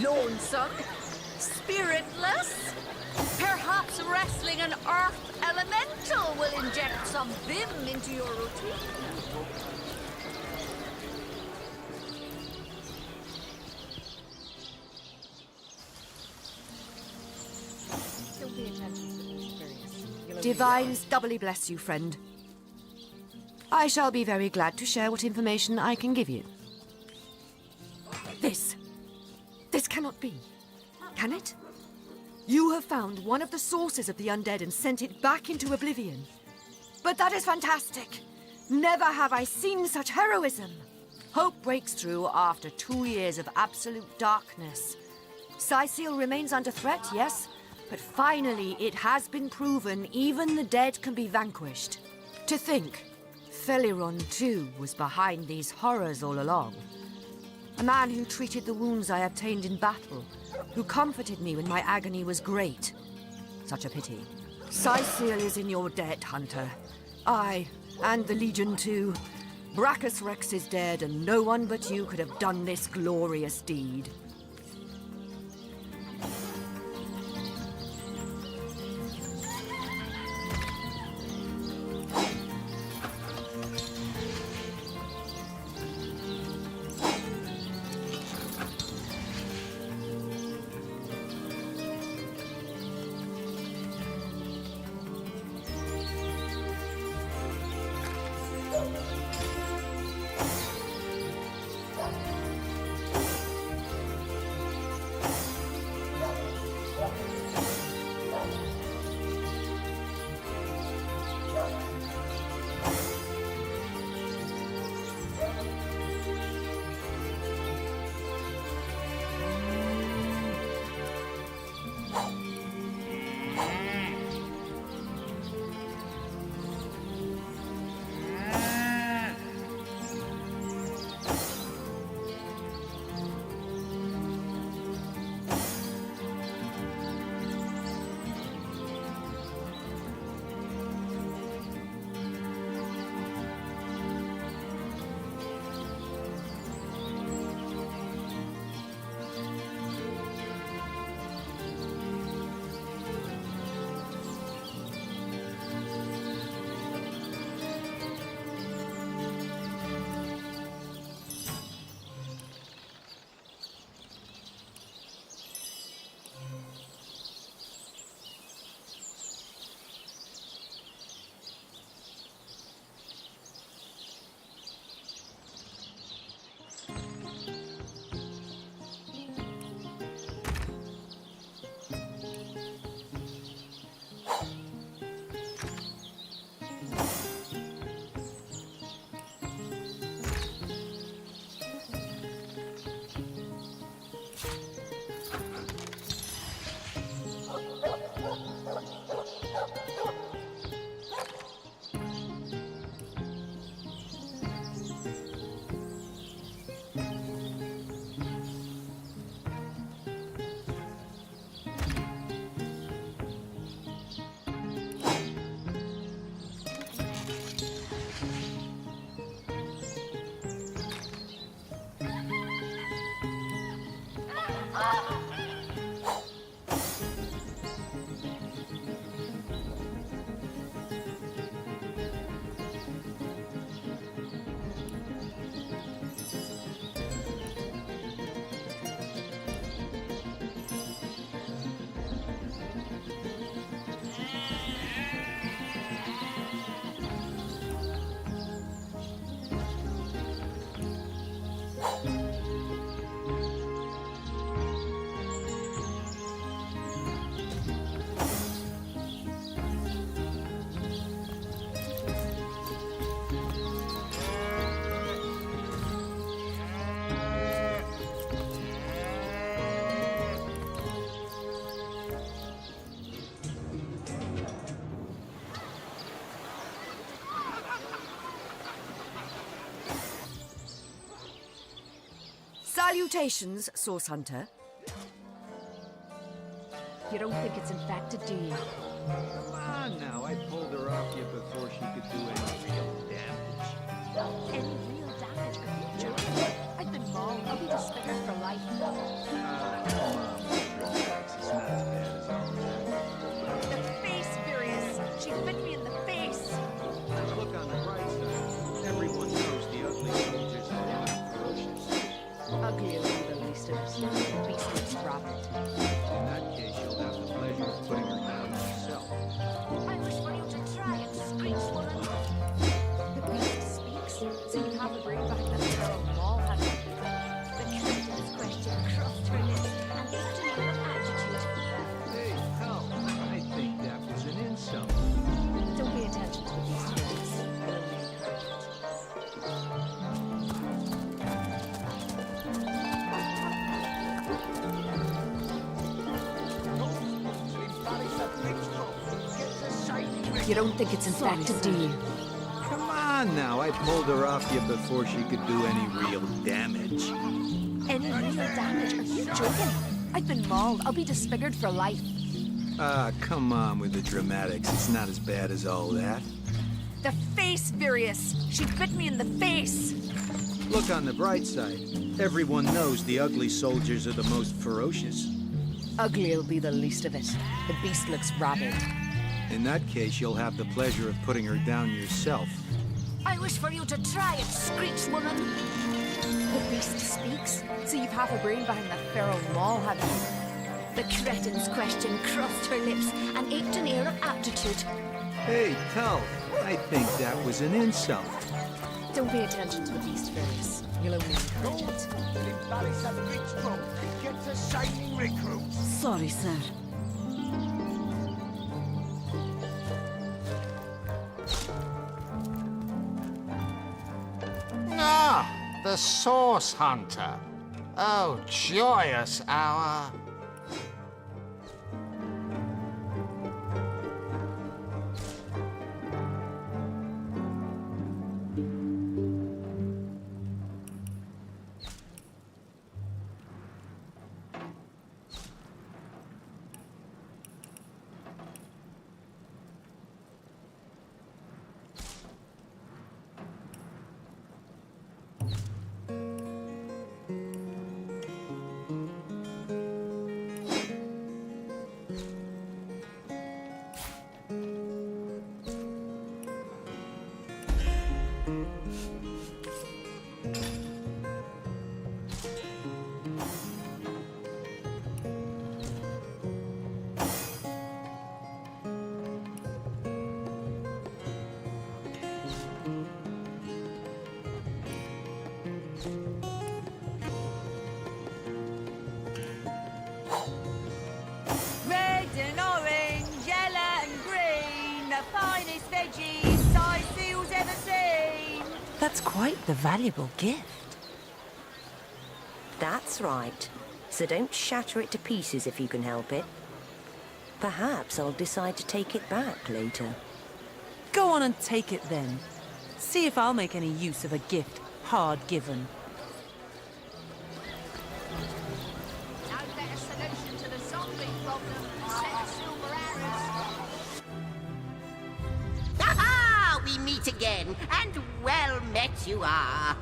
Lonesome? Spiritless? Perhaps wrestling an earth elemental will inject some vim into your routine.
Don't pay attention to these curious.
Divines doubly bless you, friend. I shall be very glad to share what information I can give you. This cannot be. Can it? You have found one of the sources of the undead and sent it back into oblivion. But that is fantastic. Never have I seen such heroism. Hope breaks through after 2 years of absolute darkness. Sicil remains under threat, yes, but finally it has been proven even the dead can be vanquished. To think, Feliron too was behind these horrors all along. A man who treated the wounds I obtained in battle, who comforted me when my agony was great. Such a pity. Sicil is in your debt, Hunter. I, and the Legion too. Brachus Rex is dead, and no one but you could have done this glorious deed. Salutations, Source Hunter.
You don't think it's infected, do you?
Come on now, I pulled her off you before she could do any real damage.
Any real damage, good future? I've been mauled. I'll be disfigured for life.
You don't think it's infected, do you?
Come on now, I pulled her off you before she could do any real damage.
Any real damage? Are you joking? I've been mauled. I'll be disfigured for life.
Ah, come on with the dramatics. It's not as bad as all that.
The face, Furious! She bit me in the face!
Look on the bright side. Everyone knows the ugly soldiers are the most ferocious.
Ugly'll be the least of it. The beast looks rabid.
In that case, you'll have the pleasure of putting her down yourself.
I wish for you to try it, Screech Woman.
The beast speaks? So you've half a brain behind that feral maul, have you?
The cretin's question crossed her lips and aped an air of aptitude.
Hey, Tull, I think that was an insult.
Don't pay attention to the beast, Furious. You'll only encourage it.
Embarrass a rich drunk and get to shining recruits.
Sorry, sir.
Ah, the Source Hunter. Oh, joyous hour.
Red and orange, yellow and green, the finest veggies Sightseal's ever seen.
That's quite the valuable gift.
That's right. So don't shatter it to pieces if you can help it. Perhaps I'll decide to take it back later.
Go on and take it then. See if I'll make any use of a gift hard given.
No better solution to the zombie problem than set silver arrows.
Aha! We meet again, and well met you are.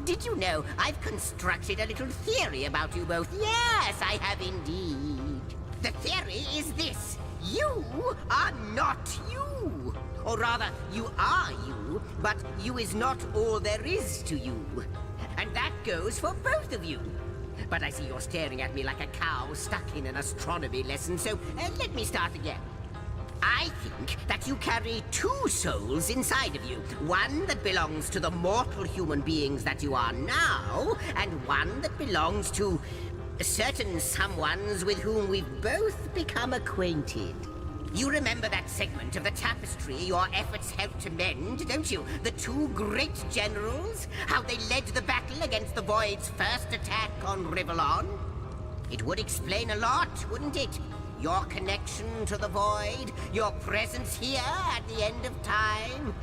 Did you know I've constructed a little theory about you both? Yes, I have indeed. The theory is this. You are not you. Or rather, you are you, but you is not all there is to you. And that goes for both of you. But I see you're staring at me like a cow stuck in an astronomy lesson, so let me start again. I think that you carry two souls inside of you. One that belongs to the mortal human beings that you are now, and one that belongs to certain someones with whom we've both become acquainted. You remember that segment of the tapestry your efforts helped to mend, don't you? The two great generals? How they led the battle against the Void's first attack on Rivellon? It would explain a lot, wouldn't it? Your connection to the Void, your presence here at the end of time.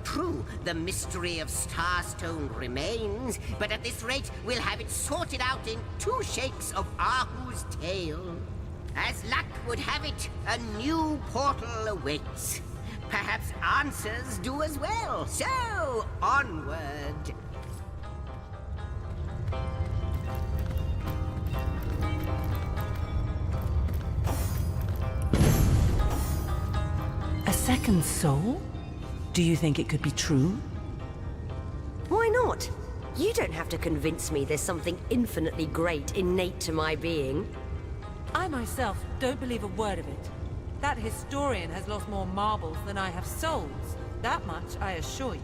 True, the mystery of Starstone remains, but at this rate, we'll have it sorted out in 2 shakes of Ahu's tail. As luck would have it, a new portal awaits. Perhaps answers do as well. So, onward.
A second soul? Do you think it could be true?
Why not? You don't have to convince me there's something infinitely great innate to my being.
I myself don't believe a word of it. That historian has lost more marbles than I have souls. That much I assure you.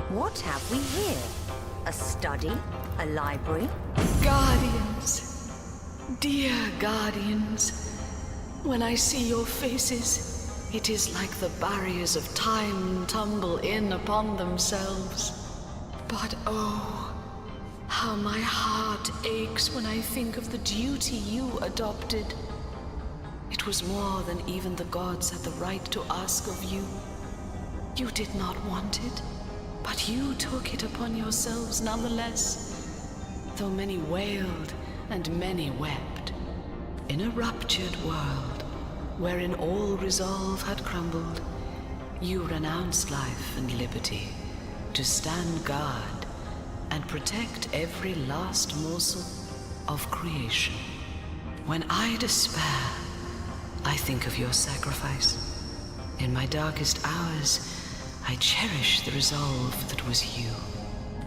What have we here? A study? A library?
Guardians. Dear Guardians. When I see your faces, It is like the barriers of time tumble in upon themselves. But oh, how my heart aches when I think of the duty you adopted. It was more than even the gods had the right to ask of you. You did not want it, but you took it upon yourselves nonetheless. Though many wailed and many wept, in a ruptured world, wherein all resolve had crumbled, you renounced life and liberty to stand guard and protect every last morsel of creation. When I despair, I think of your sacrifice. In my darkest hours, I cherish the resolve that was you.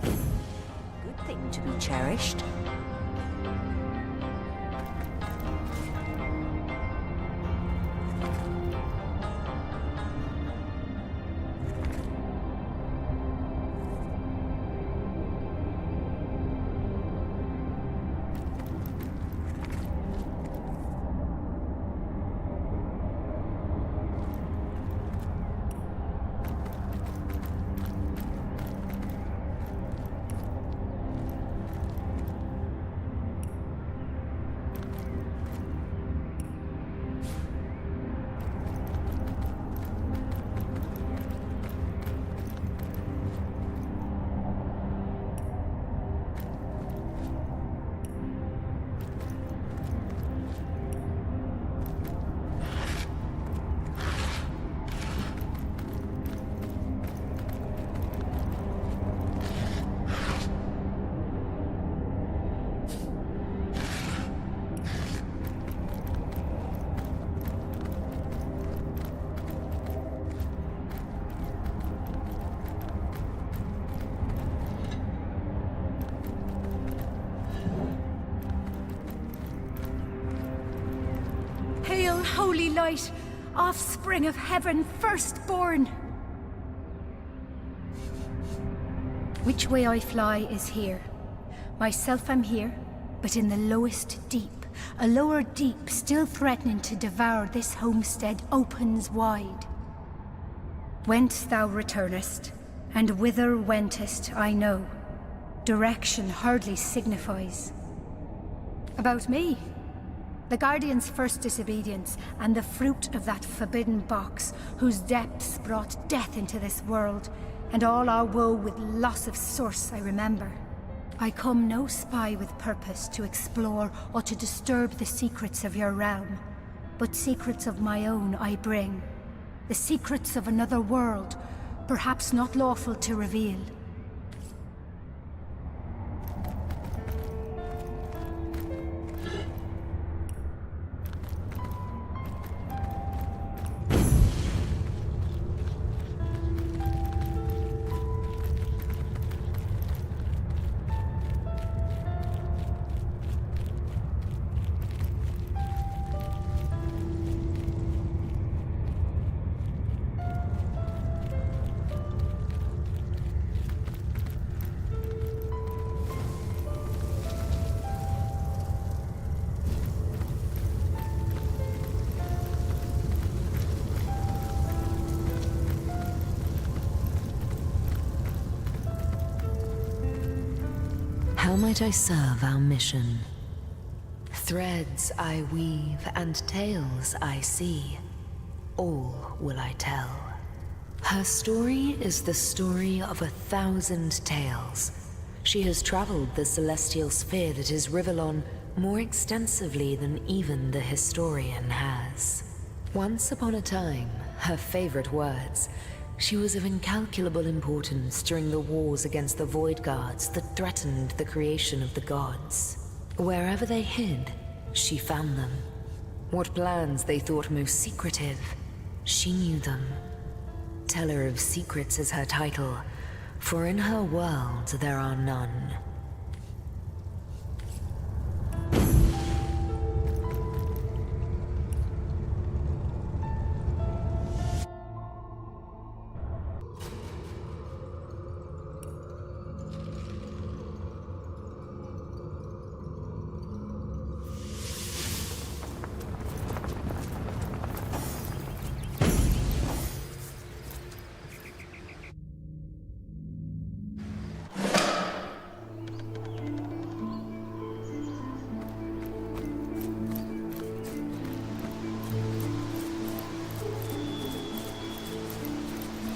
Good thing to be cherished.
Hail, holy light, offspring of heaven, firstborn! Which way I fly is here. Myself am here, but in the lowest deep. A lower deep still threatening to devour this homestead opens wide. Whence thou returnest, and whither wentest, I know. Direction hardly signifies. About me? The Guardian's first disobedience, and the fruit of that forbidden box, whose depths brought death into this world, and all our woe with loss of source I remember. I come no spy with purpose to explore or to disturb the secrets of your realm, but secrets of my own I bring. The secrets of another world, perhaps not lawful to reveal.
How might I serve our mission? Threads I weave and tales I see. All will I tell. Her story is the story of 1,000 tales. She has traveled the celestial sphere that is Rivellon more extensively than even the historian has. Once upon a time, her favorite words, she was of incalculable importance during the wars against the Void Guards that threatened the creation of the gods. Wherever they hid, she found them. What plans they thought most secretive, she knew them. Teller of Secrets is her title, for in her world there are none.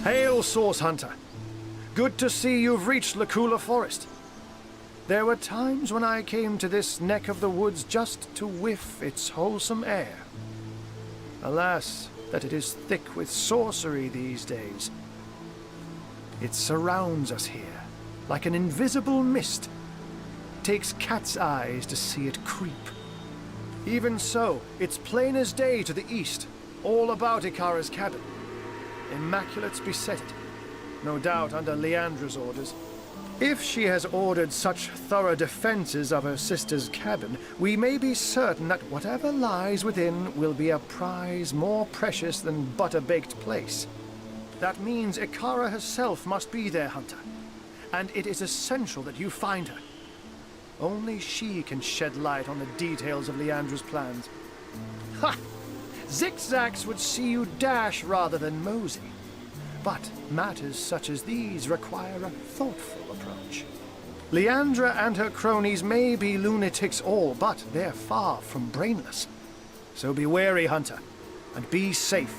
Hail, Source Hunter. Good to see you've reached Lacula Forest. There were times when I came to this neck of the woods just to whiff its wholesome air. Alas, that it is thick with sorcery these days. It surrounds us here, like an invisible mist. Takes cat's eyes to see it creep. Even so, it's plain as day to the east, all about Ikara's cabin. Immaculates beset it, no doubt under Leandra's orders. If she has ordered such thorough defenses of her sister's cabin, we may be certain that whatever lies within will be a prize more precious than butter-baked plaice. That means Ikara herself must be there, Hunter. And it is essential that you find her. Only she can shed light on the details of Leandra's plans. Ha! Zigzags would see you dash rather than mosey. But matters such as these require a thoughtful approach. Leandra and her cronies may be lunatics all, but they're far from brainless. So be wary, Hunter, and be safe.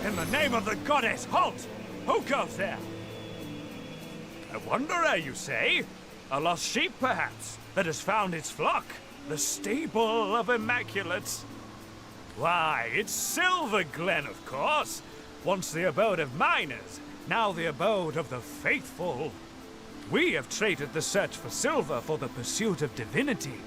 In the name of the goddess, halt! Who goes there? A wanderer, you say? A lost sheep, perhaps, that has found its flock? The stable of Immaculates? Why, it's Silver Glen, of course. Once the abode of miners, now the abode of the faithful. We have traded the search for silver for the pursuit of divinity.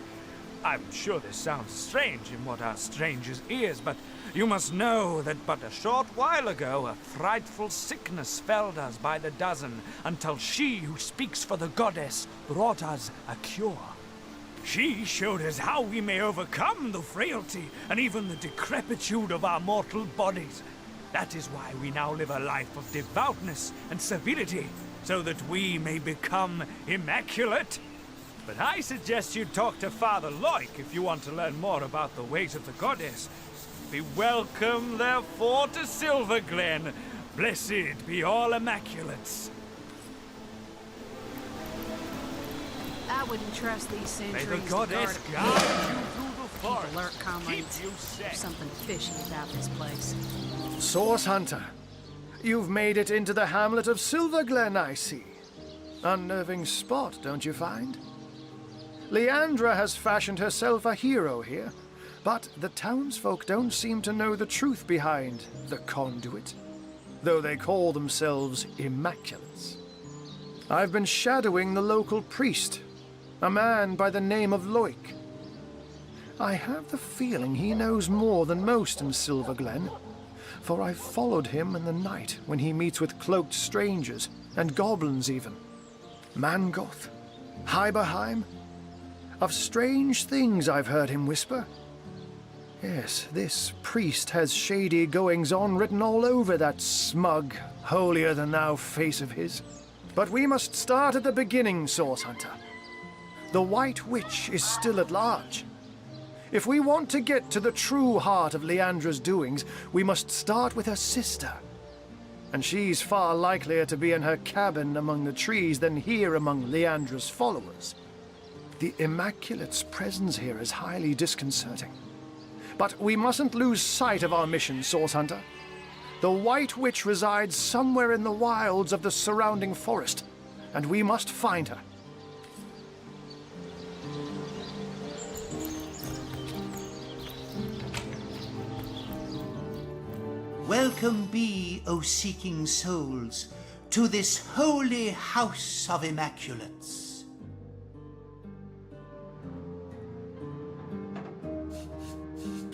I'm sure this sounds strange in what are strangers' ears, but you must know that but a short while ago a frightful sickness felled us by the dozen, until she who speaks for the goddess brought us a cure. She showed us how we may overcome the frailty and even the decrepitude of our mortal bodies. That is why we now live a life of devoutness and civility, so that we may become immaculate. But I suggest you talk to Father Loik if you want to learn more about the ways of the goddess. Be welcome, therefore, to Silver Glen. Blessed be all Immaculates.
I wouldn't trust these sentries.
May the goddess
to
guide you through the forest.
Keep alert, comrades.
Keep you safe.
There's something fishy about this place.
Source Hunter, you've made it into the hamlet of Silver Glen, I see. Unnerving spot, don't you find? Leandra has fashioned herself a hero here, but the townsfolk don't seem to know the truth behind the conduit, though they call themselves Immaculates. I've been shadowing the local priest, a man by the name of Loik. I have the feeling he knows more than most in Silver Glen, for I've followed him in the night when he meets with cloaked strangers, and goblins even. Mangoth, Hyberheim. Of strange things I've heard him whisper. Yes, this priest has shady goings-on written all over that smug, holier-than-thou face of his. But we must start at the beginning, Source Hunter. The White Witch is still at large. If we want to get to the true heart of Leandra's doings, we must start with her sister. And she's far likelier to be in her cabin among the trees than here among Leandra's followers. The Immaculate's presence here is highly disconcerting. But we mustn't lose sight of our mission, Source Hunter. The White Witch resides somewhere in the wilds of the surrounding forest, and we must find her.
Welcome be, O seeking souls, to this holy house of Immaculates.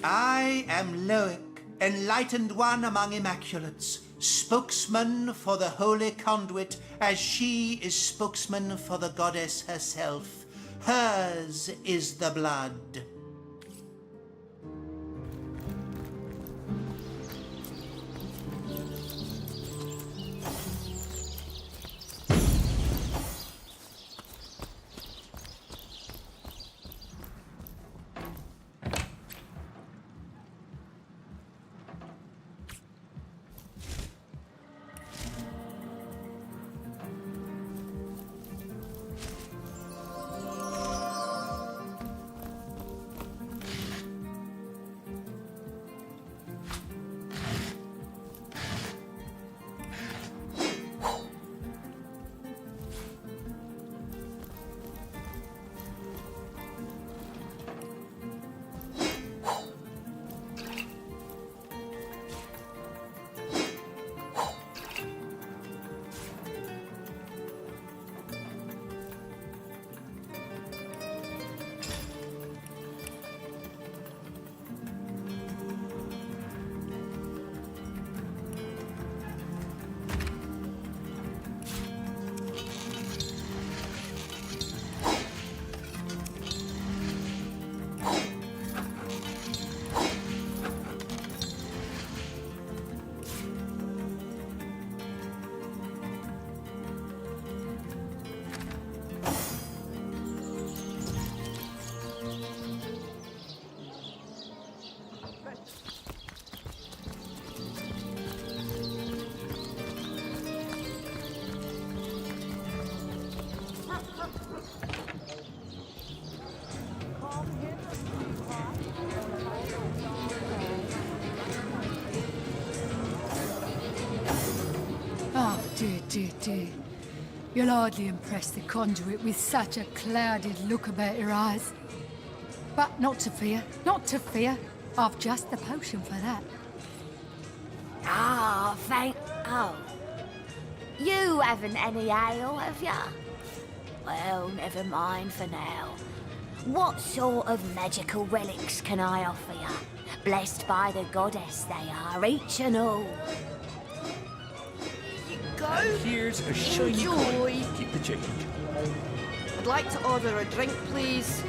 I am Loic, enlightened one among Immaculates, spokesman for the holy conduit, as she is spokesman for the goddess herself. Hers is the blood.
dear, dear. You'll hardly impress the conduit with such a clouded look about your eyes. But not to fear, not to fear. I've just the potion for that.
Ah, Oh. You haven't any ale, have ya? Well, never mind for now. What sort of magical relics can I offer ya? Blessed by the goddess they are, each and all.
Here's a shiny
Joy.
coin. Keep the change.
I'd like to order a drink, please.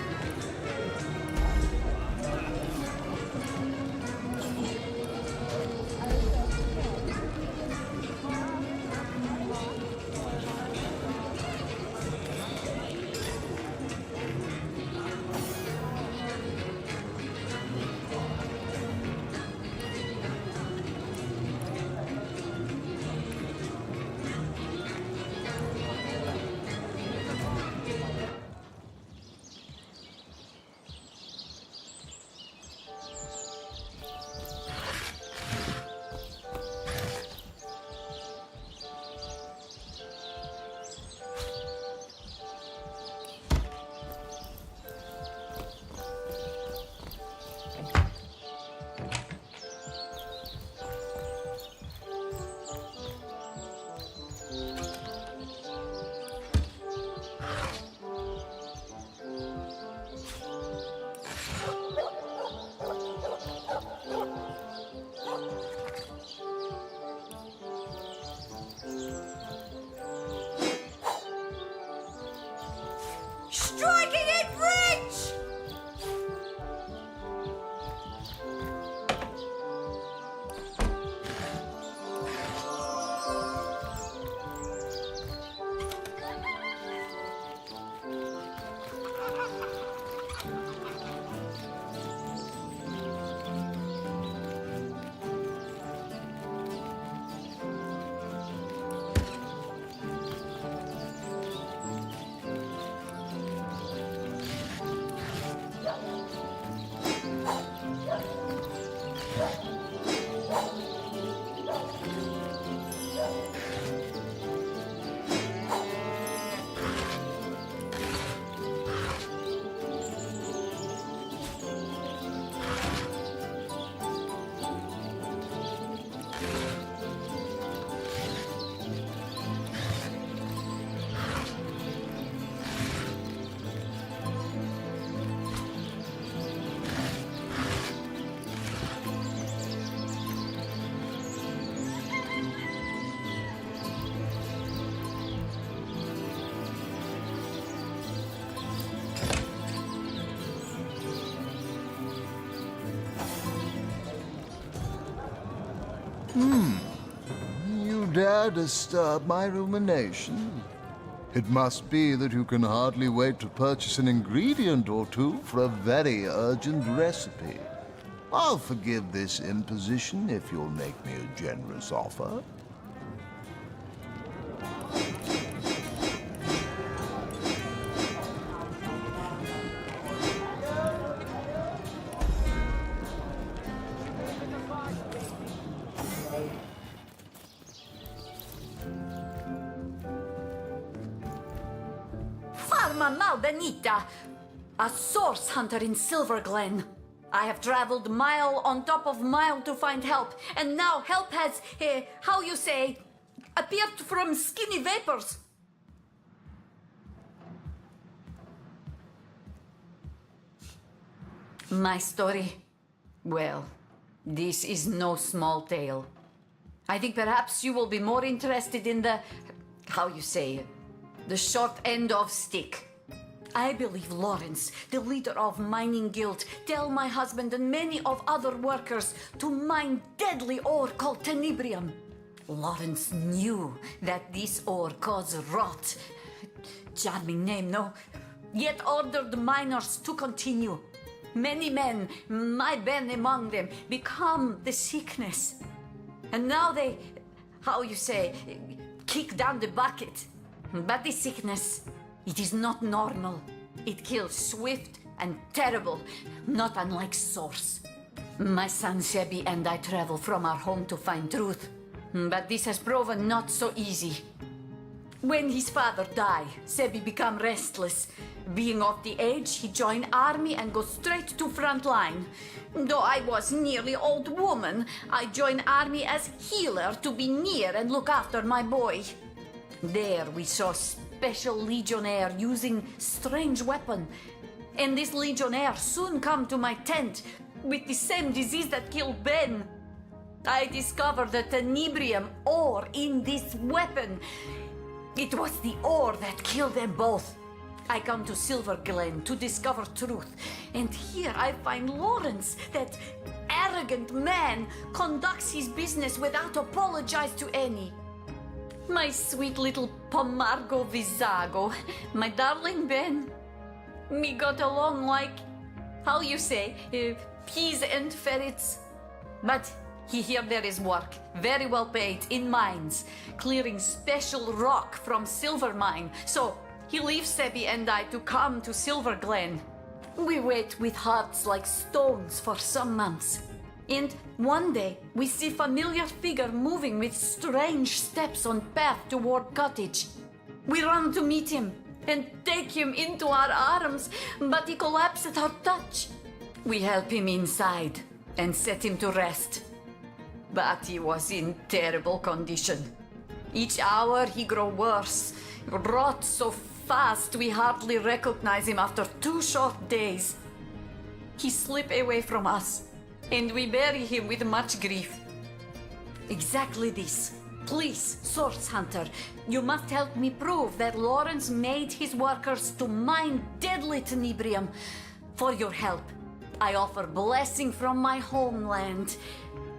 Striking it rich!
You dare disturb my rumination? It must be that you can hardly wait to purchase an ingredient or two for a very urgent recipe. I'll forgive this imposition if you'll make me a generous offer.
Farma Malbenita, a source hunter in Silver Glen. I have traveled mile on top of mile to find help, and now help has, how you say, appeared from skinny vapors. My story? Well, this is no small tale. I think perhaps you will be more interested in the, how you say, the short end of stick. I believe Lawrence, the leader of Mining Guild, tell my husband and many of other workers to mine deadly ore called tenebrium. Lawrence knew that this ore caused rot. Charming name, no? Yet ordered the miners to continue. Many men, my Ben among them, become the sickness. And now they, how you say, kick down the bucket. But the sickness, it is not normal. It kills swift and terrible, not unlike Source. My son Sebi and I travel from our home to find truth. But this has proven not so easy. When his father died, Sebi became restless. Being off the edge, he joined army and go straight to front line. Though I was nearly old woman, I joined army as healer to be near and look after my boy. There we saw special legionnaire using strange weapon. And this legionnaire soon come to my tent with the same disease that killed Ben. I discovered the tenebrium ore in this weapon. It was the ore that killed them both. I come to Silver Glen to discover truth, and here I find Lawrence, that arrogant man, conducts his business without apologize to any. My sweet little Pomargo Visago, my darling Ben, me got along like, how you say, peas and ferrets. But here there is work, very well paid, in mines, clearing special rock from silver mine. So he leaves Sebi and I to come to Silver Glen. We wait with hearts like stones for some months. And one day we see familiar figure moving with strange steps on path toward cottage. We run to meet him and take him into our arms, but he collapsed at our touch. We help him inside and set him to rest. But he was in terrible condition. Each hour he grow worse, rot so fast we hardly recognize him after 2 short days. He slip away from us, and we bury him with much grief. Exactly this. Please, Source Hunter, you must help me prove that Lawrence made his workers to mine deadly tenebrium. For your help, I offer blessing from my homeland.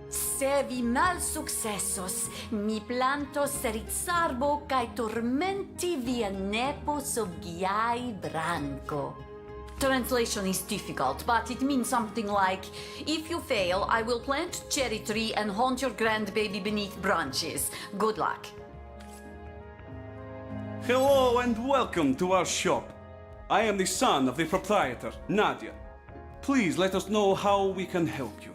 Se vi mal successos, mi planto serit sarbo cae tormenti via nepo CNGY branco. Translation is difficult, but it means something like, if you fail, I will plant cherry tree and haunt your grandbaby beneath branches. Good luck.
Hello and welcome to our shop. I am the son of the proprietor, Nadia. Please let us know how we can help you.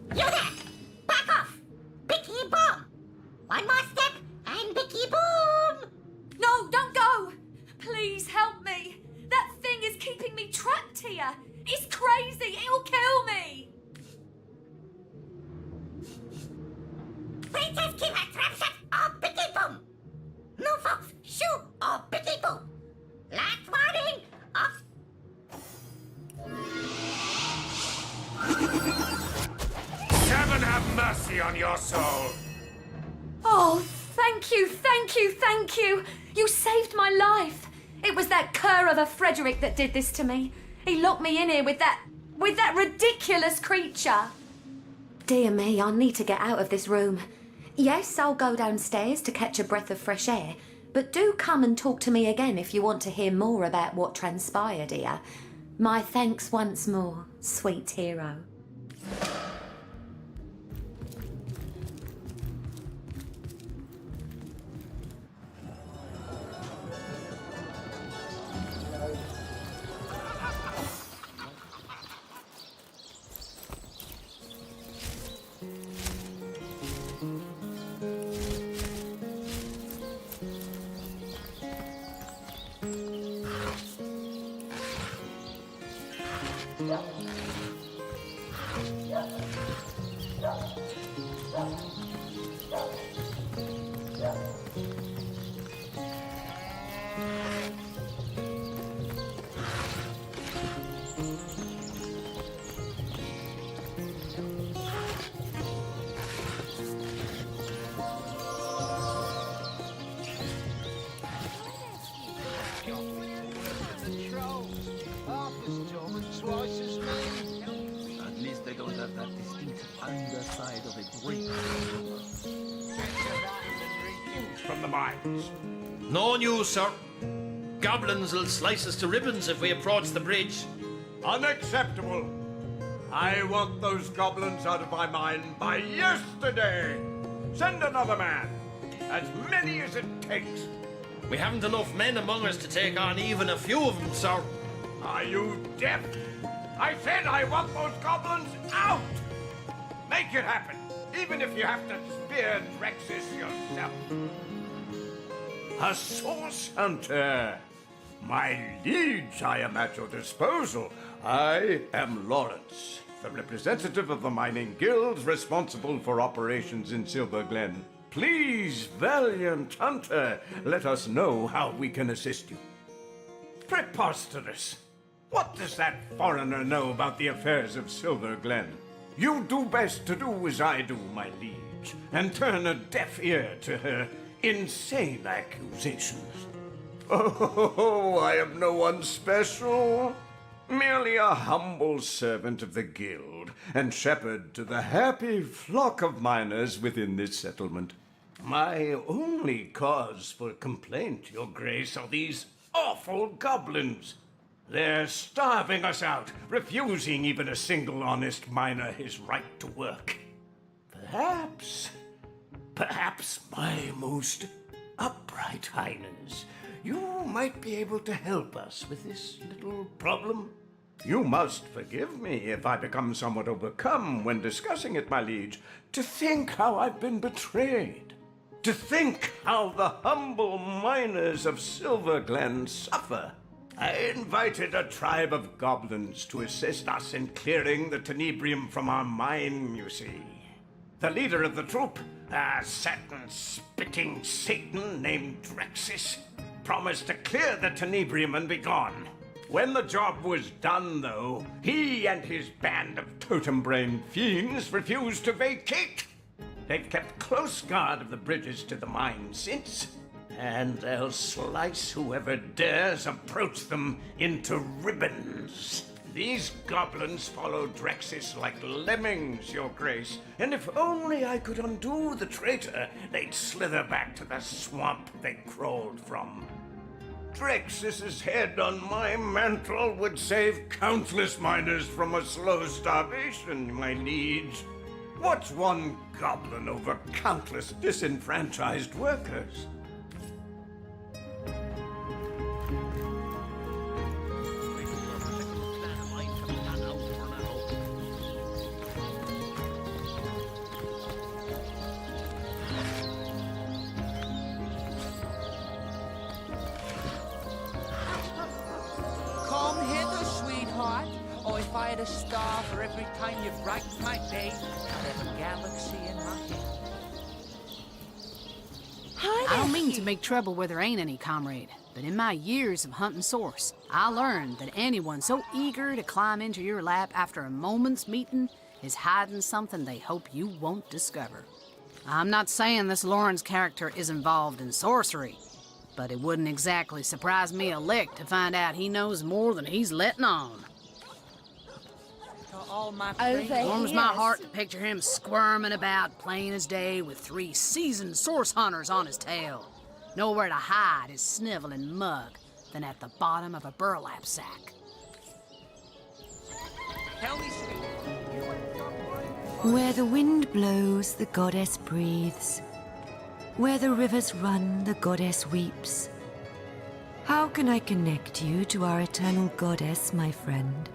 You there! Back off! Bicky Boom! One more step and Bicky Boom!
No, don't go! Please help me! That thing is keeping me trapped here! It's crazy! It'll kill me!
Princess keep her trap shut or Bicky Boom! No folks, shoo or Bicky Boom! Last warning! Off!
Heaven have mercy on your soul!
Oh, thank you, thank you, thank you! You saved my life! It was that cur of a Frederick that did this to me. He locked me in here with that ridiculous creature.
Dear me, I need to get out of this room. Yes, I'll go downstairs to catch a breath of fresh air, but do come and talk to me again if you want to hear more about what transpired here. My thanks once more, sweet hero.
from the mines.
No news, sir. Goblins will slice us to ribbons if we approach the bridge.
Unacceptable. I want those goblins out of my mine by yesterday. Send another man. As many as it takes.
We haven't enough men among us to take on even a few of them, sir.
Are you deaf? I said I want those goblins out! Make it happen, even if you have to spear Drexis yourself. A source hunter. My liege, I am at your disposal. I am Lawrence, the representative of the mining guilds responsible for operations in Silver Glen. Please, valiant hunter, let us know how we can assist you. Preposterous! What does that foreigner know about the affairs of Silver Glen? You do best to do as I do, my liege, and turn a deaf ear to her insane accusations. Oh, I am no one special. Merely a humble servant of the guild and shepherd to the happy flock of miners within this settlement. My only cause for complaint, Your Grace, are these awful goblins. They're starving us out, refusing even a single honest miner his right to work. Perhaps, my most upright highness, you might be able to help us with this little problem. You must forgive me if I become somewhat overcome when discussing it, my liege. To think how I've been betrayed. To think how the humble miners of Silver Glen suffer. I invited a tribe of goblins to assist us in clearing the tenebrium from our mine, you see. The leader of the troop, a certain spitting Satan named Drexis, promised to clear the tenebrium and be gone. When the job was done, though, he and his band of totem-brain fiends refused to vacate. They've kept close guard of the bridges to the mine since, and they'll slice whoever dares approach them into ribbons. These goblins follow Drexis like lemmings, Your Grace, and if only I could undo the traitor, they'd slither back to the swamp they crawled from. Drexis's head on my mantle would save countless miners from a slow starvation, my liege. What's one goblin over countless disenfranchised workers?
Come hither, sweetheart, or if I had a star for every time you brighten my day, I'd have a galaxy in my head.
I don't mean to make trouble where there ain't any, comrade, but in my years of hunting source, I learned that anyone so eager to climb into your lap after a moment's meeting is hiding something they hope you won't discover. I'm not saying this Lawrence character is involved in sorcery, but it wouldn't exactly surprise me a lick to find out he knows more than he's letting on.
To all my
It warms my heart to picture him squirming about, plain as day, with 3 seasoned source hunters on his tail. Nowhere to hide his sniveling mug than at the bottom of a burlap sack.
Tell me,
Where the wind blows, the goddess breathes. Where the rivers run, the goddess weeps. How can I connect you to our eternal goddess, my friend?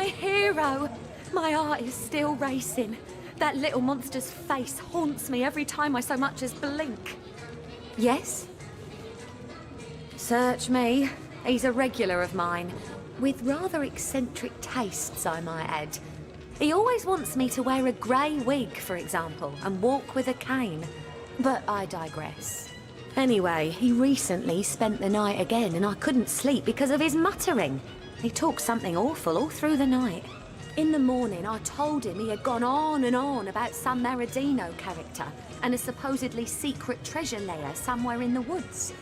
hero! My heart is still racing. That little monster's face haunts me every time I so much as blink. Yes? Search me. He's a regular of mine. With rather eccentric tastes, I might add. He always wants me to wear a grey wig, for example, and walk with a cane. But I digress. Anyway, he recently spent the night again, and I couldn't sleep because of his muttering. He talked something awful all through the night. In the morning, I told him he had gone on and on about some Maradino character and a supposedly secret treasure lair somewhere in the woods.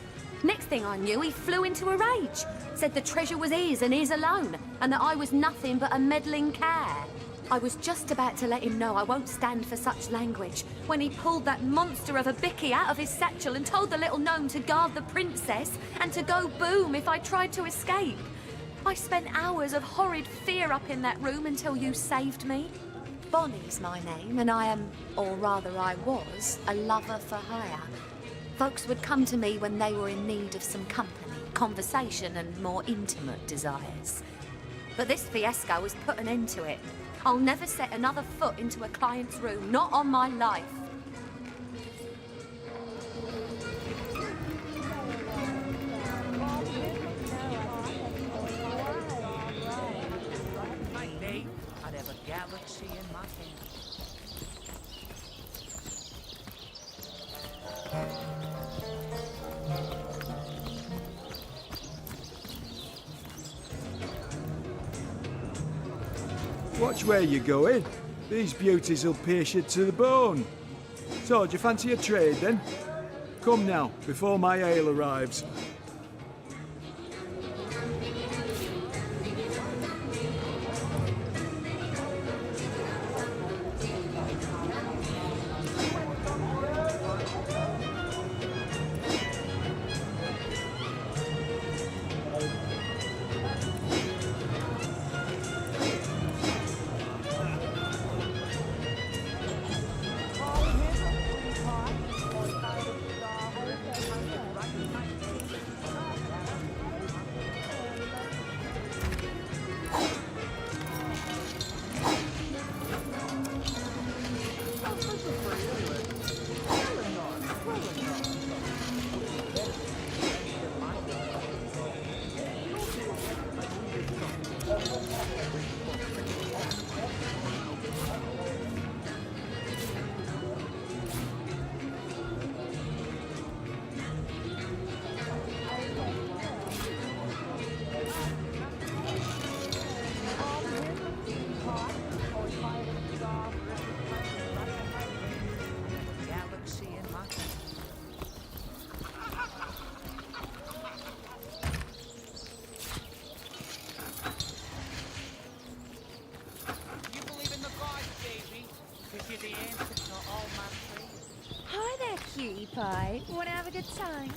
Next thing I knew, he flew into a rage, said the treasure was his and his alone, and that I was nothing but a meddling care. I was just about to let him know I won't stand for such language when he pulled that monster of a bicky out of his satchel and told the little gnome to guard the princess and to go boom if I tried to escape. I spent hours of horrid fear up in that room until you saved me. Bonnie's my name, and I am, or rather I was, a lover for hire. Folks would come to me when they were in need of some company, conversation and more intimate desires. But this fiasco has put an end to it. I'll never set another foot into a client's room, not on my life.
Might be. I'd have a galaxy in my hand.
Watch where you're going. These beauties will pierce you to the bone. So, do you fancy a trade then? Come now, before my ale arrives.
Hi there, cutie pie. Wanna have a good time?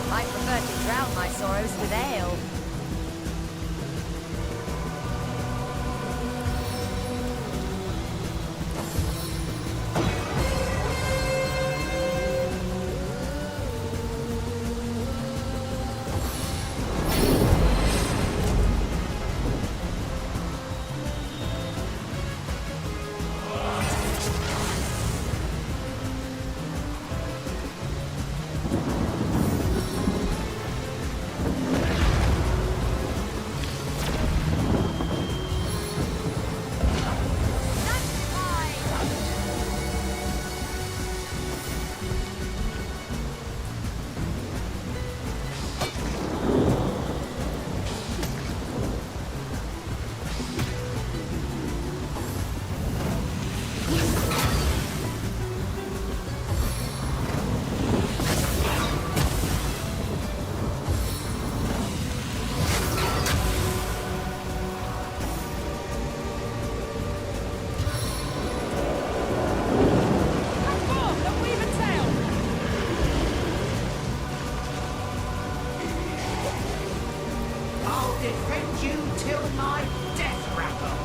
I prefer to drown my sorrows with ale.
defend you till my death rattle.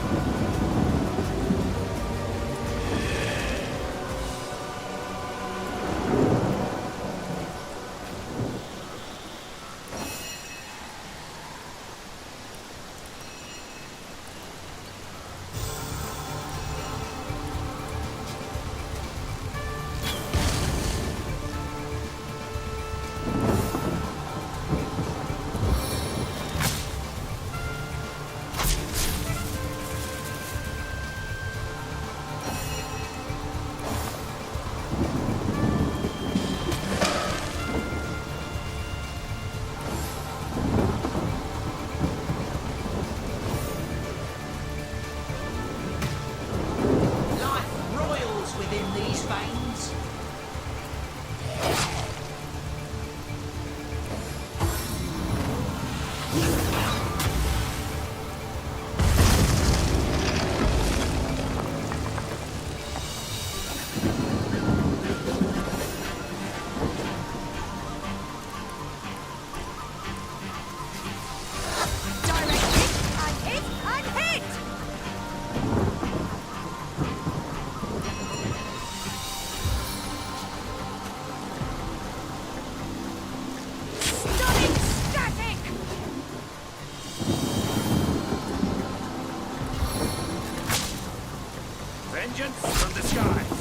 Vengeance from the skies!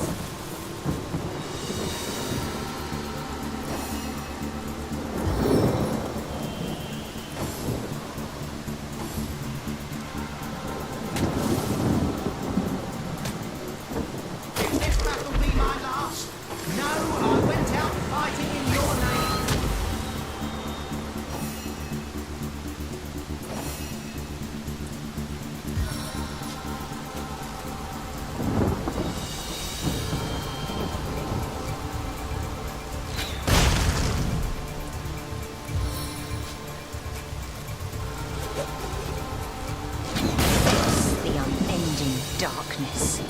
This battle be my last. No, I went out fighting in your name.
The unending darkness.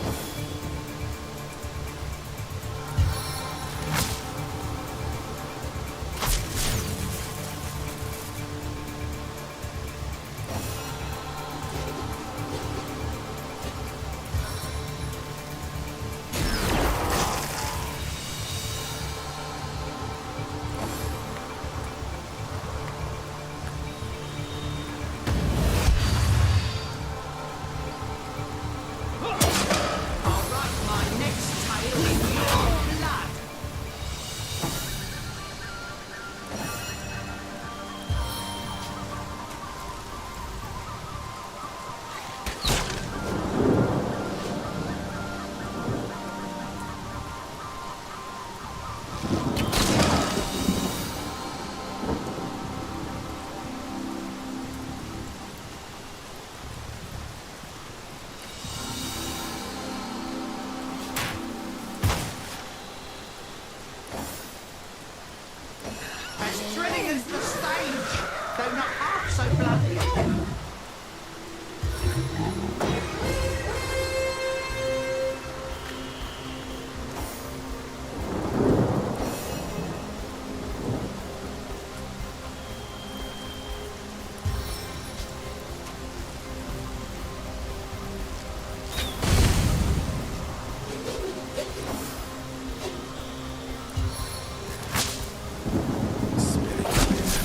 As thrilling as the stage, though not half so bloody.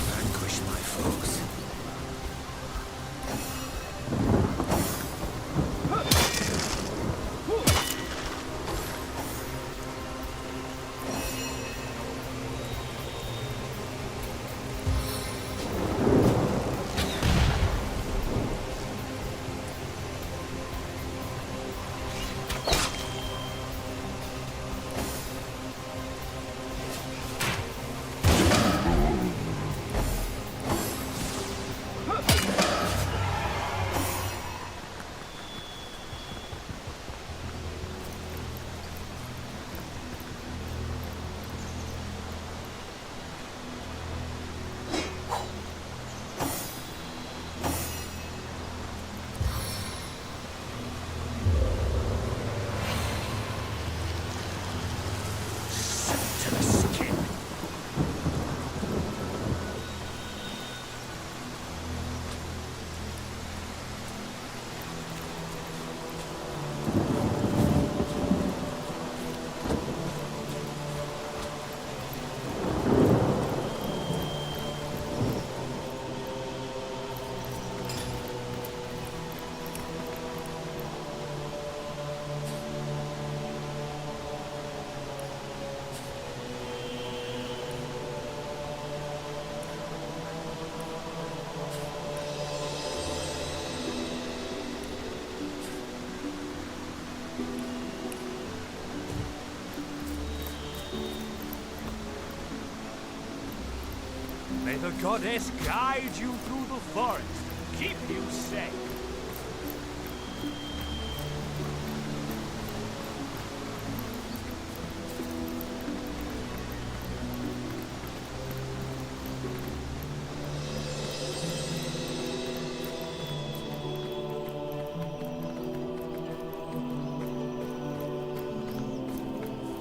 Vanquish my foes.
goddess guide you through the forest, keep you safe.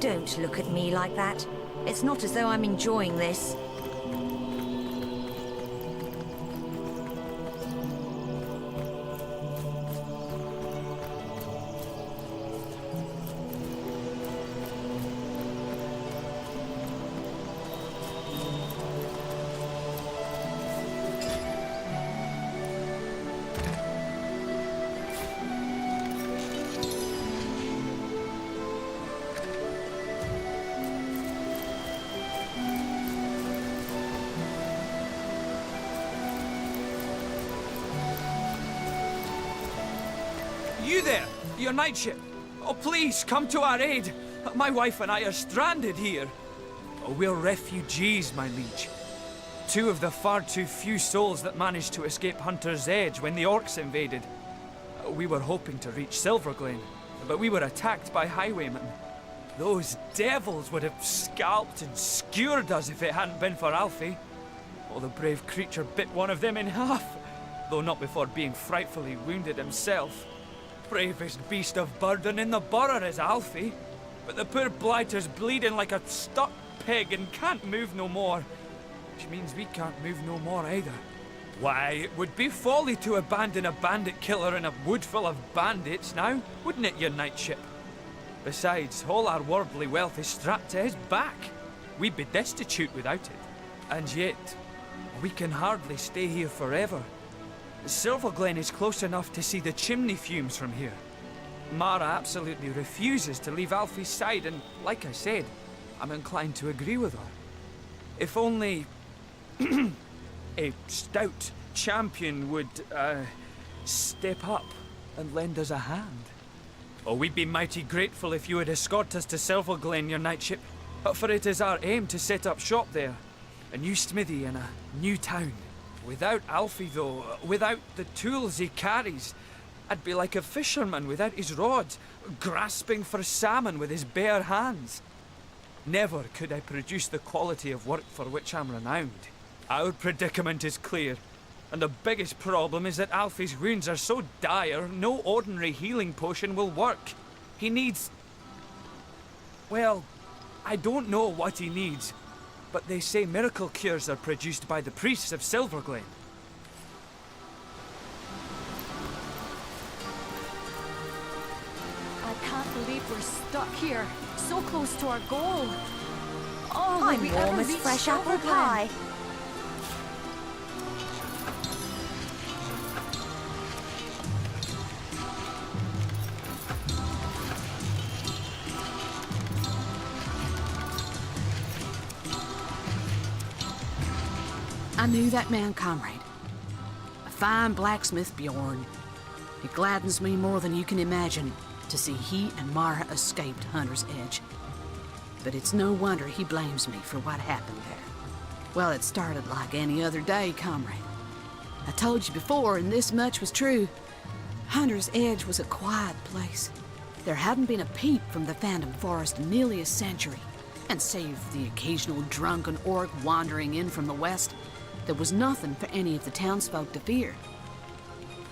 Don't look at me like that. It's not as though I'm enjoying this.
You there, your knightship. Oh, please, come to our aid. My wife and I are stranded here. Oh, we're refugees, my liege. Two of the far too few souls that managed to escape Hunter's Edge when the orcs invaded. We were hoping to reach Silverglen, but we were attacked by highwaymen. Those devils would have scalped and skewered us if it hadn't been for Alfie. Oh, the brave creature bit one of them in half, though not before being frightfully wounded himself. Bravest beast of burden in the borough is Alfie, but the poor blighter's bleeding like a stuck pig and can't move no more. Which means we can't move no more either. Why, it would be folly to abandon a bandit killer in a wood full of bandits now, wouldn't it, your knightship? Besides, all our worldly wealth is strapped to his back. We'd be destitute without it. And yet, we can hardly stay here forever. Silverglen is close enough to see the chimney fumes from here. Mara absolutely refuses to leave Alfie's side, and like I said, I'm inclined to agree with her. If only a stout champion would, step up and lend us a hand. Oh, we'd be mighty grateful if you would escort us to Silverglen, your knightship, for it is our aim to set up shop there. A new smithy in a new town. Without Alfie, though, without the tools he carries, I'd be like a fisherman without his rod, grasping for salmon with his bare hands. Never could I produce the quality of work for which I'm renowned. Our predicament is clear, and the biggest problem is that Alfie's wounds are so dire, no ordinary healing potion will work. He needs... well, I don't know what he needs, but they say miracle cures are produced by the priests of Silverglen.
I can't believe we're stuck here, so close to our goal. Oh,
I'm
will we
warm
ever
as
reach
fresh apple
Silverglen?
pie.
I knew that man, comrade. A fine blacksmith, Bjorn. It gladdens me more than you can imagine to see he and Mara escaped Hunter's Edge. But it's no wonder he blames me for what happened there. Well, it started like any other day, comrade. I told you before, and this much was true. Hunter's Edge was a quiet place. There hadn't been a peep from the Phantom Forest in nearly a century. And save the occasional drunken orc wandering in from the west, there was nothing for any of the townsfolk to fear.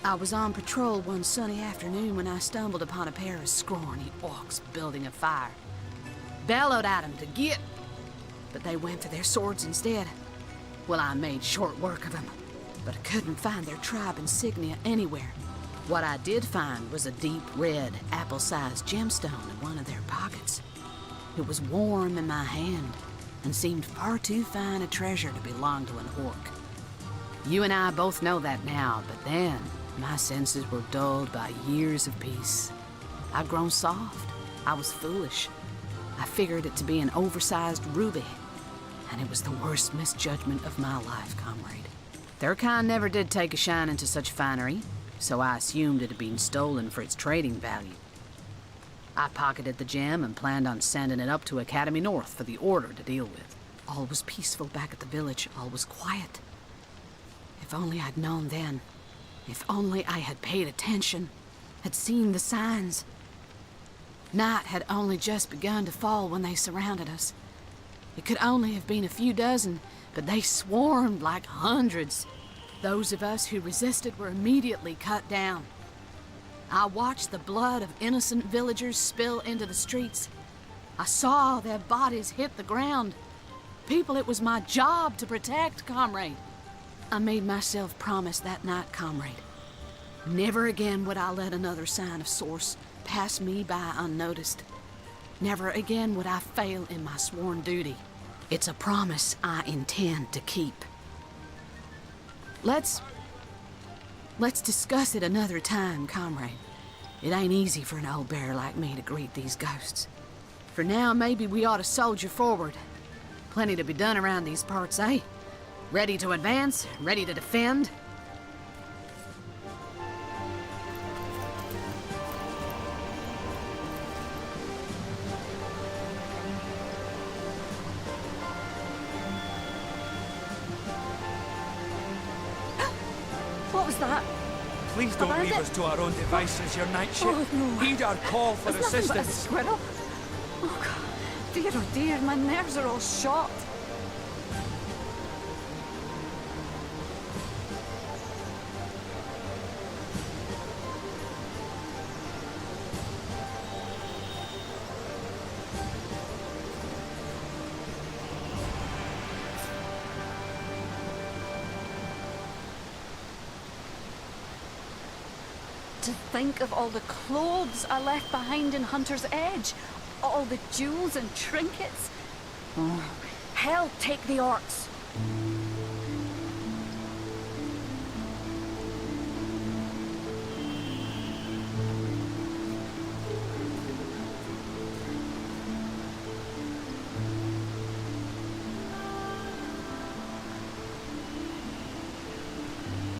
I was on patrol one sunny afternoon when I stumbled upon a pair of scrawny orcs building a fire. Bellowed at them to get, but they went for their swords instead. Well, I made short work of them, but I couldn't find their tribe insignia anywhere. What I did find was a deep red, apple-sized gemstone in one of their pockets. It was warm in my hand, and seemed far too fine a treasure to belong to an orc. You and I both know that now, but then my senses were dulled by years of peace. I'd grown soft. I was foolish. I figured it to be an oversized ruby, and it was the worst misjudgment of my life, comrade. Their kind never did take a shine to such finery, so I assumed it had been stolen for its trading value. I pocketed the gem and planned on sending it up to Academy North for the Order to deal with. All was peaceful back at the village, all was quiet. If only I'd known then. If only I had paid attention, had seen the signs. Night had only just begun to fall when they surrounded us. It could only have been a few dozen, but they swarmed like hundreds. Those of us who resisted were immediately cut down. I watched the blood of innocent villagers spill into the streets. I saw their bodies hit the ground. People it was my job to protect, comrade. I made myself promise that night, comrade. Never again would I let another sign of source pass me by unnoticed. Never again would I fail in my sworn duty. It's a promise I intend to keep. Let's discuss it another time, comrade. It ain't easy for an old bear like me to greet these ghosts. For now, maybe we ought to soldier forward. Plenty to be done around these parts, eh? Ready to advance? Ready to defend?
What was that?
Please don't leave us to our own devices, your knightship.
Oh, no.
Heed our call for
It's nothing but a
assistance.
squirrel. Oh, God. Dear, oh dear, my nerves are all shot. To think of all the clothes I left behind in Hunter's Edge. All the jewels and trinkets. Oh, hell take the orcs.